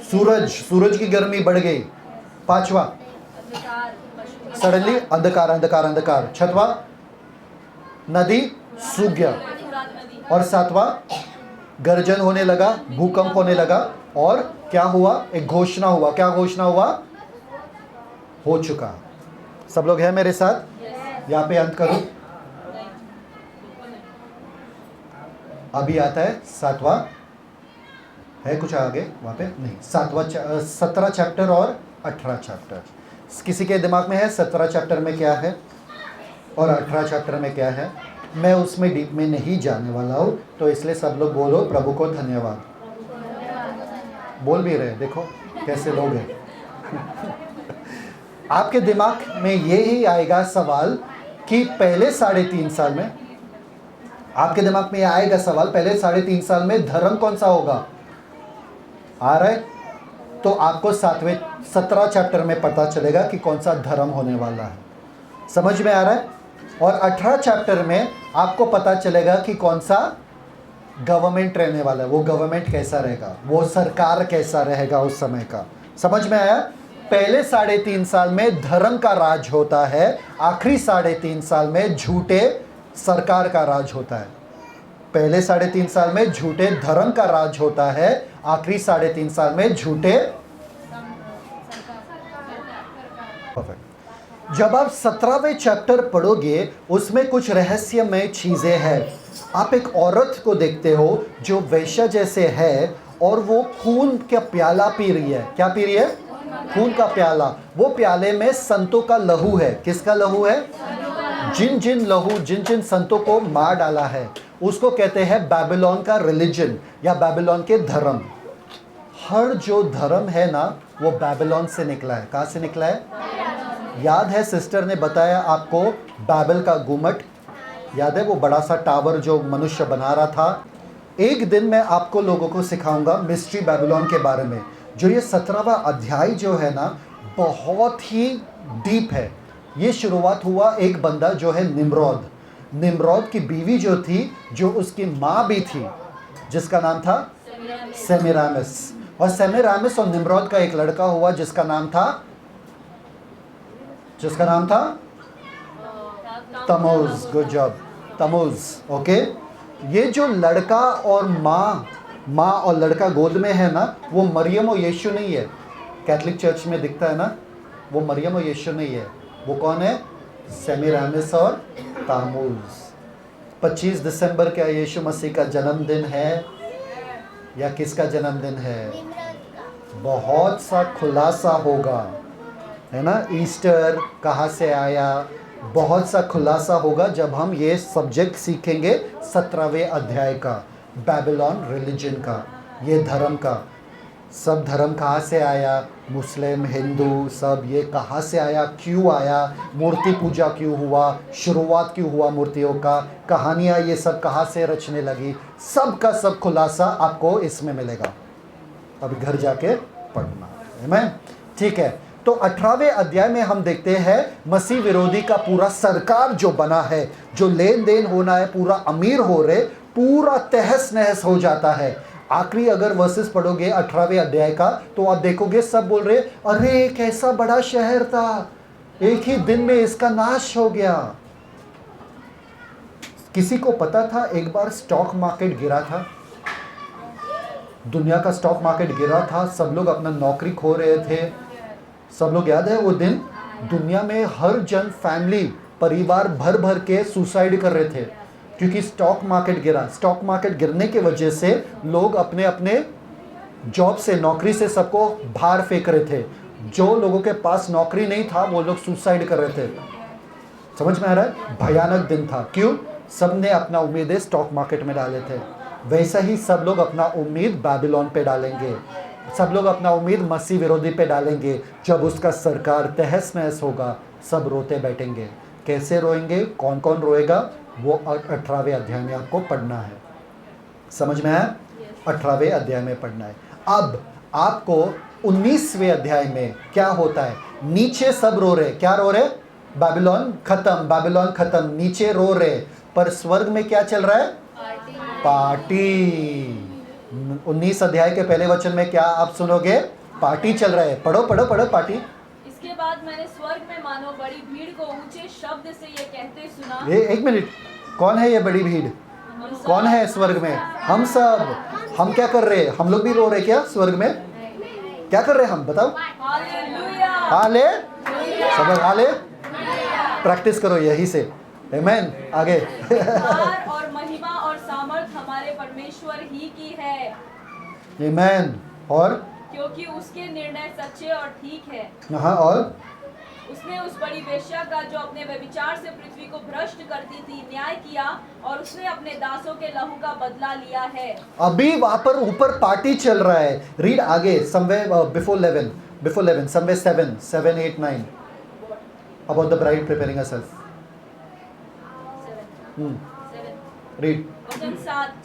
सूरज की गर्मी बढ़ गई। पांचवा, सडनली अंधकार अंधकार अंधकार। छठवा, नदी सूख गया। और सातवां, गर्जन होने लगा, भूकंप होने लगा। और क्या हुआ? एक घोषणा हुआ। क्या घोषणा हुआ? हो चुका। सब लोग हैं मेरे साथ? यहाँ पे अंत करूं। अभी आता है सातवां, है कुछ आगे वहाँ पे? नहीं। 17 चैप्टर और 18 चैप्टर। किसी के दिमाग में है 17 चैप्टर में क्या है और 18 चैप्टर में क्या है? मैं उसमें डीप में नहीं जाने वाला हूँ, तो इसलिए सब लोग बोलो प्रभु को धन्यवाद। बोल भी रहे, देखो कैसे लोग हैं। आपके दिमाग में ये ही आएगा सवाल कि पहले 3.5 साल में, आपके दिमाग में आएगा सवाल, पहले 3.5 साल में धर्म कौन सा होगा? आ रहा है? तो आपको 17 चैप्टर में पता चलेगा कि कौन सा धर्म होने वाला है। समझ में आ रहा है? और 18 चैप्टर में आपको पता चलेगा कि कौन सा गवर्नमेंट रहने वाला है, वो गवर्नमेंट कैसा रहेगा, वो सरकार कैसा रहेगा उस समय का। समझ में आया? पहले 3.5 साल में धर्म का राज होता है, आखिरी 3.5 साल में झूठे सरकार का राज होता है। पहले 3.5 साल में झूठे धर्म का राज होता है, आखिरी 3.5 साल में झूठे। जब आप 17वें चैप्टर पढ़ोगे उसमें कुछ रहस्यमय चीजें हैं। आप एक औरत को देखते हो जो वेश्या जैसे है और वो खून का प्याला पी रही है। क्या पी रही है? खून का प्याला। वो प्याले में संतों का लहू है। किसका लहू है? जिन जिन संतों को मार डाला है उसको कहते हैं बेबीलोन का रिलीजन या बेबीलोन के धर्म। हर जो धर्म है ना वो बेबीलोन से निकला है। कहाँ से निकला है? याद है सिस्टर ने बताया आपको बाबेल का गुम्मट, याद है वो बड़ा सा टावर जो मनुष्य बना रहा था। एक दिन मैं आपको लोगों को सिखाऊंगा मिस्ट्री बेबीलोन के बारे में। जो ये 17वां अध्याय जो है ना बहुत ही डीप है। ये शुरुआत हुआ एक बंदा जो है निम्रोद की बीवी जो थी, जो उसकी माँ भी थी, जिसका नाम था सेमिरामिस। और सेमिरामिस और निम्रोद का एक लड़का हुआ जिसका नाम था Tammuz. Good job, Tammuz. Okay, ये जो लड़का और माँ और लड़का गोद में है ना, वो मरियम और यीशु नहीं है। कैथोलिक चर्च में दिखता है ना, वो मरियम और यीशु नहीं है। वो कौन है? सेमिरामिस और तमूज। 25 दिसंबर क्या यीशु मसीह का जन्मदिन है या किसका जन्मदिन है? बहुत सा खुलासा होगा, है ना। ईस्टर कहाँ से आया, बहुत सा खुलासा होगा जब हम ये सब्जेक्ट सीखेंगे 17वें अध्याय का, बेबीलोन रिलीजन का, ये धर्म का। सब धर्म कहाँ से आया, मुस्लिम हिंदू सब, ये कहाँ से आया, क्यों आया, मूर्ति पूजा क्यों हुआ, शुरुआत क्यों हुआ मूर्तियों का, कहानियाँ ये सब कहाँ से रचने लगी, सब का सब खुलासा आपको इसमें मिलेगा। अभी घर जाके पढ़ना है मैं, ठीक है। तो 18वें अध्याय में हम देखते हैं मसीह विरोधी का पूरा सरकार जो बना है, जो लेन देन होना है, पूरा अमीर हो रहे, पूरा तहस नहस हो जाता है। आखिरी अगर वर्सेस पढ़ोगे 18वें अध्याय का तो आप देखोगे सब बोल रहे अरे एक ऐसा बड़ा शहर था, एक ही दिन में इसका नाश हो गया। किसी को पता था एक बार स्टॉक मार्केट गिरा था, दुनिया का स्टॉक मार्केट गिरा था, सब लोग अपना नौकरी खो रहे थे। सब लोग याद है वो दिन, दुनिया में हर जन फैमिली परिवार भर भर के सुसाइड कर रहे थे क्योंकि स्टॉक मार्केट गिरा। स्टॉक मार्केट गिरने की वजह से लोग अपने अपने जॉब से, नौकरी से सबको बाहर फेंक रहे थे। जो लोगों के पास नौकरी नहीं था वो लोग सुसाइड कर रहे थे। समझ में आ रहा है? भयानक दिन था। क्यों? सब ने अपना उम्मीदें स्टॉक मार्केट में डाले थे। वैसा ही सब लोग अपना उम्मीद बेबीलोन पे डालेंगे, सब लोग अपना उम्मीद मसीह विरोधी पे डालेंगे। जब उसका सरकार तहस नहस होगा सब रोते बैठेंगे। कैसे रोएंगे, कौन कौन रोएगा, वो 18वें अध्याय में आपको पढ़ना है। समझ में आया? 18वें अध्याय में पढ़ना है। अब आपको 19वें अध्याय में क्या होता है, नीचे सब रो रहे, क्या रो रहे? बेबीलोन खत्म, बेबीलोन खत्म, नीचे रो रहे। पर स्वर्ग में क्या चल रहा है? पार्टी। 19 अध्याय के पहले वचन में क्या आप सुनोगे? पार्टी चल रहा है। पढ़ो पढ़ो पढ़ो पार्टी। इसके बाद मैंने स्वर्ग में मानो बड़ी भीड़ को ऊंचे शब्द से ये कहते सुना। ये एक मिनट, कौन है ये बड़ी भीड़? कौन है स्वर्ग में? हम सब। हम क्या कर रहे हैं? हम लोग भी रो रहे क्या स्वर्ग में? क्या कर रहे हैं हम, बताओ? हालेलुया, हाले सब हाले प्रैक्टिस करो यही से। आमेन। आगे प्यार और महिमा और सामर्थ हमारे परमेश्वर ही की है। आमेन। और क्योंकि उसके निर्णय सच्चे और ठीक है। हाँ, और उसने उस बड़ी वेश्या का जो अपने व्यभिचार से पृथ्वी को भ्रष्ट करती थी न्याय किया, और उसने अपने दासों के लहू का बदला लिया है। अभी वहां पर ऊपर पार्टी चल रहा है। रीड आगे, somewhere before 11, somewhere 7, 8, 9 about the bride preparing herself. Read वचन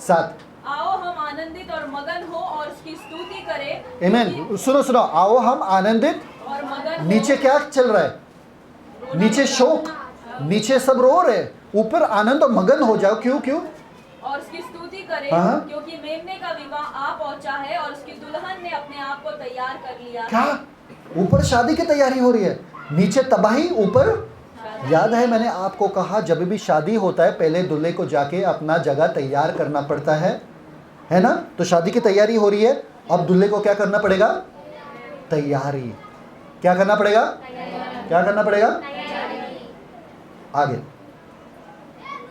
7। आओ हम आनंदित और मगन हो और उसकी स्तुति करें। आमेन। सुनो, आओ हम आनंदित। और मगन नीचे क्या चल रहा है? नीचे शोक, नीचे सब रो रहे, ऊपर आनंद और मगन हो जाओ। क्यों क्यों? और उसकी स्तुति करें, हाँ। क्योंकि मेमने का विवाह आ पहुंचा है और उसकी दुल्हन ने अपने आप को तैयार कर लिया। क्या? ऊपर शादी की तैयारी हो रही है, नीचे तबाही, ऊपर। याद है मैंने आपको कहा, जब भी शादी होता है पहले दूल्हे को जाके अपना जगह तैयार करना पड़ता है ना? तो शादी की तैयारी हो रही है, अब दूल्हे को क्या करना पड़ेगा? तैयारी। क्या करना पड़ेगा? क्या करना पड़ेगा? आगे।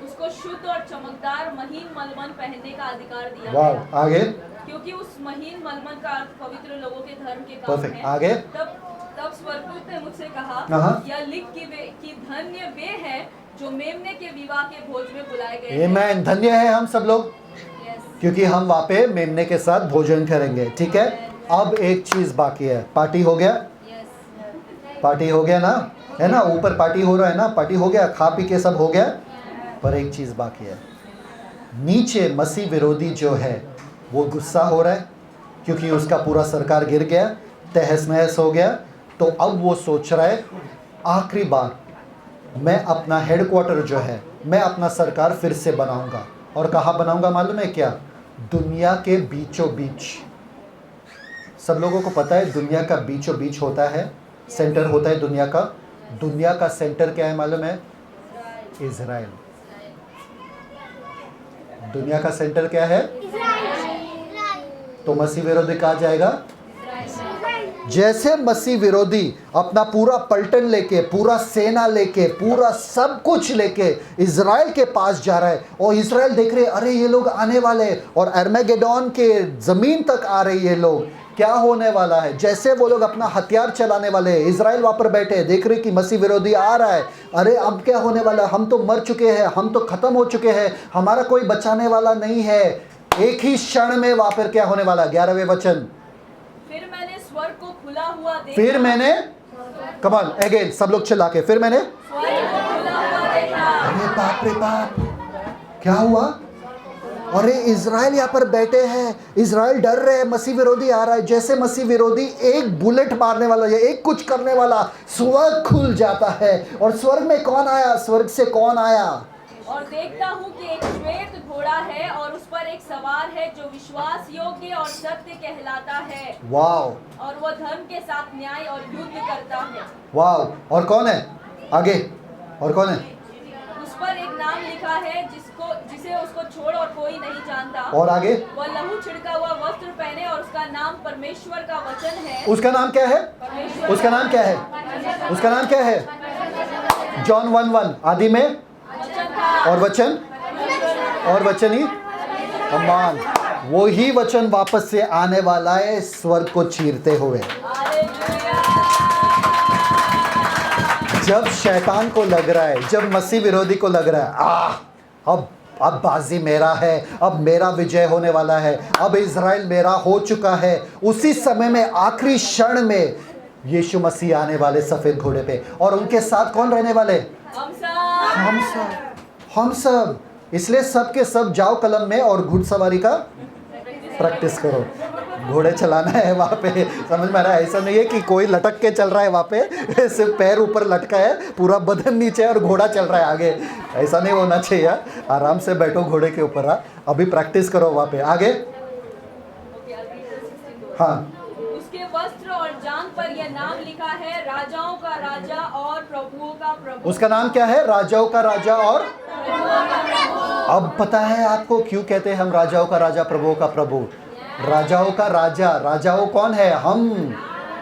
उसको शुद्ध और चमकदार महीन मलमल पहनने का अधिकार दिया वाह, गया, आगे। क्योंकि उस महीन मलमल का अर्थ पवित्र लोगों के धर्म के काम परफेक्ट, है। आगे। तब स्वर्गदूत ने मुझसे कहा, हाँ। यह लिख कि धन्य वे हैं जो मेमने के विवाह के भोज में बुलाए गए हैं। आमेन। धन्य है हम सब लोग, Yes. क्योंकि हम वहाँ पे मेमने के साथ भोजन करेंगे। ठीक है, अब एक चीज़ बाकी है। पार्टी हो गया? Yes. पार्टी हो गया ना, है ना? ऊपर पार्टी हो रहा है ना, पार्टी हो गया, खा पी के सब हो गया। पर एक चीज़ बाकी है, नीचे मसीह विरोधी जो है वो गुस्सा हो रहा है, क्योंकि उसका पूरा सरकार गिर गया, तहस नहस हो गया। तो अब वो सोच रहा है, आखिरी बार मैं अपना हेडक्वार्टर जो है, मैं अपना सरकार फिर से बनाऊंगा। और कहाँ बनाऊंगा मालूम है क्या? दुनिया के बीचों बीच। सब लोगों को पता है दुनिया का बीचों बीच होता है, सेंटर होता है दुनिया का। दुनिया का सेंटर क्या है मालूम है? इज़राइल। दुनिया का सेंटर क्या है? तो मसीह विरोधी कहाँ जाएगा? जैसे मसीह विरोधी अपना पूरा पलटन लेके, पूरा सेना लेके, पूरा सब कुछ लेके इज़राइल के पास जा रहा है, और इज़राइल देख रहे, अरे ये लोग आने वाले हैं, और अर्मेगेडोन के ज़मीन तक आ रहे ये लोग, क्या होने वाला है? जैसे वो लोग अपना हथियार चलाने वाले हैं, इज़राइल वहाँ पर बैठे हैं, देख रहे कि मसीह विरोधी आ रहा है। अरे अब क्या होने वाला है? हम तो मर चुके हैं, हम तो ख़त्म हो चुके हैं, हमारा कोई बचाने वाला नहीं है। एक ही क्षण में वहाँ पर क्या होने वाला? 11वें वचन। फिर मैंने स्वर्ग को खुला हुआ देखा। फिर मैंने, कमाल अगेन, सब लोग चिल्ला के, फिर मैंने, स्वर्ग को खुला हुआ देखा। अरे बाप रे बाप, क्या हुआ? अरे इज़राइल यहाँ पर बैठे हैं, इज़राइल डर रहे हैं, मसीह विरोधी आ रहा है। जैसे मसीह विरोधी एक बुलेट मारने वाला या एक कुछ करने वाला, स्वर्ग खुल जाता है। और स्वर्ग में कौन आया? स्वर्ग से कौन आया? और देखता हूँ कि एक श्वेत घोड़ा है और उस पर एक सवार है जो विश्वास योग्य और सत्य कहलाता है। वाह। और वो धर्म के साथ न्याय और युद्ध करता है। वाह। और कौन है आगे? और कौन है? उस पर एक नाम लिखा है जिसे उसको छोड़ और कोई नहीं जानता। और आगे? वह लहू छिड़का हुआ वस्त्र पहने और उसका नाम परमेश्वर का वचन है। उसका नाम क्या है? परमेश्वर उसका नाम क्या है? उसका नाम क्या है? जॉन 1:1, आदि में वचन था और वचन, और वचन ही अमान, वो ही वचन वापस से आने वाला है स्वर्ग को चीरते हुए। जब शैतान को लग रहा है, जब मसीह विरोधी को लग रहा है अब बाजी मेरा है, अब मेरा विजय होने वाला है, अब इज़राइल मेरा हो चुका है, उसी समय में आखिरी क्षण में यीशु मसीह आने वाले सफ़ेद घोड़े पे, और उनके साथ कौन रहने वाले? हम सब। इसलिए सब के सब जाओ कलम में और घुड़सवारी का प्रैक्टिस करो। घोड़े चलाना है वहाँ पे, समझ में आ रहा है? ऐसा नहीं है कि कोई लटक के चल रहा है वहाँ पे, सिर्फ पैर ऊपर लटका है, पूरा बदन नीचे और घोड़ा चल रहा है आगे। ऐसा नहीं होना चाहिए। आराम से बैठो घोड़े के ऊपर। अभी प्रैक्टिस करो वहाँ पे। आगे? हाँ। उसके वस्त्र और जांघ पर यह नाम लिखा है, राजाओं का राजा और प्रभुओं का प्रभु। उसका नाम क्या है? राजाओं का राजा और अब पता है आपको क्यों कहते हैं हम राजाओं का राजा, प्रभुओं का प्रभु? राजाओं का राजा, राजाओं कौन है?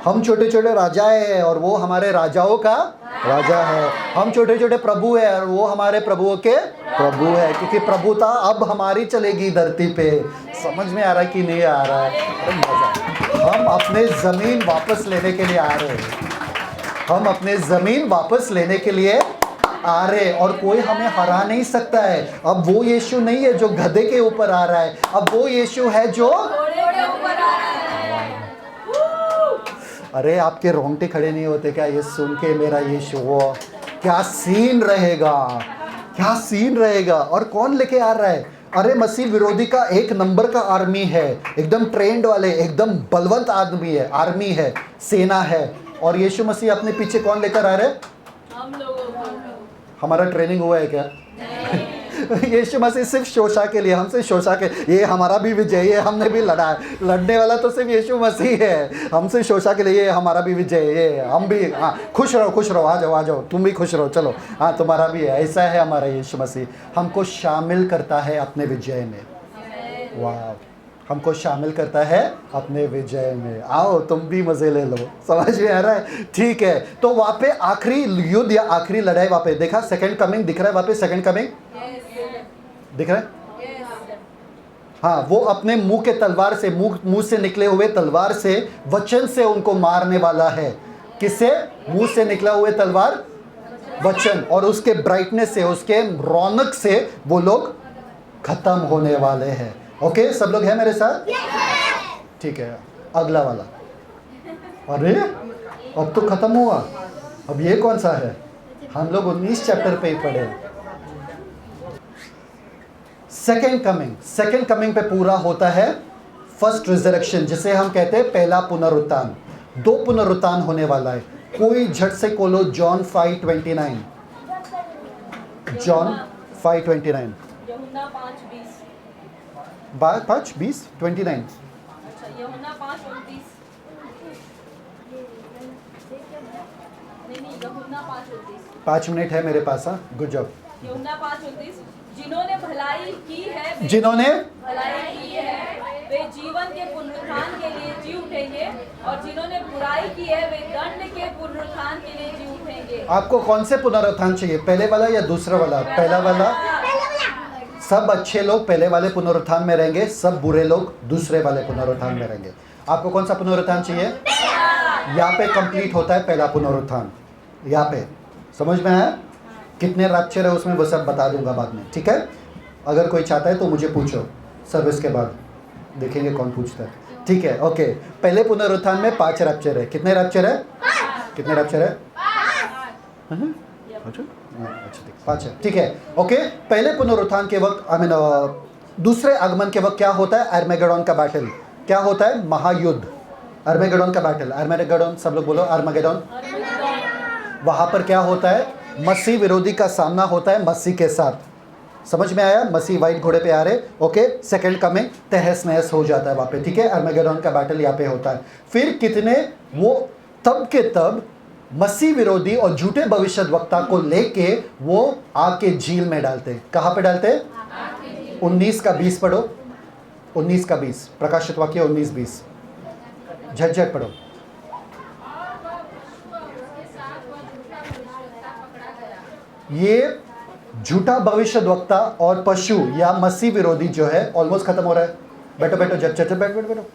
हम छोटे छोटे राजा है और वो हमारे राजाओं का राजा है। हम छोटे छोटे प्रभु है और वो हमारे प्रभुओं के प्रभु है, क्योंकि प्रभुता अब हमारी चलेगी धरती पे। समझ में आ रहा है कि नहीं आ रहा है? हम अपने ज़मीन वापस लेने के लिए आ रहे हैं। हम अपने ज़मीन वापस लेने के लिए आ रहे, और कोई हमें हरा नहीं सकता है। अब वो यीशु नहीं है जो गधे के ऊपर आ रहा है, अब वो यीशु है जो घोड़े के ऊपर आ रहा है। अरे आपके रोंगटे खड़े नहीं होते क्या ये सुन के? मेरा यीशु, वो क्या सीन रहेगा, क्या सीन रहेगा। और कौन लेके आ रहा है? अरे मसीह विरोधी का एक नंबर का आर्मी है, एकदम ट्रेंड वाले, एकदम बलवंत आदमी है, आर्मी है, सेना है। और यीशु मसीह अपने पीछे कौन लेकर आ रहे? हम लोगों को। हमारा ट्रेनिंग हुआ है क्या? यीशु मसीह सिर्फ शोषा के लिए, हमसे शोषा के, ये हमारा भी विजय, ये हमने भी लड़ा है, लड़ने वाला तो सिर्फ यीशु मसीह है, हमसे शोषा के लिए ये हमारा भी विजय, ये हम भी, हाँ खुश रहो, आ जाओ तुम भी खुश रहो, चलो हाँ तुम्हारा भी है। ऐसा है हमारा यीशु मसीह, हमको शामिल करता है अपने विजय में। वाह, हमको शामिल करता है अपने विजय में। आओ तुम भी मज़े ले लो, समझ में आ रहा है? ठीक है, तो वहाँ पे आखिरी युद्ध या आखिरी लड़ाई वहाँ पे देखा, सेकंड कमिंग दिख रहा है वहाँ पे, सेकंड कमिंग दिख रहा है। हाँ, वो अपने मुंह के तलवार से, मुंह से निकले हुए तलवार से, वचन से उनको मारने वाला है। किससे? मुंह से निकला हुए तलवार, वचन, और उसके ब्राइटनेस से, उसके रौनक से वो लोग खत्म होने वाले हैं। ओके, सब लोग हैं मेरे साथ? ठीक है, अगला वाला। अरे अब तो खत्म हुआ, अब ये कौन सा है? हम लोग 19 चैप्टर पे ही पढ़े। सेकेंड कमिंग पे पूरा होता है फर्स्ट रिजरेक्शन, जिसे हम कहते हैं पहला पुनरुत्थान। 2 पुनरुत्थान होने वाला है। कोई झट से खोलो जॉन 5:29, जॉन 5:29, यूहन्ना 5:20, 5:20, 29। अच्छा यूहन्ना 5:29, नहीं यूहन्ना 5:29, 5 मिनट है मेरे पास। हाँ, गुड जॉब। यूहन्ना 5:29, जिन्होंने भलाई की है, जिन्होंने भलाई की है वे जीवन के पुनरुत्थान के लिए जी उठेंगे, और जिन्होंने बुराई की है वे दंड के पुनरुत्थान के लिए जी उठेंगे। आपको कौन से पुनरुत्थान चाहिए, पहले वाला या दूसरा वाला? पहला वाला। सब अच्छे लोग पहले वाले पुनरुत्थान में रहेंगे, सब बुरे लोग दूसरे वाले पुनरुत्थान में रहेंगे। आपको कौन सा पुनरुत्थान चाहिए? यहाँ पे कंप्लीट होता है पहला पुनरुत्थान, यहाँ पे समझ में आया? कितने रैप्चर है उसमें वो सब बता दूंगा बाद में, ठीक है? अगर कोई चाहता है तो मुझे पूछो सर्विस के बाद, देखेंगे कौन पूछता है, ठीक है? ओके, पहले पुनरुत्थान में 5 रैप्चर है। कितने रैप्चर है? कितने रैप्चर है? अच्छा ठीक, 5 है, ठीक है। ओके, पहले पुनरुत्थान के वक्त, दूसरे आगमन के वक्त क्या होता है? आर्मेगेडोन का बैटल। क्या होता है? महायुद्ध, आर्मेगेडोन का बैटल। आर्मेगेडोन, सब लोग बोलो आर्मेगेडोन। वहाँ पर क्या होता है? मसीह विरोधी का सामना होता है मसीह के साथ। समझ में आया? मसीह वाइट घोड़े पे आ रहे। ओके, सेकंड कमिंग तहस नहस हो जाता है वहाँ पे, ठीक है? आर्मेगेडोन का बैटल यहाँ पे होता है। फिर कितने वो तब के तब मसीह विरोधी और झूठे भविष्यद्वक्ता को लेके वो आग के झील में डालते हैं। कहाँ पे डालते हैं? 19 का 20 पढ़ो, 19 का 20, प्रकाशित वाक्य 19:20, झट पढ़ो। ये झूठा भविष्यद्वक्ता और पशु या मसीह विरोधी जो है, ऑलमोस्ट खत्म हो रहा है। बैठो झट बैठो।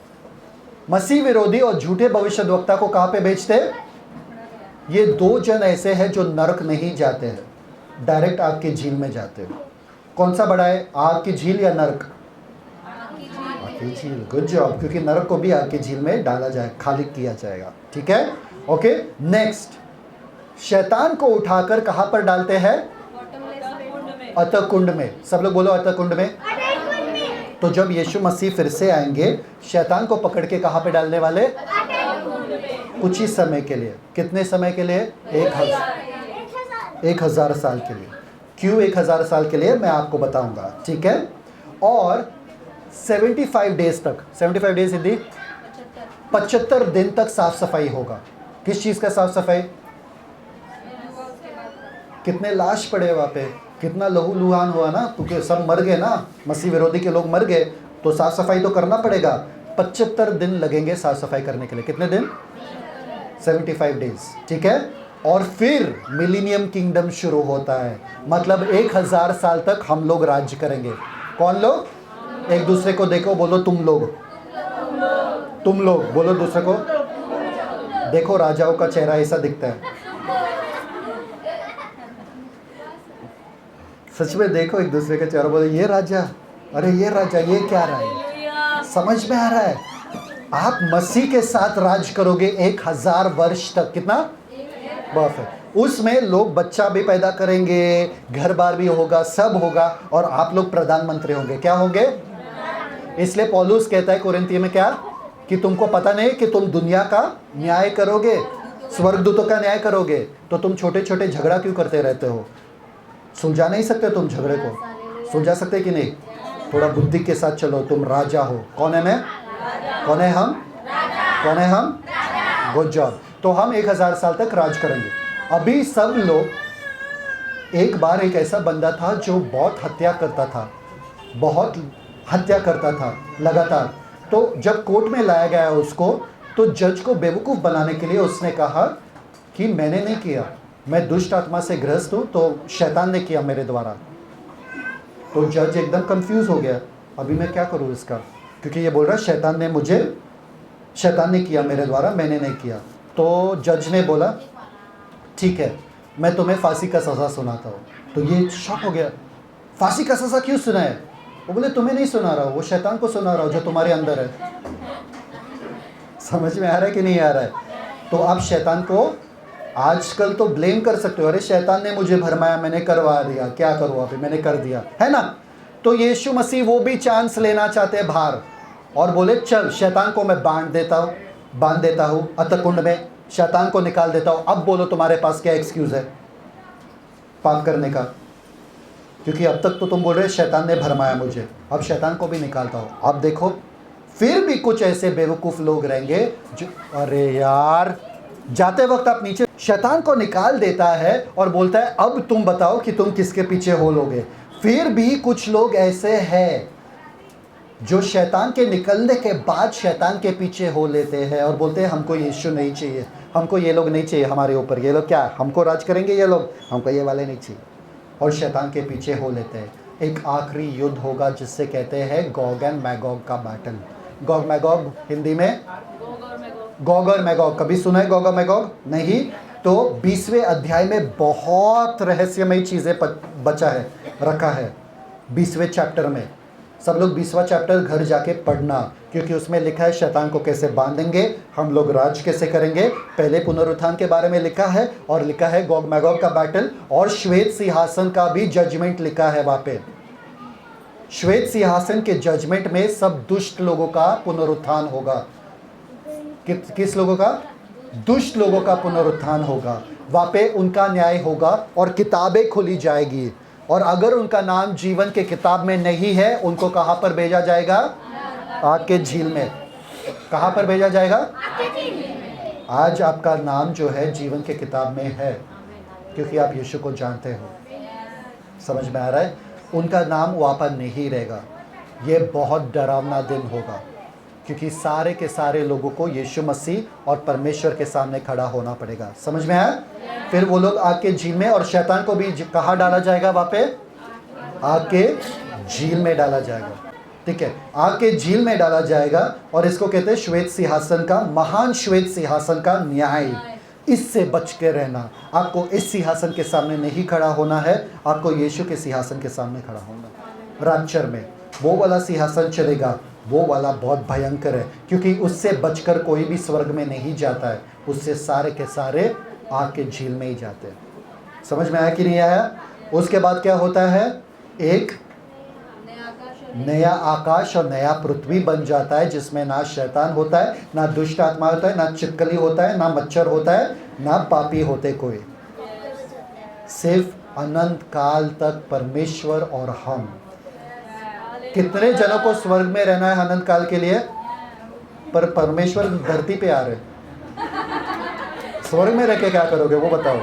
मसीह विरोधी और झूठे भविष्यद्वक्ता को कहाँ पे भेजते हैं? ये 2 जन ऐसे हैं जो नरक नहीं जाते हैं, डायरेक्ट आग की झील में जाते हैं। कौन सा बड़ा है, आग की झील या नरक? आग की झील, गुड जॉब, क्योंकि नरक को भी आग की झील में डाला जाए, खाली किया जाएगा, ठीक है? ओके, नेक्स्ट, शैतान को उठाकर कहाँ पर डालते हैं? अतः कुंड में। सब लोग बोलो अतः कुंड में। तो जब यीशु मसीह फिर से आएंगे, शैतान को पकड़ के कहाँ पे डालने वाले? कुछ ही समय के लिए। कितने समय के लिए? 1000 साल के लिए। क्यों 1000 साल के लिए, मैं आपको बताऊंगा, ठीक है? और 75 डेज तक, 75 डेज हिंदी 75 दिन तक साफ सफाई होगा। किस चीज़ का साफ सफाई? कितने लाश पड़े वहाँ पे, कितना लहू लुहान हुआ ना, क्योंकि सब मर गए ना, मसीह विरोधी के लोग मर गए, तो साफ सफाई तो करना पड़ेगा। 75 दिन लगेंगे साफ सफाई करने के लिए। कितने दिन? 75 डेज, ठीक है? और फिर मिलीनियम किंगडम शुरू होता है, मतलब 1000 साल तक हम लोग राज्य करेंगे। कौन लोग? एक दूसरे को देखो, बोलो तुम लोग। तुम लोग बोलो दूसरे को। देखो राजाओं का चेहरा ऐसा दिखता है, सच में देखो एक दूसरे का चेहरा, बोले ये राजा, अरे ये राजा, ये क्या रहा है? समझ में आ रहा है? आप मसीह के साथ राज करोगे 1000 वर्ष तक। कितना? परफेक्ट। उसमें लोग बच्चा भी पैदा करेंगे, घर बार भी होगा, सब होगा, और आप लोग प्रधानमंत्री होंगे। क्या होंगे? इसलिए पौलुस कहता है कोरिन्थियों में क्या, कि तुमको पता नहीं कि तुम दुनिया का न्याय करोगे, स्वर्गदूतों का न्याय करोगे, तो तुम छोटे छोटे झगड़ा क्यों करते रहते हो? सुलझा नहीं सकते तुम झगड़े को? सुलझा सकते कि नहीं? थोड़ा बुद्धि के साथ चलो, तुम राजा हो। कौन है मैं? कौन है हम? कौन है हम? Good job. तो हम 1000 साल तक राज करेंगे। अभी सब लोग, एक बार एक ऐसा बंदा था जो बहुत हत्या करता था, बहुत हत्या करता था लगातार। तो जब कोर्ट में लाया गया उसको, तो जज को बेवकूफ़ बनाने के लिए उसने कहा कि मैंने नहीं किया, मैं दुष्ट आत्मा से ग्रस्त हूँ, तो शैतान ने किया मेरे द्वारा। तो जज एकदम कंफ्यूज हो गया, अभी मैं क्या करूँ इसका, क्योंकि ये बोल रहा है शैतान ने किया मेरे द्वारा, मैंने नहीं किया। तो जज ने बोला ठीक है, मैं तुम्हें फांसी का सज़ा सुनाता हूँ। तो ये शॉक हो गया, फांसी का सज़ा क्यों सुनाए? वो बोले तुम्हें नहीं सुना रहा हूँ, वो शैतान को सुना रहा हूँ जो तुम्हारे अंदर है। समझ में आ रहा है कि नहीं आ रहा है? तो आप शैतान को आजकल तो ब्लेम कर सकते हो, अरे शैतान ने मुझे भरमाया, मैंने करवा दिया, क्या करूँ अभी, मैंने कर दिया, है ना? तो यीशु मसीह वो भी चांस लेना चाहते हैं बाहर, और बोले चल शैतान को मैं बांध देता हूँ अतकुंड में, शैतान को निकाल देता हूँ। अब बोलो तुम्हारे पास क्या एक्सक्यूज़ है पाप करने का? क्योंकि अब तक तो तुम बोल रहे शैतान ने भरमाया मुझे, अब शैतान को भी निकालता हूँ। अब देखो फिर भी कुछ ऐसे बेवकूफ़ लोग रहेंगे जो, अरे यार, जाते वक्त आप नीचे शैतान को निकाल देता है और बोलता है अब तुम बताओ कि तुम किसके पीछे हो लोगे। फिर भी कुछ लोग ऐसे हैं जो शैतान के निकलने के बाद शैतान के पीछे हो लेते हैं और बोलते हैं हमको यीशु नहीं चाहिए, हमको ये लोग नहीं चाहिए हमारे ऊपर, ये लोग क्या हमको राज करेंगे, ये लोग हमको ये वाले नहीं चाहिए, और शैतान के पीछे हो लेते हैं। एक आखिरी युद्ध होगा जिससे कहते हैं गॉग एंड मैगॉग का बैटल। गॉग मैगॉग हिंदी में गॉग और मैगॉग, कभी सुना है गॉग और मैगॉग? नहीं। तो 20वें अध्याय में बहुत रहस्यमय चीज़ें रखा है 20वें चैप्टर में। सब लोग 20वां चैप्टर घर जाके पढ़ना, क्योंकि उसमें लिखा है शैतान को कैसे बांधेंगे, हम लोग राज कैसे करेंगे। पहले पुनरुत्थान के बारे में लिखा है, और लिखा है गॉग मैगॉग का बैटल, और श्वेत सिंहासन का भी जजमेंट लिखा है वहाँ पे। श्वेत सिंहासन के जजमेंट में सब दुष्ट लोगों का पुनरुत्थान होगा। किस लोगों का? दुष्ट लोगों का पुनरुत्थान होगा। वहाँ पे उनका न्याय होगा और किताबें खुली जाएगी, और अगर उनका नाम जीवन के किताब में नहीं है, उनको कहाँ पर भेजा जाएगा? आग के झील में। कहाँ पर भेजा जाएगा? आज आपका नाम जो है जीवन के किताब में है, क्योंकि आप यीशु को जानते हो। समझ में आ रहा है? उनका नाम वहाँ पर नहीं रहेगा। ये बहुत डरावना दिन होगा, क्योंकि सारे के सारे लोगों को यीशु मसीह और परमेश्वर के सामने खड़ा होना पड़ेगा। समझ में आया? फिर वो लोग आग के झील में, और शैतान को भी कहाँ डाला जाएगा? वहाँ पे आग के झील में डाला जाएगा। ठीक है, आग के झील में डाला जाएगा, और इसको कहते हैं श्वेत सिंहासन का, महान श्वेत सिंहासन का न्याय। इससे बच के रहना। आपको इस सिंहासन के सामने नहीं खड़ा होना है, आपको यीशु के सिंहासन के सामने खड़ा होना। रैप्चर में वो वाला सिंहासन चलेगा, वो वाला बहुत भयंकर है, क्योंकि उससे बचकर कोई भी स्वर्ग में नहीं जाता है, उससे सारे के सारे आग के झील में ही जाते हैं। समझ में आया कि नहीं आया? उसके बाद क्या होता है? एक नया आकाश और नया पृथ्वी बन जाता है, जिसमें ना शैतान होता है, ना दुष्ट आत्मा होता है, ना चिपकली होता है, ना मच्छर होता है, ना पापी होते कोई। सिर्फ अनंत काल तक परमेश्वर और हम। कितने जनों को स्वर्ग में रहना है अनंत काल के लिए? पर परमेश्वर धरती पे आ रहे, स्वर्ग में रह के क्या करोगे वो बताओ?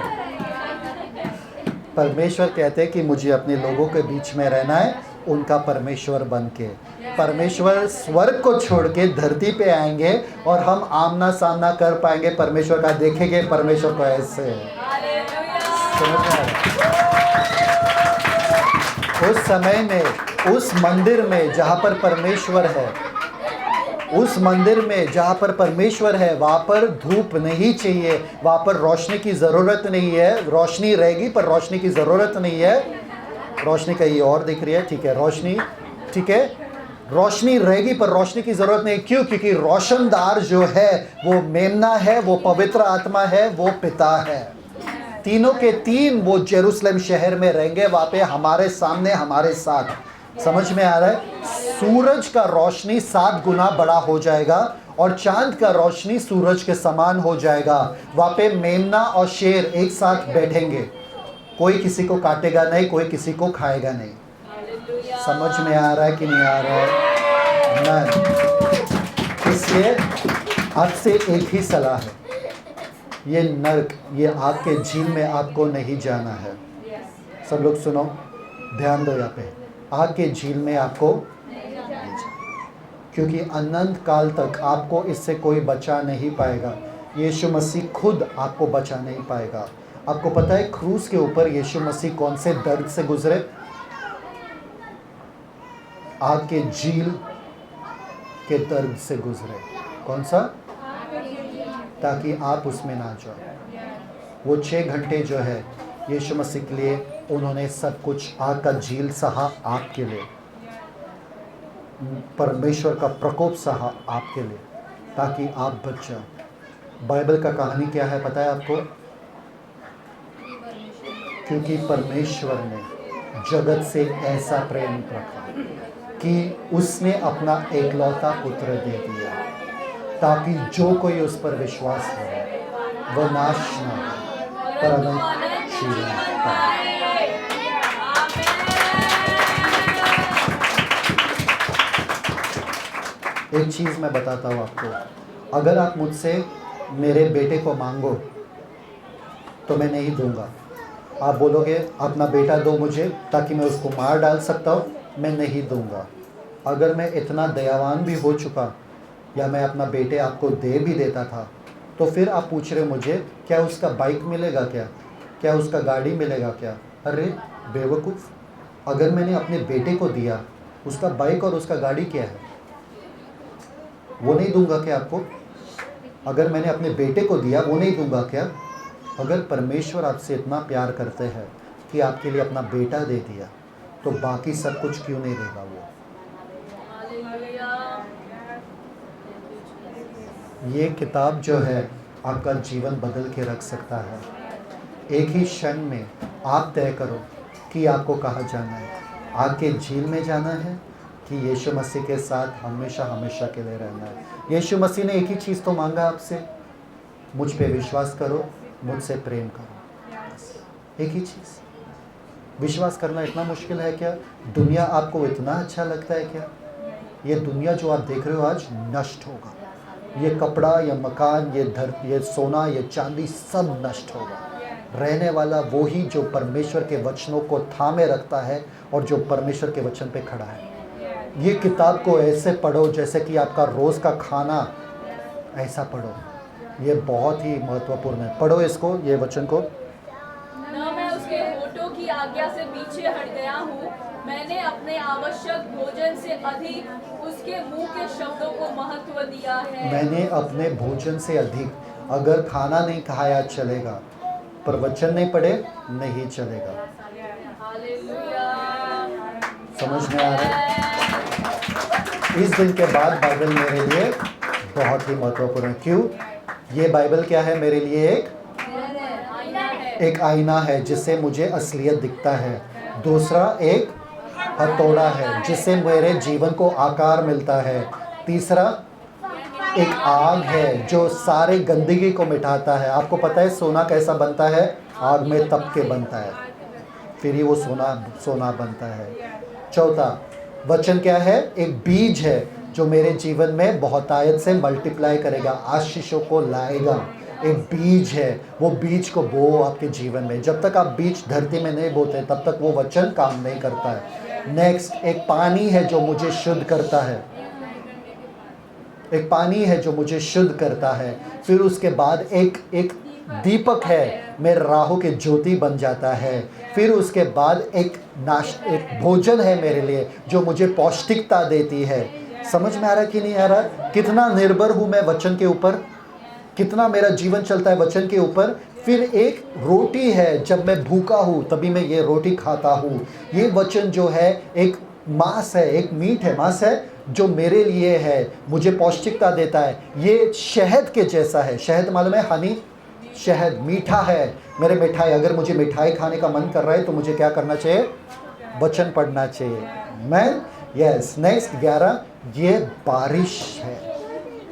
परमेश्वर कहते हैं कि मुझे अपने लोगों के बीच में रहना है, उनका परमेश्वर बन के। परमेश्वर स्वर्ग को छोड़ के धरती पे आएंगे, और हम आमना सामना कर पाएंगे परमेश्वर का, देखेंगे परमेश्वर को ऐसे। उस समय में उस मंदिर में जहाँ पर परमेश्वर है, उस मंदिर में जहाँ पर परमेश्वर है, वहाँ पर धूप नहीं चाहिए, वहाँ पर रोशनी की ज़रूरत नहीं है। रोशनी रहेगी पर रोशनी की ज़रूरत नहीं है। रोशनी कहीं और दिख रही है, ठीक है, रोशनी, ठीक है, रोशनी रहेगी पर रोशनी की ज़रूरत नहीं। क्यों? क्योंकि रोशनदार जो है वो मेमना है, वो पवित्र आत्मा है, वो पिता है। तीनों के तीन वो जेरूसलम शहर में रहेंगे, वहाँ पे हमारे सामने, हमारे साथ। समझ में आ रहा है? सूरज का रोशनी 7 गुना बड़ा हो जाएगा, और चांद का रोशनी सूरज के समान हो जाएगा। वहाँ पे मेमना और शेर एक साथ बैठेंगे, कोई किसी को काटेगा नहीं, कोई किसी को खाएगा नहीं। हालेलुया। समझ में आ रहा है कि नहीं आ रहा है? नहीं। इसलिए आपसे एक ही सलाह है, ये नर्क, ये आग के झील में आपको नहीं जाना है। सब लोग सुनो, ध्यान दो यहाँ पे, आग के झील में आपको नहीं जाना, क्योंकि अनंत काल तक आपको इससे कोई बचा नहीं पाएगा। यीशु मसीह खुद आपको बचा नहीं पाएगा। आपको पता है क्रूस के ऊपर यीशु मसीह कौन से दर्द से गुजरे? आग के झील के दर्द से गुजरे। कौन सा? ताकि आप उसमें ना जाओ। वो 6 घंटे जो है यीशु मसीह के लिए उन्होंने सब कुछ, आग का झील सहा आपके लिए, परमेश्वर का प्रकोप सहा आपके लिए, ताकि आप बच जाओ। बाइबल का कहानी क्या है पता है आपको? क्योंकि परमेश्वर ने जगत से ऐसा प्रेम रखा कि उसने अपना एकलौता पुत्र दे दिया, ताकि जो कोई उस पर विश्वास करे वह नाश न हो पर अनंत जीवन पाए। एक चीज़ मैं बताता हूँ आपको, अगर आप मुझसे मेरे बेटे को मांगो तो मैं नहीं दूंगा। आप बोलोगे अपना बेटा दो मुझे ताकि मैं उसको मार डाल सकता हूँ, मैं नहीं दूंगा। अगर मैं इतना दयावान भी हो चुका या मैं अपना बेटे आपको दे भी देता था, तो फिर आप पूछ रहे मुझे क्या उसका बाइक मिलेगा, क्या उसका गाड़ी मिलेगा क्या? अरे बेवकूफ़, अगर मैंने अपने बेटे को दिया, उसका बाइक और उसका गाड़ी क्या है? वो नहीं दूंगा क्या आपको? अगर मैंने अपने बेटे को दिया, वो नहीं दूंगा क्या? अगर परमेश्वर आपसे इतना प्यार करते हैं कि आपके लिए अपना बेटा दे दिया, तो बाकी सब कुछ क्यों नहीं देगा वो? ये किताब जो है आपका जीवन बदल के रख सकता है। एक ही क्षण में आप तय करो कि आपको कहाँ जाना है, आग के झील में जाना है कि यीशु मसीह के साथ हमेशा हमेशा के लिए रहना है। यीशु मसीह ने एक ही चीज़ तो मांगा आपसे, मुझ पे विश्वास करो, मुझसे प्रेम करो, बस एक ही चीज़। विश्वास करना इतना मुश्किल है क्या? दुनिया आपको इतना अच्छा लगता है क्या? ये दुनिया जो आप देख रहे हो आज नष्ट होगा। ये कपड़ा, ये मकान, ये सोना, ये चांदी सब नष्ट होगा। रहने वाला वो ही जो परमेश्वर के वचनों को थामे रखता है और जो परमेश्वर के वचन पे खड़ा है। ये किताब को ऐसे पढ़ो जैसे कि आपका रोज़ का खाना, ऐसा पढ़ो। ये बहुत ही महत्वपूर्ण है। पढ़ो इसको, ये वचन को। न मैं उसके होठों की आज्ञा से पीछे हट गया हूँ, मैंने अपने आवश्यक भोजन से अधिक उसके मुंह के शब्दों को महत्व दिया है। मैंने अपने भोजन से अधिक, अगर खाना नहीं खाया चलेगा पर वचन नहीं पढ़े नहीं चलेगा। हालेलुया। समझ में आ रहा है? इस दिन के बाद बाइबल मेरे लिए बहुत ही महत्वपूर्ण है। क्यों? ये बाइबल क्या है मेरे लिए? एक आईना है जिससे मुझे असलियत दिखता है। दूसरा एक हथौड़ा है जिससे मेरे जीवन को आकार मिलता है। तीसरा एक आग है जो सारे गंदगी को मिटाता है। आपको पता है सोना कैसा बनता है? आग में तप के बनता है, फिर ही वो सोना बनता है। चौथा वचन क्या है? एक बीज है जो मेरे जीवन में बहुतायत से मल्टीप्लाई करेगा, आशीषों को लाएगा। एक बीज है, वो बीज को बो आपके जीवन में। जब तक आप बीज धरती में नहीं बोते तब तक वो वचन काम नहीं करता है। नेक्स्ट एक पानी है जो मुझे शुद्ध करता है। एक पानी है जो मुझे शुद्ध करता है। फिर उसके बाद एक दीपक है, मेरे राहों के ज्योति बन जाता है। फिर उसके बाद एक भोजन है मेरे लिए जो मुझे पौष्टिकता देती है। समझ में आ रहा है कि नहीं आ रहा? कितना निर्भर हूँ मैं वचन के ऊपर, कितना मेरा जीवन चलता है वचन के ऊपर। फिर एक रोटी है, जब मैं भूखा हूँ तभी मैं ये रोटी खाता हूँ। ये वचन जो है एक मांस है, एक मीट है, मांस है जो मेरे लिए है, मुझे पौष्टिकता देता है। ये शहद के जैसा है। शहद मालूम है? हनी, शहद मीठा है। मेरे मिठाई, अगर मुझे मिठाई खाने का मन कर रहा है तो मुझे क्या करना चाहिए? वचन पढ़ना चाहिए। मैं यस। नेक्स्ट 11, ये बारिश है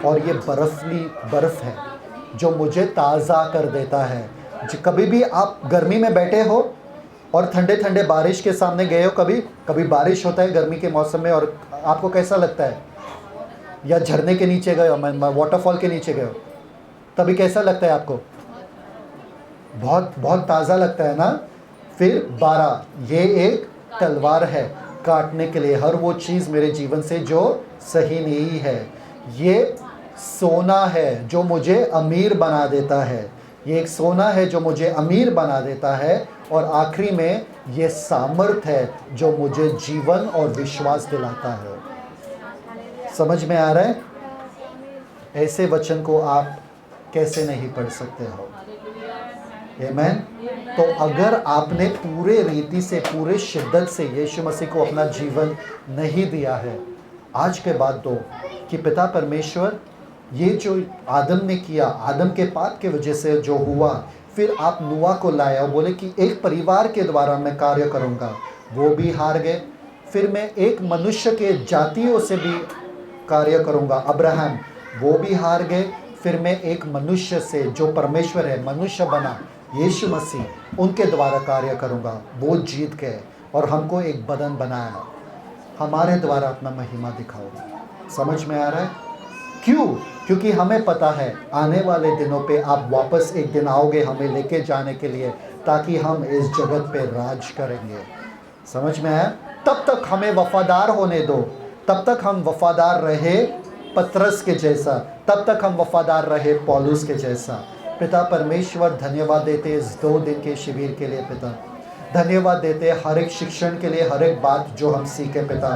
और ये बर्फ़ है जो मुझे ताज़ा कर देता है। कभी भी आप गर्मी में बैठे हो और ठंडे ठंडे बारिश के सामने गए हो कभी? कभी बारिश होता है गर्मी के मौसम में और आपको कैसा लगता है? या झरने के नीचे गए हो, वाटरफॉल के नीचे गए हो, तभी कैसा लगता है आपको? बहुत बहुत ताज़ा लगता है ना? फिर 12, ये एक तलवार है काटने के लिए हर वो चीज़ मेरे जीवन से जो सही नहीं है। ये सोना है जो मुझे अमीर बना देता है, ये एक सोना है जो मुझे अमीर बना देता है। और आखिरी में ये सामर्थ है जो मुझे जीवन और विश्वास दिलाता है। समझ में आ रहा है? ऐसे वचन को आप कैसे नहीं पढ़ सकते हो? आमीन। तो अगर आपने पूरे रीति से, पूरे शिद्दत से यीशु मसीह को अपना जीवन नहीं दिया है, आज के बाद दो कि पिता परमेश्वर, ये जो आदम ने किया, आदम के पाप के वजह से जो हुआ, फिर आप नूह को लाए और बोले कि एक परिवार के द्वारा मैं कार्य करूँगा, वो भी हार गए। फिर मैं एक मनुष्य के जातियों से भी कार्य करूँगा, अब्राहम, वो भी हार गए। फिर मैं एक मनुष्य से जो परमेश्वर है, मनुष्य बना यीशु मसीह, उनके द्वारा कार्य करूँगा, वो जीत गए और हमको एक बदन बनाया, हमारे द्वारा अपना महिमा दिखाओ। समझ में आ रहा है? क्यों? क्योंकि हमें पता है आने वाले दिनों पे आप वापस एक दिन आओगे हमें लेके जाने के लिए, ताकि हम इस जगत पे राज करेंगे। समझ में आया? तब तक हमें वफादार होने दो, तब तक हम वफादार रहे पतरस के जैसा, तब तक हम वफादार रहे पौलुस के जैसा। पिता परमेश्वर, धन्यवाद देते इस 2 दिन के शिविर के लिए पिता, धन्यवाद देते हर एक शिक्षण के लिए, हर एक बात जो हम सीखे पिता।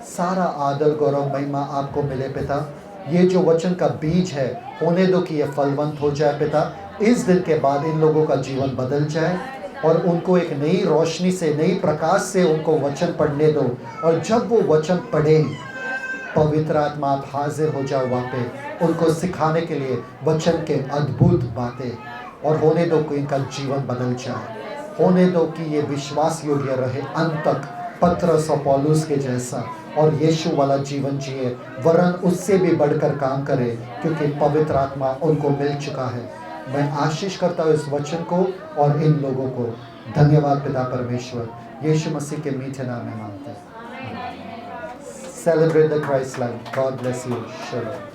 सारा आदर गौरव महिमा आपको मिले पिता। ये जो वचन का बीज है, होने दो कि ये फलवंत हो जाए पिता। इस दिन के बाद इन लोगों का जीवन बदल जाए और उनको एक नई रोशनी से, नई प्रकाश से उनको वचन पढ़ने दो। और जब वो वचन पढ़े, पवित्र आत्मा आप हाजिर हो जाओ वहाँ पे उनको सिखाने के लिए वचन के अद्भुत बातें। और होने दो कि इनका जीवन बदल जाए, होने दो कि ये विश्वास योग्य रहे अंत तक, पतरस और पौलुस के जैसा, और यीशु वाला जीवन जिए, वरन उससे भी बढ़कर काम करे, क्योंकि पवित्र आत्मा उनको मिल चुका है। मैं आशीष करता हूँ इस वचन को और इन लोगों को। धन्यवाद पिता परमेश्वर, यीशु मसीह के मीठे नाम में मांगते हैं। Celebrate the Christ life. God bless you. Shalom.